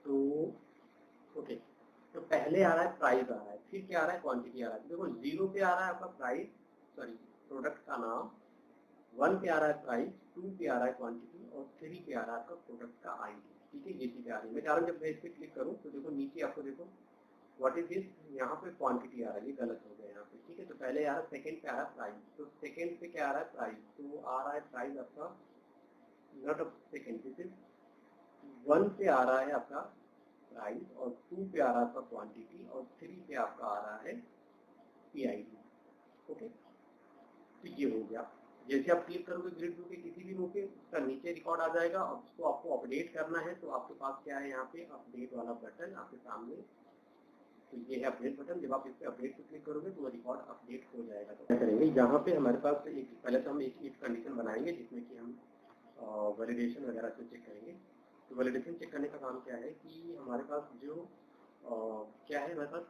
तो ओके, पहले आ रहा है प्राइस आ रहा है, फिर क्या आ रहा है क्वांटिटी आ रहा है। देखो 0 पे आ रहा है आपका प्राइस, सॉरी प्रोडक्ट का नाम, 1 पे आ रहा है प्राइस, 2 पे आ रहा है क्वांटिटी और 3 पे आ रहा है आपका प्रोडक्ट का आईडी। ठीक है, ये चीजें आ रही है। मैं चाह रहा हूँ जब मैं इस पे क्लिक करूँ तो देखो नीचे आपको देखो व्हाट इज दिस, यहाँ पे क्वांटिटी आ रहा है, ये गलत हो गया यहाँ पे। ठीक है, तो पहले आ रहा है, सेकंड पे आ रहा है प्राइस, तो सेकंड पे क्या आ रहा है प्राइस, तो आ रहा है प्राइस आपका not of second, this is 1 पे आ रहा है आपका प्राइस और 2 पे आ रहा है आपका क्वांटिटी और 3 पे आपका आ रहा है पीआईडी। ओके, तो ये हो गया। जैसे आप क्लिक करोगे ग्रिड व्यू के किसी भी रो पे, उसका नीचे रिकॉर्ड आ जाएगा और उसको आपको अपडेट करना है तो आपके पास क्या है, यहाँ पे अपडेट वाला बटन आपके सामने, तो ये है अपडेट बटन। जब आप इस पे अपडेट पे क्लिक करोगे तो वो रिकॉर्ड अपडेट हो जाएगा। तो क्या करेंगे, यहाँ पे हमारे पास एक, पहले तो हम एक इफ कंडीशन बनाएंगे जिसमें कि हम वैलिडेशन वगैरह से चेक करेंगे। तो वैलिडेशन चेक करने का काम क्या है कि हमारे पास जो क्या है, हमारे पास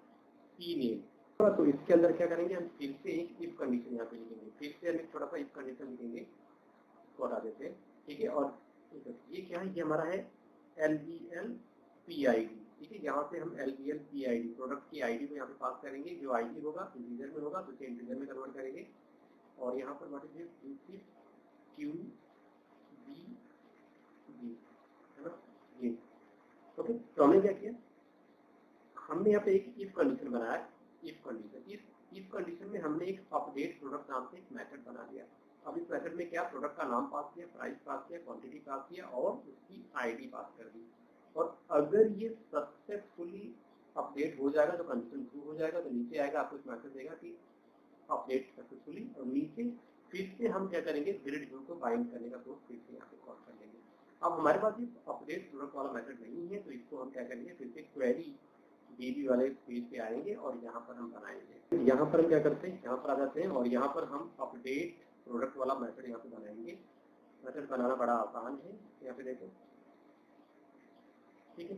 पी नेम, तो इसके अंदर क्या करेंगे, हम फिर से एक इफ कंडीशन यहाँ पे लिखेंगे, फिर से हम एक छोटा सा इफ कंडीशन लिखेंगे, इसको हटा देते हैं। ठीक है, और ये क्या है, ये हमारा है LBL PID। ठीक है, यहाँ पे हम LBL PID प्रोडक्ट की आईडी को यहाँ पे पास करेंगे, जो आईडी होगा इंटीजर में होगा तो उसे इंटीजर में कन्वर्ट करेंगे। और यहाँ पर व्हाट इज दिस QBG है ना, ये। ओके, तो हमने क्या किया, हमने यहाँ पे एक इफ कंडीशन बनाया। इफ कंडीशन, इफ कंडीशन में हमने एक अपडेट प्रोडक्ट नाम से एक मेथड बना दिया। अब इस मेथड में क्या, प्रोडक्ट का नाम पास किया, प्राइस पास किया, क्वांटिटी पास किया और उसकी आईडी पास कर दी। और अगर ये सक्सेसफुली अपडेट हो जाएगा तो कंडीशन ट्रू हो जाएगा, तो नीचे आएगा आपको एक मैसेज देगा कि अपडेट सक्सेसफुली, और नीचे फिर से हम क्या करेंगे, ग्रिड व्यू को बाइंड करने का कोड फिर से यहाँ पे कॉल कर लेंगे। अब हमारे पास ये अपडेट प्रोडक्ट वाला मेथड नहीं है तो इसको हम क्या करेंगे, फिर से क्वेरी DB वाले पेज पे आएंगे और यहाँ पर हम बनाएंगे। यहाँ पर हम क्या करते हैं, यहाँ पर आ जाते हैं और यहाँ पर हम अपडेट प्रोडक्ट वाला मेथड यहाँ पे बनाएंगे। मेथड बनाना बड़ा आसान है, यहाँ पे देखो। ठीक है,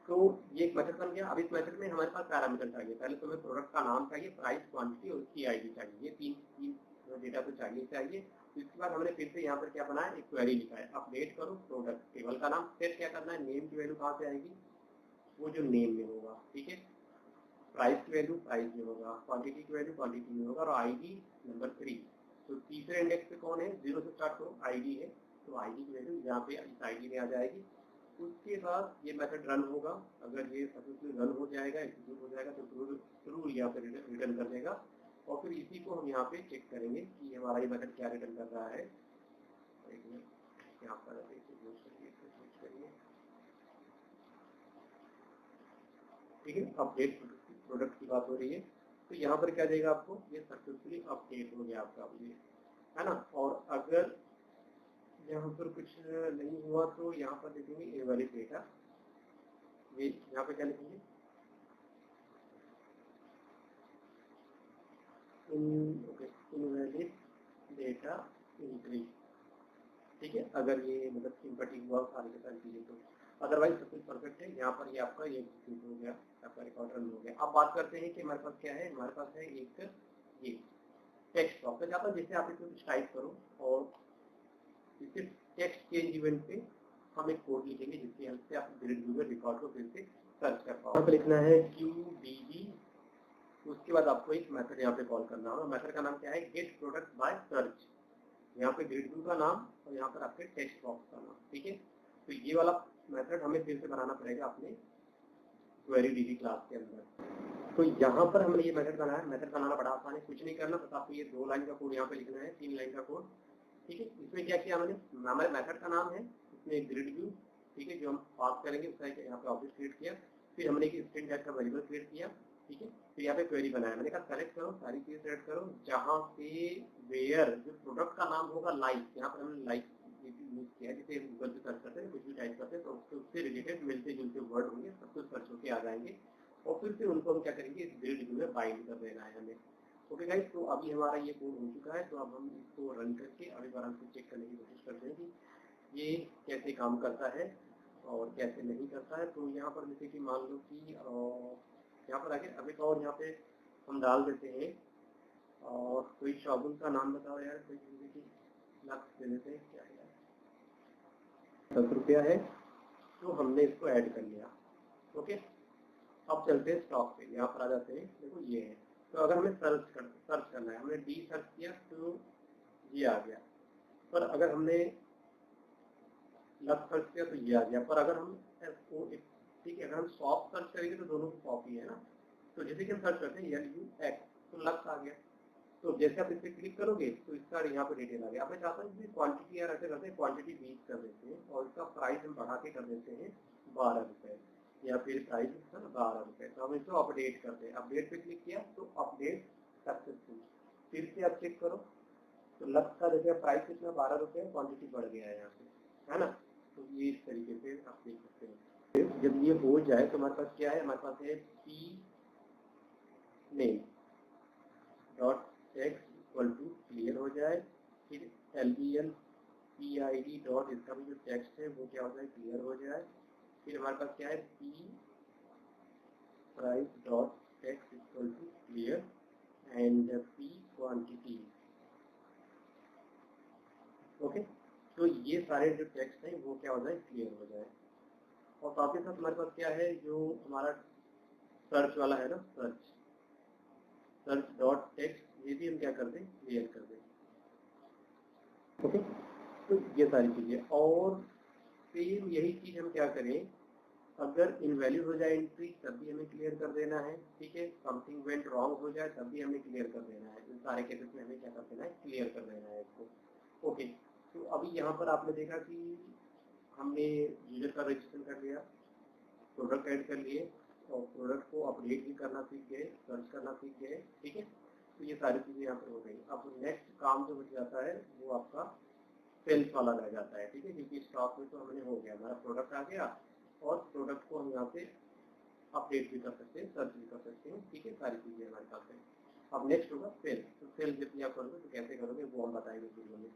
तो ये एक मेथड बन गया। अब इस मेथड में हमारे पास पैरामीटर चाहिए। पहले तो हमें प्रोडक्ट का नाम चाहिए, प्राइस, क्वांटिटी और उसकी आईडी चाहिए। ये तीन डेटा तो चाहिए। तो इसके बाद हमने फिर से यहाँ पर क्या बनाया, एक क्वेरी लिखा है, अपडेट करो प्रोडक्ट टेबल का नाम। फिर क्या करना है, नेम की वैल्यू कहाँ से आएगी, वो जो नेम में होगा। ठीक है, प्राइस की वैल्यू प्राइस में होगा, क्वांटिटी की वैल्यू क्वांटिटी में होगा और आईडी नंबर 3। तो तीसरे इंडेक्स पे कौन है, 0 से स्टार्ट करो, आईडी है, तो आईडी की वैल्यू यहाँ पे इस आईडी में आ जाएगी। उसके बाद ये मेथड रन होगा। अगर ये सक्सेसफुली रन हो जाएगा, एग्जीक्यूट हो जाएगा तो ट्रू यहाँ पे रिटर्न कर देगा। और फिर इसी को हम यहाँ पे चेक करेंगे कि हमारा ये मेथड क्या रिटर्न कर रहा है। एक मिनट, यहाँ पर करिए। ठीक है, अपडेट प्रोडक्ट की बात हो रही है, तो यहाँ पर क्या देगा आपको, ये सक्सेसफुली अपडेट हो गया आपका, ये है ना। और अगर यहाँ पर कुछ नहीं हुआ तो यहाँ पर देखेंगे इनवैलिड डेटा। ये यहाँ पे क्या लिखेंगे, इनवैलिड डेटा इंक्रीज। ठीक है, अगर ये मतलब सिंपैथी हुआ सारे के सारे चीजें तो, अदरवाइज सब कुछ परफेक्ट है। यहाँ पर ये आपका ये एग्जीक्यूट हो गया, आपका रिकॉर्ड रन हो गया। अब बात करते हैं कि हमारे पास क्या है, हमारे पास है एक ये टेक्स्ट बॉक्स। जाता है जैसे आप इसमें कुछ टाइप करो और इसके टेक्स्ट चेंज इवेंट पे हम एक कोड लिखेंगे जिसकी हेल्प से आप ग्रिड व्यू में रिकॉर्ड को फिर से सर्च कर पाओ। यहाँ पे लिखना है QBG, उसके बाद आपको एक मेथड यहाँ पे कॉल करना होगा। मेथड का नाम क्या है, गेट प्रोडक्ट बाय सर्च। यहाँ पे ग्रिड व्यू का नाम और यहाँ पर आपके टेक्स्ट बॉक्स का नाम। ठीक है, तो ये वाला मेथड हमें फिर से बनाना पड़ेगा अपने क्वेरी DB क्लास के अंदर। तो यहाँ पर हमने ये मेथड बनाया। मेथड बनाना बड़ा आसान है, कुछ नहीं करना, बस आपको ये 2 लाइन का कोड यहाँ पे लिखना है, 3 लाइन का कोड। ठीक है, इसमें क्या किया मैंने, हमारे मेथड का नाम है, इसमें एक ग्रिड व्यू, ठीक है, जो हम पास करेंगे उसका यहाँ पे ऑब्जेक्ट क्रिएट किया। फिर हमने एक स्ट्रिंग टाइप का वेरिएबल क्रिएट किया। ठीक है, फिर यहाँ पे क्वेरी बनाया। मैंने कहा सेलेक्ट करो, सारी चीजें सेलेक्ट करो, जहाँ से वेयर जो प्रोडक्ट का नाम होगा लाइक, यहाँ पर हमने लाइक यूज किया, जैसे गूगल पे सर्च करते हैं, कुछ भी टाइप करते हैं तो उससे रिलेटेड मिलते जुलते वर्ड होंगे, सब कुछ सर्च होके आ जाएंगे और फिर से उनको हम क्या करेंगे, इस ग्रिड व्यू में बाइंड कर देना है हमें। ओके गाइस, तो अभी हमारा ये कोड हो चुका है। तो अब हम इसको रन करके अभी बार से चेक करने की कोशिश करते हैं कि ये कैसे काम करता है और कैसे नहीं करता है। तो यहाँ पर जैसे कि मान लो कि यहाँ पर आगे अब एक और यहाँ पे हम डाल देते हैं और कोई शॉपिंग का नाम बताओ यार, कोई जैसे कि लक्ष्य दे देते हैं, क्या है 10 रुपया है, तो हमने इसको ऐड कर लिया। ओके, अब चलते हैं स्टॉक पे, यहाँ पर आ जाते हैं, देखो ये है। तो अगर हमें सर्च करना है, हमने डी सर्च किया तो ये आ गया, पर अगर हमने लक्स सर्च किया तो ये आ गया। पर अगर हम ठीक है, अगर हम शॉप सर्च करेंगे तो दोनों की कॉपी है ना। तो जैसे कि हम सर्च करते हैं LUX तो लक्स आ गया। तो जैसे आप इस पर क्लिक करोगे तो इसका यहाँ पे डिटेल आ गया। अब मैं चाहता हूँ कि क्वांटिटी यार ऐसे करते हैं, क्वांटिटी 20 कर देते हैं और इसका प्राइस हम बढ़ा के कर देते हैं 12 रुपये, या फिर प्राइस इसका 12 रुपये। तो हम इसको अपडेट करते हैं, अपडेट पे क्लिक किया तो अपडेट सक्सेसफुल। फिर से आप चेक करो तो लक्स का जैसे प्राइस कितना 12 रुपये, क्वांटिटी बढ़ गया है यहाँ पे, है ना। तो ये इस तरीके से आप देख सकते हैं। फिर जब ये हो जाए तो हमारे पास क्या है, हमारे पास है P name dot text equal to clear हो जाए। फिर LBL PID डॉट इसका भी जो टेक्स्ट है वो क्या हो जाए, क्लियर हो जाए। फिर हमारे पास क्या है, P price dot text equal to clear and P quantity. Okay, तो ये सारे जो टेक्स्ट हैं वो क्या हो जाए, क्लियर हो जाए। और साथ ही साथ हमारे पास क्या है, जो हमारा सर्च वाला है ना, सर्च डॉट टेक्स्ट, ये भी हम क्या कर दें, क्लियर कर दें। ओके, तो ये सारी चीजें। और फिर यही चीज हम क्या करें, अगर इनवैलिड हो जाए एंट्री तब भी हमें क्लियर कर देना है, ठीक है। समथिंग वेंट रॉन्ग हो जाए तब भी हमें क्लियर कर देना है। इन सारे केसेस में हमें क्या कर देना है, क्लियर कर देना है इसको। ओके, तो अभी यहाँ पर आपने देखा कि हमने यूजर का रजिस्ट्रेशन कर लिया, प्रोडक्ट ऐड कर लिए और प्रोडक्ट को अपडेट भी करना सीख गए, सर्च करना सीख गए, ठीक है। तो ये सारी चीजें यहाँ पर हो गई। अब नेक्स्ट काम जो बच जाता है वो आपका सेल्स वाला रह जाता है, ठीक है। क्योंकि स्टॉक में तो हमने हो गया, हमारा प्रोडक्ट आ गया और प्रोडक्ट को हम यहाँ पे अपडेट भी कर सकते हैं, सर्च भी कर सकते हैं, ठीक है। सारी चीजें हमारे पास है। अब नेक्स्ट होगा सेल। तो सेल जब भी आप करोगे तो कैसे करोगे वो हम बताएंगे वीडियो में।